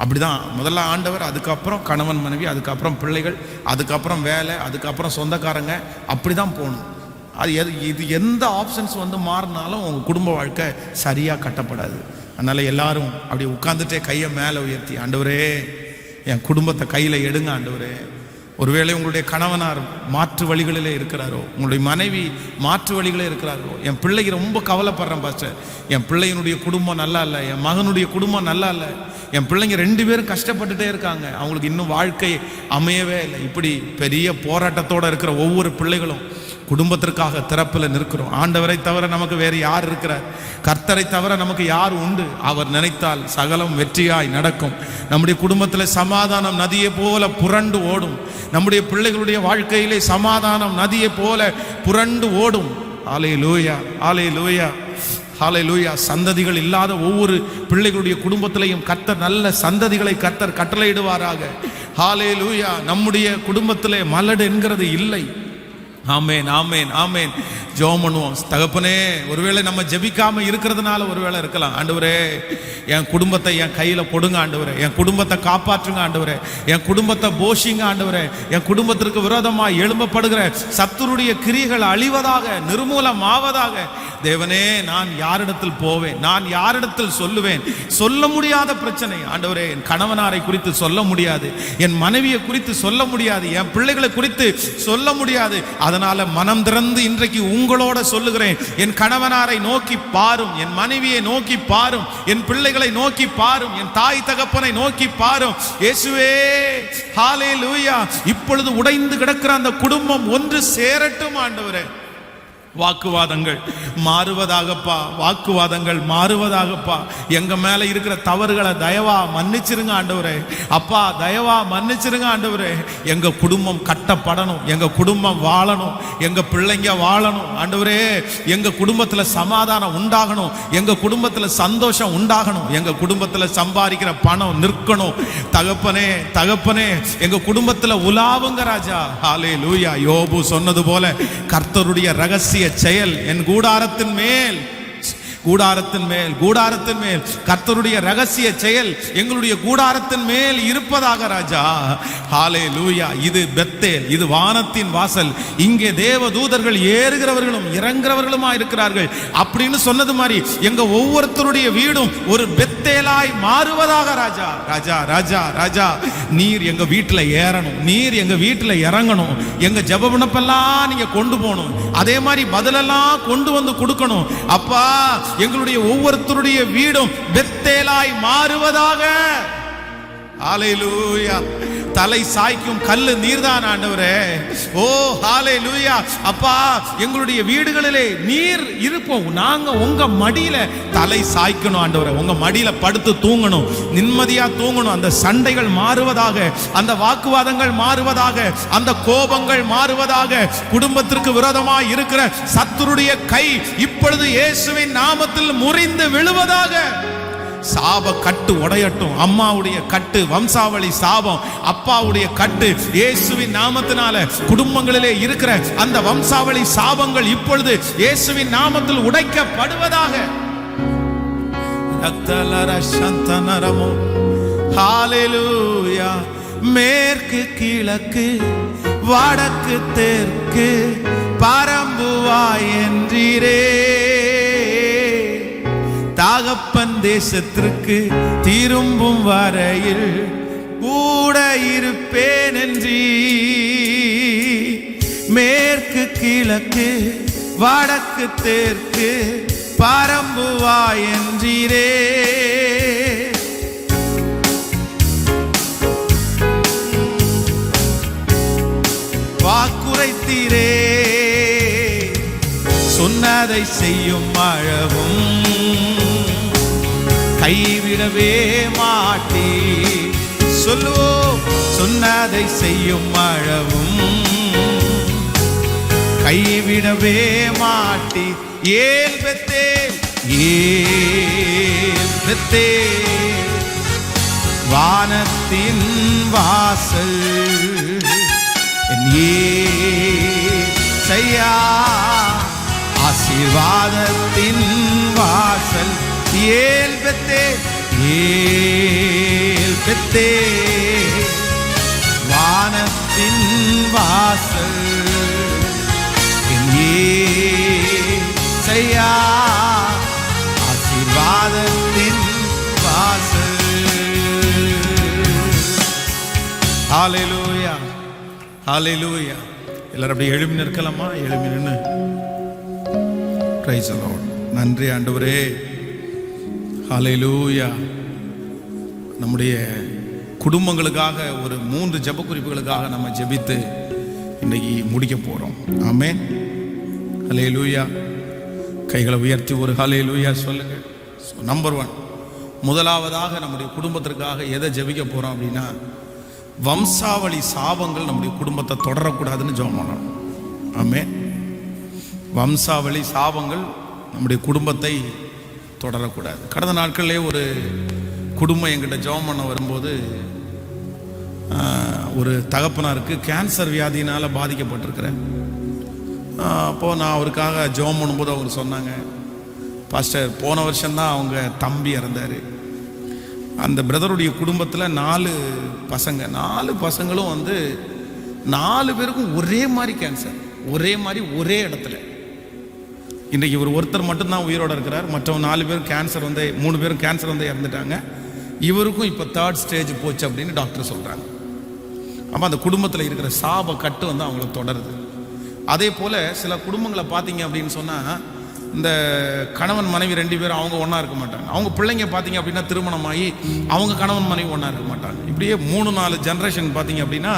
அப்படிதான் முதல்ல ஆண்டவர், அதுக்கப்புறம் கணவன் மனைவி, அதுக்கப்புறம் பிள்ளைகள், அதுக்கப்புறம் வேலை, அதுக்கப்புறம் சொந்தக்காரங்க, அப்படி தான் போகணும். இது எந்த ஆப்ஷன்ஸ் வந்து மாறினாலும் உங்கள் குடும்ப வாழ்க்கை சரியாக கட்டப்படாது. அதனால் எல்லாரும் அப்படி உட்காந்துட்டே கையை மேலே உயர்த்தி, ஆண்டவரே என் குடும்பத்தை கையில் எடுங்க ஆண்டவரே. ஒருவேளை உங்களுடைய கணவனார் மாற்று வழிகளிலே இருக்கிறாரோ, உங்களுடைய மனைவி மாற்று வழிகளே இருக்கிறாரோ, என் பிள்ளைக்கு ரொம்ப கவலைப்படுறேன் பாஸ்டர், என் பிள்ளையினுடைய குடும்பம் நல்லா இல்லை, என் மகனுடைய குடும்பம் நல்லா இல்லை, என் பிள்ளைங்க 2 பேரும் கஷ்டப்பட்டுட்டே இருக்காங்க, அவங்களுக்கு இன்னும் வாழ்க்கை அமையவே இல்லை. இப்படி பெரிய போராட்டத்தோடு இருக்கிற ஒவ்வொரு பிள்ளைகளும் குடும்பத்திற்காக திறப்பில் நிற்கிறோம். ஆண்டவரை தவிர நமக்கு வேறு யார் இருக்கிறார்? கர்த்தரை தவிர நமக்கு யார் உண்டு? அவர் நினைத்தால் சகலம் வெற்றியாய் நடக்கும். நம்முடைய குடும்பத்தில் சமாதானம் நதியை போல புரண்டு ஓடும். நம்முடைய பிள்ளைகளுடைய வாழ்க்கையிலே சமாதானம் நதியை போல புரண்டு ஓடும். ஹல்லேலூயா, ஹல்லேலூயா, ஹல்லேலூயா. சந்ததிகள் இல்லாத ஒவ்வொரு பிள்ளைகளுடைய குடும்பத்திலையும் கர்த்தர் நல்ல சந்ததிகளை கர்த்தர் கட்டளையிடுவாராக. ஹல்லேலூயா. நம்முடைய குடும்பத்திலே மலடு என்கிறது இல்லை. ஆமேன், ஆமேன், ஆமேன். ஜெபம் பண்ணுவோம். தகப்பனே, ஒருவேளை நம்ம ஜெபிக்காம இருக்கிறதுனால ஒருவேளை இருக்கலாம். ஆண்டவரே, என் குடும்பத்தை என் கையில் கொடுங்க ஆண்டவரே, என் குடும்பத்தை காப்பாற்றுங்க ஆண்டவரே, என் குடும்பத்தை போஷிங்க ஆண்டவரே, என் குடும்பத்திற்கு விரோதமாக எழும்பப்படுகிற சத்துருடைய கிரியைகள் அழிவதாக, நிர்மூலமாவதாக. தேவனே, நான் யாரிடத்தில் போவேன், நான் யாரிடத்தில் சொல்லுவேன்? சொல்ல முடியாத பிரச்சனை ஆண்டவரே. என் கணவனாரை குறித்து சொல்ல முடியாது, என் மனைவியை குறித்து சொல்ல முடியாது, என் பிள்ளைகளை குறித்து சொல்ல முடியாது. அதனால மனம் திறந்து இன்றைக்கு உங்களோட சொல்லுகிறேன், என் கணவனாரை நோக்கி பாரும், என் மனைவியை நோக்கி பாரும், என் பிள்ளைகளை நோக்கி பாரும், என் தாய் தகப்பனை நோக்கி பாரும். இயேசுவே, ஹல்லேலூயா. இப்பொழுது உடைந்து கிடக்கிற அந்த குடும்பம் ஒன்று சேரட்டும் ஆண்டவரே. வாக்குவாதங்கள் மாறுவதாகப்பா, வாக்குவாதங்கள் மாறுவதாகப்பா. எங்க மேல இருக்கிற தவறுகளை தயவா மன்னிச்சிருங்க ஆண்டவரே. அப்பா, தயவா மன்னிச்சிருங்க ஆண்டவரே. எங்க குடும்பம் கட்டப்படணும், எங்க குடும்பம் வாழணும், எங்க பிள்ளைங்க வாழணும் ஆண்டவரே. எங்க குடும்பத்துல சமாதானம் உண்டாகணும், எங்க குடும்பத்துல சந்தோஷம் உண்டாகணும், எங்க குடும்பத்துல சம்பாதிக்கிற பணம் நிற்கணும். தகப்பனே, தகப்பனே, எங்க குடும்பத்துல உலாவுங்க ராஜா. ஹல்லேலூயா. யோபு சொன்னது போல கர்த்தருடைய ரகசிய செயல் என் கூடாரத்தின் மேல், கூடாரத்தின் மேல், கூடாரத்தின் மேல் கர்த்தருடைய ரகசிய செயல் எங்களுடைய கூடாரத்தின் மேல் இருப்பதாக ராஜா. ஹல்லேலூயா. இது பெத்தேல், இது வானத்தின் வாசல், இங்கே தேவ தூதர்கள் ஏறுகிறவர்களும் இறங்குறவர்களுமா இருக்கிறார்கள் அப்படின்னு சொன்னது மாதிரி எங்க ஒவ்வொருத்தருடைய வீடும் ஒரு பெத்தேலாய் மாறுவதாக ராஜா. ராஜா, ராஜா, ராஜா, நீர் எங்க வீட்டுல ஏறணும், நீர் எங்க வீட்டுல இறங்கணும், எங்க ஜெப விண்ணப்பெல்லாம் நீங்க கொண்டு போகணும், அதே மாதிரி பதிலெல்லாம் கொண்டு வந்து கொடுக்கணும். அப்பா, எங்களுடைய ஒவ்வொருத்தருடைய வீடும் பெத்தேலாய் மாறுவதாக. ஹல்லேலூயா. தலை சாய்க்கும் கல்லு நீர்தான் ஆண்டவரே. ஓ ஹல்லேலூயா. அப்பா, எங்களுடைய வீடுகளிலே நீர் இருப்போம், நாங்க உங்க மடியில தலை சாய்க்கணும் ஆண்டவரே, உங்க மடியில படுத்து தூங்கணும், நிம்மதியா தூங்கணும். அந்த சண்டைகள் மாறுவதாக, அந்த வாக்குவாதங்கள் மாறுவதாக, அந்த கோபங்கள் மாறுவதாக. குடும்பத்திற்கு விரோதமாக இருக்கிற சத்துருடைய கை இப்பொழுது இயேசுவின் நாமத்தில் முறிந்து விழுவதாக. சாப கட்டு உடையட்டும். அம்மாவுடைய கட்டு, வம்சாவளி சாபம், அப்பாவுடைய கட்டு இயேசுவின் நாமத்தினால குடும்பங்களிலே இருக்கிற அந்த வம்சாவளி சாபங்கள் இப்பொழுது இயேசுவின் நாமத்தில் உடைக்கப்படுவதாக. சந்தனரமோ. ஹalleluya. மேற்கு கிழக்கு வடக்கு தெற்கு பரம்புவாய் என்றீரே. தகப்பன் தேசத்திற்கு திரும்பும் வரையில் கூட இருப்பேன் என்றீ. மேற்கு கிழக்கு வடக்கு தெற்கு பரம்புவாய் என்றீரே. வாக்குரைத்தீரே, சொன்னதை செய்யும் அழவும் கைவிடவே மாட்டீ. சொல்லுவோம், சொன்னதை செய்யும் அழவும் கைவிடவே மாட்டீ. ஏல் பெத்தேல் ஏல் பெத்தேல் வானத்தின் வாசல் செய்யா. ஆசீர்வாதத்தின் வாசல் ஏல் பெத்தேல் ஏல் பெத்தேல் வானத்தின் வாசல் செய்யா. ஆசீர்வாதத்தின் வாசல். ஹalleluya, ஹalleluya. எல்லாரும் அப்படியே எழுப்பி நிற்கலாமா? எழுப்பி நின்று பிரைஸ் தி லார்ட். நன்றி ஆண்டவரே. ஹalleluya. நம்முடைய குடும்பங்களுக்காக ஒரு 3 ஜெப குறிப்புகளுக்காக நம்ம ஜெபித்து இன்னைக்கு முடிக்க போறோம். ஆமென். ஹalleluya. கைகளை உயர்த்தி ஒரு ஹalleluya சொல்லுங்க. நம்பர் 1, முதலாவதாக நம்முடைய குடும்பத்திற்காக எதை ஜெபிக்க போறோம் அப்படின்னா, வம்சாவளி சாபங்கள் நம்முடைய குடும்பத்தை தொடரக்கூடாதுன்னு ஜெபம் பண்ணணும். ஆமென். வம்சாவளி சாபங்கள் நம்முடைய குடும்பத்தை தொடரக்கூடாது. கடந்த நாட்களிலே ஒரு குடும்பம் என்கிட்ட ஜெபம் பண்ண வரும்போது, ஒரு தகப்பனாருக்கு கேன்சர் வியாதியினால் பாதிக்கப்பட்டிருக்கிறேன். அப்போது நான் அவருக்காக ஜெபம் பண்ணும்போது அவங்க சொன்னாங்க, பாஸ்டர் போன வருஷம்தான் அவங்க தம்பி இறந்தார். அந்த பிரதருடைய குடும்பத்தில் 4 பசங்க, 4 பசங்களும் 4 பேருக்கும் ஒரே மாதிரி கேன்சர், ஒரே மாதிரி ஒரே இடத்துல. இன்றைக்கி ஒருத்தர் மட்டும்தான் உயிரோடு இருக்கிறார். மற்றவங்க 4 பேரும் கேன்சர் 3 பேரும் கேன்சர் இறந்துட்டாங்க. இவருக்கும் இப்போ 3rd ஸ்டேஜ் போச்சு அப்படின்னு டாக்டர் சொல்கிறாங்க. அப்போ அந்த குடும்பத்தில் இருக்கிற சாப கட்டு அவங்கள தொடருது. அதே போல் சில குடும்பங்களை பார்த்தீங்க அப்படின்னு சொன்னால், இந்த கணவன் மனைவி 2 பேரும் அவங்க ஒன்றா இருக்க மாட்டாங்க. அவங்க பிள்ளைங்க பார்த்தீங்க அப்படின்னா திருமணமாகி அவங்க கணவன் மனைவி ஒன்றா இருக்க மாட்டாங்க. இப்படியே 3-4 ஜென்ரேஷன் பார்த்தீங்க அப்படின்னா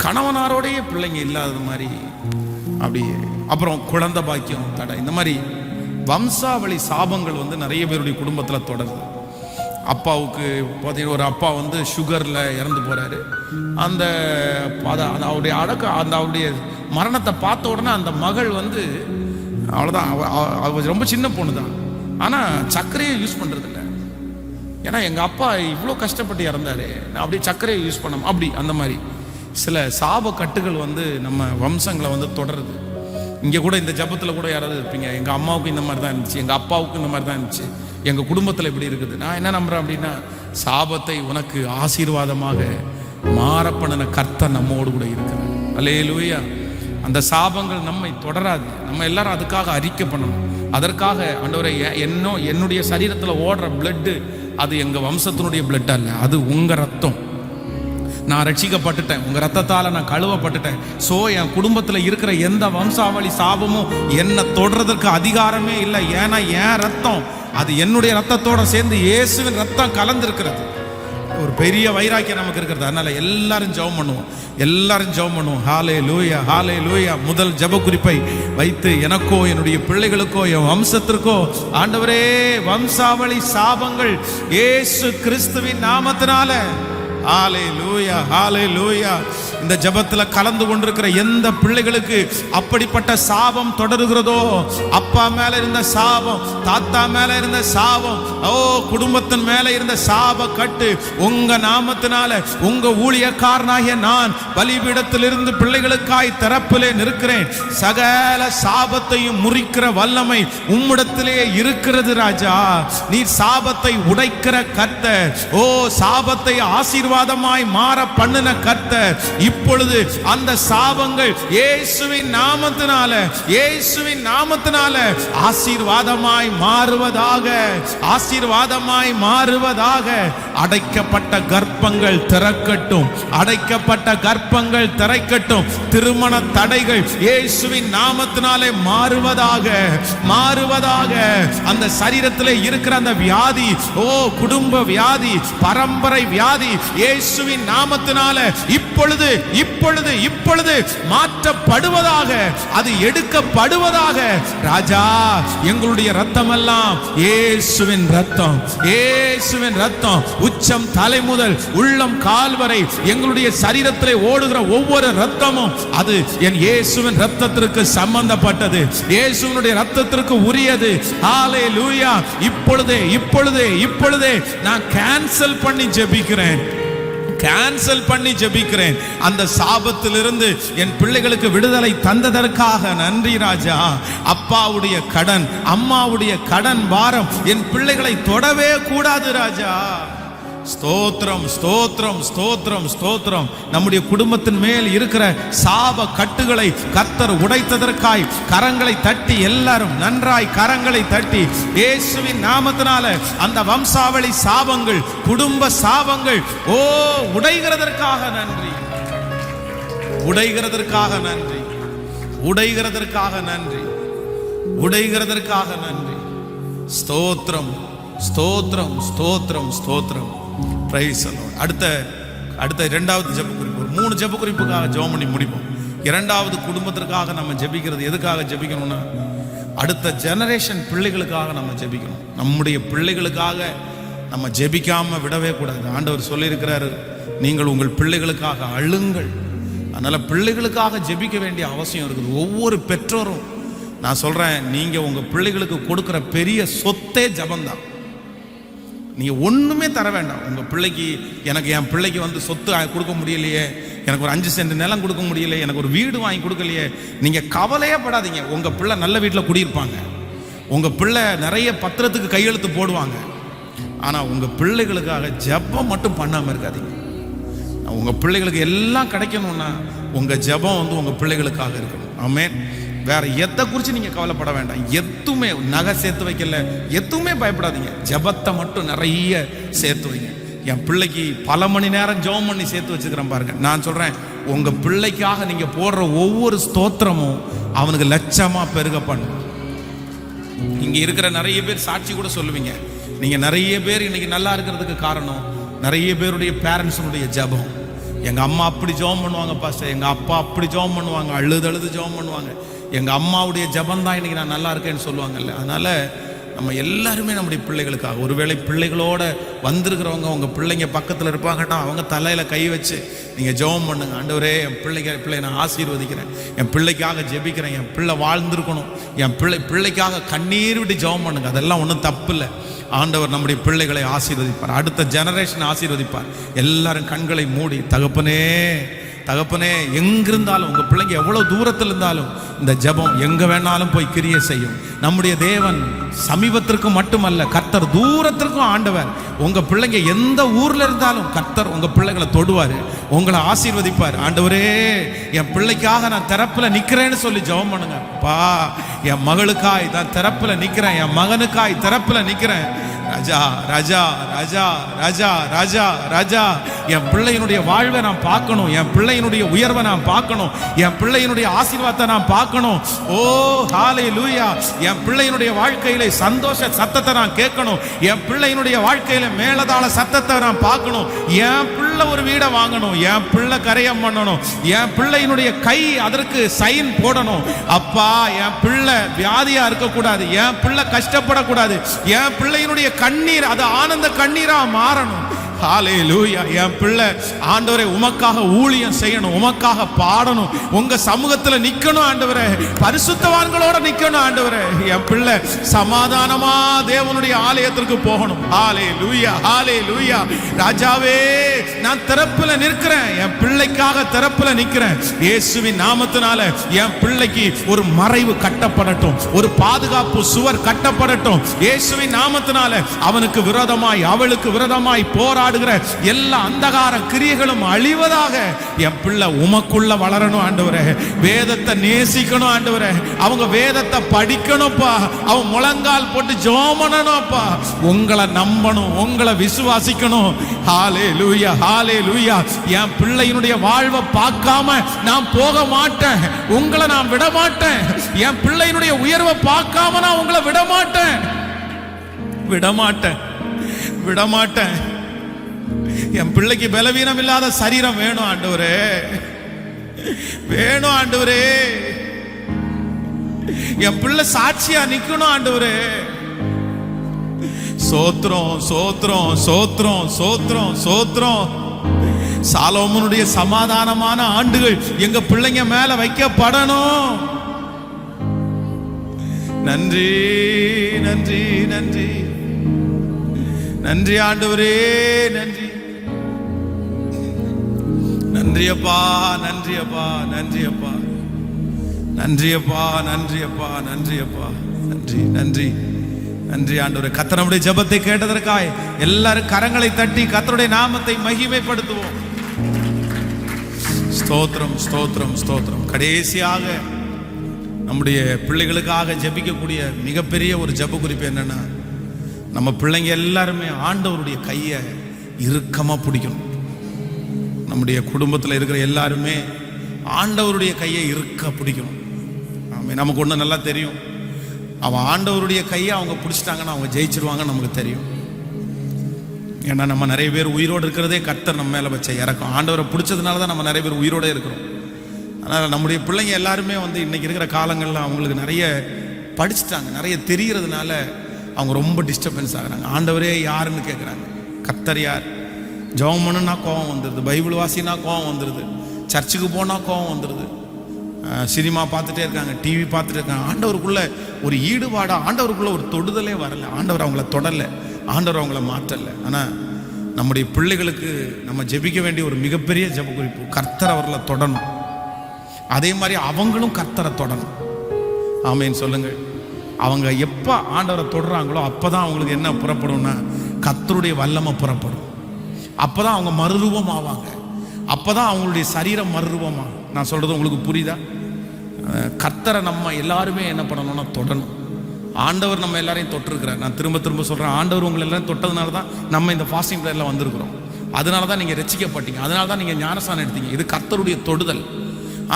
கணவனாரோடைய பிள்ளைங்க இல்லாத மாதிரி அப்படி. அப்புறம் குழந்தை பாக்கியம் தடை. இந்த மாதிரி வம்சாவளி சாபங்கள் நிறைய பேருடைய குடும்பத்தில் தொடருது. அப்பாவுக்கு பார்த்தீங்கன்னா ஒரு அப்பா சுகரில் இறந்து போகிறாரு. அந்த அவருடைய அவருடைய மரணத்தை பார்த்த உடனே அந்த மகள் அவ்வளோதான், அவ ரொம்ப சின்ன பொண்ணு தான், ஆனால் சர்க்கரையை யூஸ் பண்ணுறதில்ல. ஏன்னா எங்கள் அப்பா இவ்வளோ கஷ்டப்பட்டு இறந்தாரு, நான் அப்படியே சர்க்கரையை யூஸ் பண்ண அப்படி. அந்த மாதிரி சில சாப கட்டுகள் நம்ம வம்சங்களை தொடருது. இங்கே கூட இந்த ஜபத்தில் கூட யாராவது இருப்பீங்க, எங்கள் அம்மாவுக்கு இந்த மாதிரி தான் இருந்துச்சு, எங்கள் அப்பாவுக்கு இந்த மாதிரி தான் இருந்துச்சு, எங்கள் குடும்பத்தில் இப்படி இருக்குது. நான் என்ன நம்புகிறேன் அப்படின்னா, சாபத்தை உனக்கு ஆசீர்வாதமாக மாறப்பண்ணின கர்த்தர் நம்மோடு கூட இருக்கிறார். அல்லேலூயா. அந்த சாபங்கள் நம்மை தொடராது. நம்ம எல்லாரும் அதுக்காக அறிக்கை பண்ணணும். அதற்காக ஆண்டவரே, என்னுடைய சரீரத்தில் ஓடுற பிளட்டு அது எங்கள் வம்சத்தினுடைய பிளட் அல்ல, அது உங்கள் ரத்தம். நான் ரட்சிக்கப்பட்டுட்டேன், உங்கள் ரத்தத்தால் நான் கழுவப்பட்டுட்டேன். ஸோ என் குடும்பத்தில் இருக்கிற எந்த வம்சாவளி சாபமும் என்னை தொடர்றதுக்கு அதிகாரமே இல்லை. ஏன்னா என் ரத்தம் அது என்னுடைய ரத்தத்தோட சேர்ந்து இயேசுவின் ரத்தம் கலந்துருக்கிறது. ஒரு பெரிய வைராக்கியம் நமக்கு இருக்கிறது. அதனால எல்லாரும் ஜெபம் பண்ணுவோம், எல்லாரும் ஜெபம் பண்ணுவோம். ஹalleluya, ஹalleluya. முதல் ஜெப குறிப்பை வைத்து எனக்கோ என்னுடைய பிள்ளைகளுக்கோ என் வம்சத்திற்கோ ஆண்டவரே, வம்சாவளி சாபங்கள் இயேசு கிறிஸ்துவின் நாமத்தினால ஹalleluya, ஹalleluya. இந்த ஜெபத்துல கலந்து கொண்டிருக்கிற எந்த பிள்ளைகளுக்கு அப்படிப்பட்ட சாபம் தொடருகிறதோ, அப்பா மேல இருந்த சாபம், தாத்தா மேல இருந்த சாபம், குடும்பத்தின் மேல இருந்த சாப கட்டு உங்க நாமத்தினால, உங்க ஊழியக்காரனாகிய நான் பலிபீடத்திலிருந்து பிள்ளைகளுக்காய் திறப்பிலே நிற்கிறேன். சகல சாபத்தையும் முறிக்கிற வல்லமை உம்மிடத்திலே இருக்கிறது ராஜா. நீ சாபத்தை உடைக்கிற கர்த்தர். சாபத்தை ஆசீர்வாதமாய் மாற பண்ணின கர்த்தர். இப்பொழுது அந்த சாபங்கள் இயேசுவின் நாமத்தினால, இயேசுவின் நாமத்தினால ஆசீர்வாதமாய் மாறுவதாக, ஆசீர்வாதமாய் மாறுவதாக. அடைக்கப்பட்ட கர்ப்பங்கள் திறக்கட்டும், அடைக்கப்பட்ட கர்ப்பங்கள் திறக்கட்டும். திருமண தடைகள் இயேசுவின் நாமத்தினாலே மாறுவதாக, மாறுவதாக. அந்த சரீரத்திலே இருக்கிற அந்த வியாதி, குடும்ப வியாதி, பரம்பரை வியாதி இயேசுவின் நாமத்தினால இப்பொழுது இப்பொழுது இப்பொழுது மாற்றப்படுவதாக, அது எடுக்கப்படுவதாக. ராஜா, எங்களுடைய ரத்தம் எல்லாம் இயேசுவின் ரத்தம், இயேசுவின் ரத்தம். உச்சம் தலை முதல் உள்ளம் கால் வரை எங்களுடைய சரீரத்திலே ஓடுகிற ஒவ்வொரு ரத்தமும் அது என் இயேசுவின் ரத்தத்திற்கு சம்பந்தப்பட்டது, இயேசுவினுடைய ரத்தத்திற்கு உரியது. ஹல்லேலூயா. இப்பொழுதே இப்பொழுதே இப்பொழுதே நான் கேன்சல் பண்ணி ஜெபிக்கிறேன், கேன்சல் பண்ணி ஜெபிக்கிறேன். அந்த சாபத்திலிருந்து என் பிள்ளைகளுக்கு விடுதலை தந்ததற்காக நன்றி ராஜா. அப்பாவுடைய கடன், அம்மாவுடைய கடன் பாரம் என் பிள்ளைகளை தொடவே கூடாது ராஜா. ஸ்தோத்திரம், ஸ்தோத்திரம், ஸ்தோத்திரம், ஸ்தோத்திரம். நம்முடைய குடும்பத்தின் மேல் இருக்கிற சாப கட்டுகளை கர்த்தர் உடைத்ததற்காய் கரங்களை தட்டி, எல்லாரும் நன்றாய் கரங்களை தட்டி, இயேசுவின் நாமத்தினால அந்த வம்சாவளி சாபங்கள், குடும்ப சாபங்கள் உடைகிறதற்காக நன்றி, உடைகிறதற்காக நன்றி, உடைகிறதற்காக நன்றி, உடைகிறதற்காக நன்றி. ஸ்தோத்திரம், ஸ்தோத்திரம், ஸ்தோத்திரம், ஸ்தோத்திரம். Praise the Lord. அடுத்த இரண்டாவது ஜெப குறிப்பு, 3 ஜெப குறிப்புக்காக ஜெபம் பண்ணி முடிப்போம். இரண்டாவது குடும்பத்திற்காக நம்ம ஜெபிக்கிறது எதுக்காக ஜெபிக்கணும்னா, அடுத்த ஜெனரேஷன் பிள்ளைகளுக்காக நம்ம ஜெபிக்கணும். நம்முடைய பிள்ளைகளுக்காக நம்ம ஜெபிக்காம விடவே கூடாது. ஆண்டவர் சொல்லியிருக்கிறாரு, நீங்கள் உங்கள் பிள்ளைகளுக்காக அழுங்கள். அதனால பிள்ளைகளுக்காக ஜெபிக்க வேண்டிய அவசியம் இருக்குது. ஒவ்வொரு பெற்றோரும், நான் சொல்றேன், நீங்க உங்க பிள்ளைகளுக்கு கொடுக்கிற பெரிய சொத்தே ஜெபம்தான். நீங்க ஒண்ணுமே தர வேண்டாம் உங்க பிள்ளைக்கு. எனக்கு என் பிள்ளைக்கு வந்து சொத்து கொடுக்க முடியலையே, எனக்கு ஒரு 5 சென்ட் நிலம் கொடுக்க முடியலையே, எனக்கு ஒரு வீடு வாங்கி கொடுக்கலையே, நீங்க கவலையே படாதீங்க. உங்க பிள்ளை நல்ல வீட்டில் குடியிருப்பாங்க, உங்க பிள்ளை நிறைய பத்திரத்துக்கு கையெழுத்து போடுவாங்க. ஆனா உங்க பிள்ளைகளுக்காக ஜெபம் மட்டும் பண்ணாம இருக்காதீங்க. உங்க பிள்ளைகளுக்கு எல்லாம் கிடைக்கணும்னா உங்க ஜெபம் வந்து உங்க பிள்ளைகளுக்காக இருக்கணும். ஆமென். வேற எதை குறித்து நீங்க கவலைப்பட வேண்டாம். எதுவுமே நகை சேர்த்து வைக்கல, எதுவுமே பயப்படாதீங்க. ஜெபத்தை மட்டும் நிறைய சேர்த்து வைங்க. என் பிள்ளைக்கு பல மணி நேரம் ஜெபம் பண்ணி சேர்த்து வச்சுக்கிறேன் பாருங்க. நான் சொல்றேன், உங்க பிள்ளைக்காக நீங்க போடுற ஒவ்வொரு ஸ்தோத்திரமும் அவனுக்கு லட்சமா பெருக பண்ணும். இங்க இருக்கிற நிறைய பேர் சாட்சி கூட சொல்லுவீங்க. நீங்க நிறைய பேர் இன்னைக்கு நல்லா இருக்கிறதுக்கு காரணம் நிறைய பேருடைய பேரண்ட்ஸுடைய ஜெபம். எங்க அம்மா அப்படி ஜெபம் பண்ணுவாங்க பாஸ்டர், எங்க அப்பா அப்படி ஜெபம் பண்ணுவாங்க, அழுது ஜெபம் பண்ணுவாங்க. எங்க அம்மாவுடைய ஜெபம் தான் இன்னைக்கு நான் நல்லா இருக்கேன்னு சொல்லுவாங்கல்ல. அதனால நம்ம எல்லாருமே நம்முடைய பிள்ளைகளுக்காக, ஒருவேளை பிள்ளைகளோட வந்திருக்கிறவங்க உங்க பிள்ளைங்க பக்கத்தில் இருப்பாங்கன்னா அவங்க தலையில கை வச்சு நீங்க ஜெபம் பண்ணுங்க. ஆண்டவரே, என் பிள்ளையை நான் ஆசீர்வதிக்கிறேன், என் பிள்ளைக்காக ஜெபிக்கிறேன், என் பிள்ளை வாழ்ந்திருக்கணும், என் பிள்ளைக்காக கண்ணீர் விட்டு ஜெபம் பண்ணுங்க. அதெல்லாம் ஒன்றும் தப்பு இல்லை. ஆண்டவர் நம்முடைய பிள்ளைகளை ஆசீர்வதிப்பார், அடுத்த ஜெனரேஷன் ஆசீர்வதிப்பார். எல்லாரும் கண்களை மூடி, தகப்பனே தகப்பனே, எங்கிருந்தாலும் உங்க பிள்ளைங்க எவ்வளவு தூரத்தில் இருந்தாலும் இந்த ஜெபம் எங்க வேணாலும் போய் கிரியை செய்யும். நம்முடைய தேவன் சமீபத்திற்கும் மட்டுமல்ல, கர்த்தர் தூரத்திற்கும் ஆண்டவர். உங்க பிள்ளைங்க எந்த ஊர்ல இருந்தாலும் கர்த்தர் உங்க பிள்ளைகளை தொடுவாரு, உங்களை ஆசீர்வதிப்பார். ஆண்டவரே, என் பிள்ளைக்காக நான் திறப்புல நிக்கிறேன்னு சொல்லி ஜெபம் பண்ணுங்க. பா, என் மகளுக்காய் நான் திறப்புல நிக்கிறேன், என் மகனுக்காய் திறப்புல நிக்கிறேன். ராஜா ராஜா ராஜா ராஜா ராஜா ராஜா, என் பிள்ளையினுடைய வாழ்வை நான் பார்க்கணும், என் பிள்ளையினுடைய உயர்வை நான் பார்க்கணும், என் பிள்ளையினுடைய ஆசீர்வாதத்தை நான் பார்க்கணும். ஓ ஹல்லேலூயா. என் பிள்ளையினுடைய வாழ்க்கையில சந்தோஷ சத்தத்தை நான் கேட்கணும், என் பிள்ளையினுடைய வாழ்க்கையில மேலதாள சத்தத்தை நான் பார்க்கணும். என் பிள்ளை ஒரு வீடை வாங்கணும், என் பிள்ளை கரையம் பண்ணணும், என் பிள்ளையினுடைய கை அதற்கு சைன் போடணும். அப்பா, என் பிள்ளை வியாதியா இருக்கக்கூடாது, என் பிள்ளை கஷ்டப்படக்கூடாது, என் பிள்ளையினுடைய கண்ணீர் அது ஆனந்த கண்ணீரா மாறணும். ஹல்லேலூயா. என் பிள்ளை ஆண்டவரே உமக்காக ஊழியம் செய்யணும், உமக்காக பாடணும், உங்க சமூகத்துல நிக்கணும் ஆண்டவரே, பரிசுத்தவான்களோட நிக்கணும் ஆண்டவரே. என் பிள்ளை சமாதானமா தேவனுடைய ஆலயத்திற்கு போகணும். ஹல்லேலூயா, ஹல்லேலூயா. ராஜாவே, நான் திறப்புல நிற்கிறேன், என் பிள்ளைக்காக திறப்புல நிற்கிறேன். இயேசுவின் நாமத்தினால என் பிள்ளைக்கு ஒரு மறைவு கட்டப்படட்டும், ஒரு பாதுகாப்பு சுவர் கட்டப்படட்டும். இயேசுவின் நாமத்தினால அவனுக்கு விரோதமாய் அவளுக்கு விரோதமாய் போராடுகிற எல்லா அந்தகார கிரியைகளும் அழிவதாக. என் பிள்ளை உமக்குள்ள வளரணும் ஆண்டவரே, வேதத்தை நேசிக்கணும் ஆண்டவரே, அவங்க வேதத்தை படிக்கணும்ப்பா, அவன் முழங்கால் போட்டு ஜெபம் பண்ணணும்ப்பா, உங்களை நம்பணும், உங்களை விசுவாசிக்கணும். ஹல்லேலூயா, ஹல்லேலூயா. என் பிள்ளையினுடைய வாழ்வை பார்க்காம நான் போக மாட்டேன், உங்களை நான் விட மாட்டேன். என் பிள்ளையினுடைய உயர்வை பார்க்காம நான் உங்களை விட மாட்டேன், விடமாட்டேன், விடமாட்டேன். என் பிள்ளைக்கு பலவீனம் இல்லாத சரீரம் வேணும் ஆண்டவரே, வேணும் ஆண்டவரே. என் பிள்ளை சாட்சியா நிக்கணும் ஆண்டவரே. சோத்ரம், சோத்ரம், சோத்ரம், சோத்ரம், சோத்ரம். சாலோமோனுடைய சமாதானமான ஆண்டுகள் எங்க பிள்ளைங்க மேல வைக்கப்படணும். நன்றி, நன்றி, நன்றி, நன்றி ஆண்டவரே, நன்றி, நன்றி அப்பா, நன்றி அப்பா, நன்றி அப்பா, நன்றி அப்பா, நன்றி அப்பா, நன்றி அப்பா, நன்றி, நன்றி, நன்றி ஆண்டவரே. கர்த்தர் நம்முடைய ஜெபத்தை கேட்டதற்காய் எல்லாரும் கரங்களை தட்டி கர்த்தருடைய நாமத்தை மகிமைப்படுத்துவோம். ஸ்தோத்திரம், ஸ்தோத்திரம், ஸ்தோத்திரம். கடைசியாக நம்முடைய பிள்ளைகளுக்காக ஜெபிக்கக்கூடிய மிகப்பெரிய ஒரு ஜெப குறிப்பு என்னன்னா, நம்ம பிள்ளைங்க எல்லாருமே ஆண்டவருடைய கையை இறுக்கமா பிடிக்கணும். நம்முடைய குடும்பத்தில் இருக்கிற எல்லாருமே ஆண்டவருடைய கையை இறுக்க பிடிக்கணும். நமக்கு ஒன்று நல்லா தெரியும், அவன் ஆண்டவருடைய கையை அவங்க பிடிச்சிட்டாங்கன்னா அவங்க ஜெயிச்சிருவாங்கன்னு நமக்கு தெரியும். ஏன்னா நம்ம நிறைய பேர் உயிரோடு இருக்கிறதே கர்த்தர் நம்ம மேலே வச்ச இறக்கம். ஆண்டவரை பிடிச்சதுனால தான் நம்ம நிறைய பேர் உயிரோடு இருக்கிறோம். அதனால் நம்முடைய பிள்ளைங்க எல்லாருமே இன்னைக்கு இருக்கிற காலங்களில் அவங்களுக்கு நிறைய படிச்சுட்டாங்க, நிறைய தெரிகிறதுனால அவங்க ரொம்ப டிஸ்டர்பன்ஸ் ஆகுறாங்க. ஆண்டவரே யாருன்னு கேட்குறாங்க, கர்த்தர் யார்? ஜெபம் பண்ணுன்னா கோவம் வந்துடுது, பைபிள் வாசினா கோவம் வந்துடுது, சர்ச்சுக்கு போனால் கோவம் வந்துடுது, சினிமா பார்த்துட்டே இருக்காங்க, டிவி பார்த்துட்டு இருக்காங்க. ஆண்டவருக்குள்ள ஒரு ஈடுபாடா, ஆண்டவருக்குள்ள ஒரு தொடுதலே வரல. ஆண்டவர் அவங்கள தொடலை, ஆண்டவர் அவங்கள மாற்றலை. ஆனால் நம்முடைய பிள்ளைகளுக்கு நம்ம ஜெபிக்க வேண்டிய ஒரு மிகப்பெரிய ஜெப குறிப்பு, கர்த்தர் அவர்களை தொடணும், அதே மாதிரி அவங்களும் கர்த்தரை தொடணும். ஆமேன்னு சொல்லுங்க. அவங்க எப்போ ஆண்டவரை தொடுறாங்களோ அப்போதான் அவங்களுக்கு என்ன புறப்படும்னா, கர்த்தருடைய வல்லமை புறப்படும். அப்போதான் அவங்க மறுரூபம் ஆவாங்க, அப்போதான் அவங்களுடைய சரீரம் மறுரூபமாகும். நான் சொல்றது உங்களுக்கு புரியுதா? கர்த்தரை நம்ம எல்லாருமே என்ன பண்ணணும்னா தொடணும். ஆண்டவர் நம்ம எல்லாரையும் தொட்டிருக்கிறார். நான் திரும்ப திரும்ப சொல்கிறேன், ஆண்டவர் உங்களை எல்லாரும் தொட்டதுனால தான் நம்ம இந்த ஃபாஸ்டிங் ப்ரேயரில் வந்திருக்கிறோம். அதனால தான் நீங்கள் ரட்சிக்கப்பட்டீங்க, அதனால தான் நீங்கள் ஞானஸ்நானம் எடுத்தீங்க. இது கர்த்தருடைய தொடுதல்.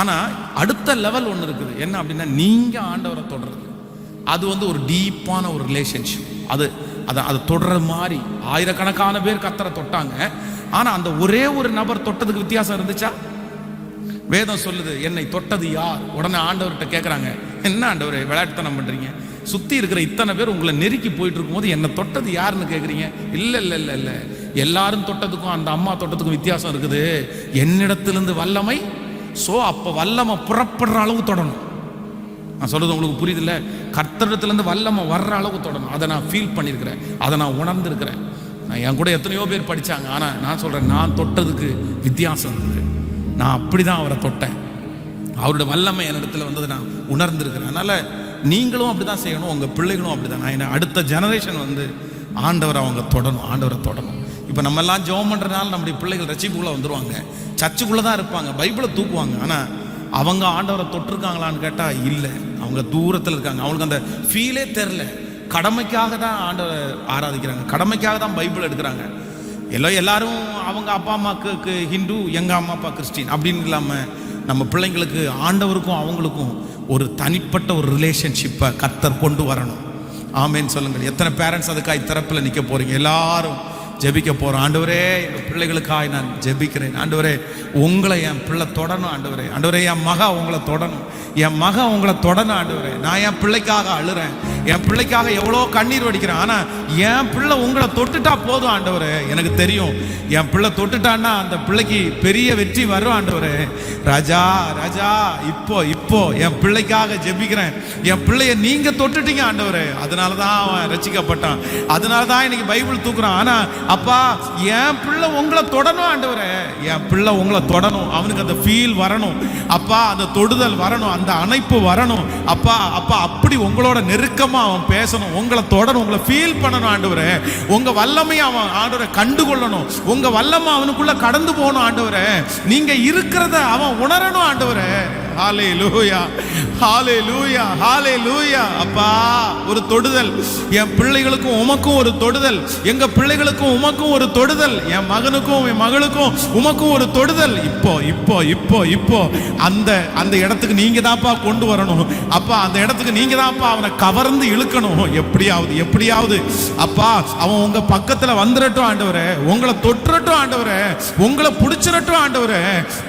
ஆனால் அடுத்த லெவல் ஒன்று இருக்குது. என்ன அப்படின்னா, நீங்கள் ஆண்டவரை தொடர்றது. அது ஒரு டீப்பான ஒரு ரிலேஷன்ஷிப். அதை தொடர்ற மாதிரி ஆயிரக்கணக்கான பேர் கர்த்தரை தொட்டாங்க. ஆனால் அந்த ஒரே ஒரு நபர் தொட்டதுக்கு வித்தியாசம் இருந்துச்சா? வேதம் சொல்லுது, என்னை தொட்டது யார்? உடனே ஆண்டவர்கிட்ட கேட்குறாங்க, என்ன ஆண்டவர் விளையாட்டுத்தனம் பண்ணுறீங்க? சுற்றி இருக்கிற இத்தனை பேர் உங்களை நெருக்கி போயிட்டு இருக்கும்போது என்னை தொட்டது யாருன்னு கேட்குறீங்க? இல்லை இல்லை இல்லை இல்லை, எல்லாரும் தொட்டதுக்கும் அந்த அம்மா தொட்டதுக்கும் வித்தியாசம் இருக்குது. என்னிடத்திலிருந்து வல்லமை, ஸோ அப்போ வல்லமை புறப்படுற அளவுக்கு தொடணும். நான் சொல்கிறது உங்களுக்கு புரியுதில்ல? கர்த்தரிடத்துலேருந்து வல்லமை வர்ற அளவுக்கு தொடணும். அதை நான் ஃபீல் பண்ணியிருக்கிறேன், அதை நான் உணர்ந்திருக்கிறேன். நான் என் கூட எத்தனையோ பேர் படித்தாங்க. ஆனால் நான் சொல்கிறேன், நான் தொட்டதுக்கு வித்தியாசம் இருக்குது. நான் அப்படி தான் அவரை தொட்டேன், அவருடைய வல்லமை என்னிடத்துல வந்தது நான் உணர்ந்திருக்கிறேன். அதனால் நீங்களும் அப்படி தான் செய்யணும், உங்கள் பிள்ளைகளும் அப்படி தான். நான் அடுத்த ஜெனரேஷன் ஆண்டவரை அவங்க தொடணும், ஆண்டவரை தொடணும். இப்போ நம்ம எல்லாம் ஜெபம் பண்ணுறதுனால நம்முடைய பிள்ளைகள் ரட்சிப்புக்குள்ளே வந்துடுவாங்க, சர்ச்சுக்குள்ளே தான் இருப்பாங்க, பைபிளை தூக்குவாங்க. ஆனால் அவங்க ஆண்டவரை தொட்டிருக்காங்களான்னு கேட்டால் இல்லை, அவங்க தூரத்தில் இருக்காங்க. அவங்களுக்கு அந்த ஃபீலே தெரில. கடமைக்காக தான் ஆண்டவரை ஆராதிக்கிறாங்க, கடமைக்காக தான் பைபிள் எடுக்கிறாங்க. எல்லாரும் அவங்க அப்பா அம்மாவுக்கு ஹிந்து, எங்கள் அம்மா அப்பா கிறிஸ்டின் அப்படின்னு இல்லாமல் நம்ம பிள்ளைங்களுக்கு ஆண்டவருக்கும் அவங்களுக்கும் ஒரு தனிப்பட்ட ஒரு ரிலேஷன்ஷிப்பை கர்த்தர் கொண்டு வரணும். ஆமேன்னு சொல்லுங்கள். எத்தனை பேரண்ட்ஸ் அதுக்காக திறப்பில் நிற்க போகிறீங்க? எல்லாரும் ஜெபிக்க போகிறோம். ஆண்டவரே, என் பிள்ளைகளுக்காக நான் ஜெபிக்கிறேன். ஆண்டவரே, உங்களை என் பிள்ளை தொடணும். ஆண்டவரே, ஆண்டவரே, என் மக உங்களை தொடணும், என் மக உங்களை தொடணும். ஆண்டவரே, நான் என் பிள்ளைக்காக அழுறேன். என் பிள்ளைக்காக எவ்வளோ கண்ணீர் வடிக்கிறேன். ஆனால் என் பிள்ளை உங்களை தொட்டுட்டா போதும் ஆண்டவரே, எனக்கு தெரியும் என் பிள்ளை தொட்டுட்டான்னா அந்த பிள்ளைக்கு பெரிய வெற்றி வரும் ஆண்டவரே. ராஜா ராஜா, இப்போ என் பிள்ளைக்காக ஜெபிக்கிறேன். என் பிள்ளைய நீங்க தொட்டுட்டீங்க ஆண்டவரே, அதனால தான் அவன் ரட்சிக்கப்பட்டான், அதனால தான் இன்னைக்கு பைபிள் தூக்குறான். ஆனா அப்பா, என் பிள்ளை உங்களை தொடணும் ஆண்டவரே, என் பிள்ளை உங்களை தொடணும், அவனுக்கு அந்த ஃபீல் வரணும் அப்பா, அந்த தொடுதல் வரணும், அந்த அணைப்பு வரணும் அப்பா. அப்பா அப்படி உங்களோட நெருக்கமா அவன் பேசணும், உங்களை தொடணும், உங்களை ஃபீல் பண்ணணும் ஆண்டவரே. உங்க வல்லமையை அவன் ஆண்டவரை கண்டுகொள்ளணும், உங்க வல்லமை அவனுக்குள்ள கடந்து போகணும் ஆண்டவரே. நீங்க இருக்கிறத அவன் உணரணும் ஆண்டவரே. ஹல்லேலூயா ஹல்லேலூயா ஹல்லேலூயா. அப்பா ஒரு தொடுதல், என் பிள்ளைகளுக்கும் உமக்கும் ஒரு தொடுதல், எங்க பிள்ளைகளுக்கும் உமக்கும் ஒரு தொடுதல், என் மகனுக்கும் என் மகளுக்கும் உமக்கும் ஒரு தொடுதல். இப்போ இப்போ இப்போ இப்போ அந்த அந்த இடத்துக்கு நீங்க தான்ப்பா கொண்டு வரணும் அப்பா. அந்த இடத்துக்கு நீங்க தான்ப்பா அவனை கவர்ந்து இழுக்கணும். எப்படியாவது அப்பா அவன் உங்க பக்கத்துல வந்துடட்டும் ஆண்டவரே, உங்களை தொட்டுறட்டும் ஆண்டவரே, உங்களை பிடிச்சிடட்டும் ஆண்டவரே.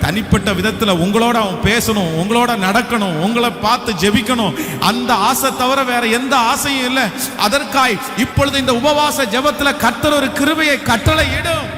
தனிப்பட்ட விதத்துல உங்களோட அவன் பேசணும், உங்களோட நடக்கணும், உங்களை பார்த்து ஜெபிக்கணும். அந்த ஆசை தவிர வேற எந்த ஆசையும் இல்லை. அதற்காய் இப்பொழுது இந்த உபவாச ஜெபத்துல கர்த்தர் ஒரு கிருபையை கட்டளையிடும்.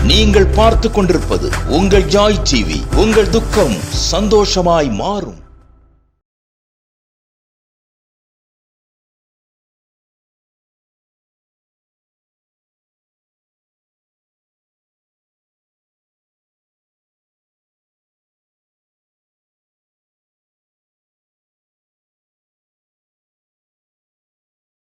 நீங்கள் பார்த்து கொண்டிருப்பது உங்கள் ஜாய் டிவி. உங்கள் துக்கம் சந்தோஷமாய் மாறும்.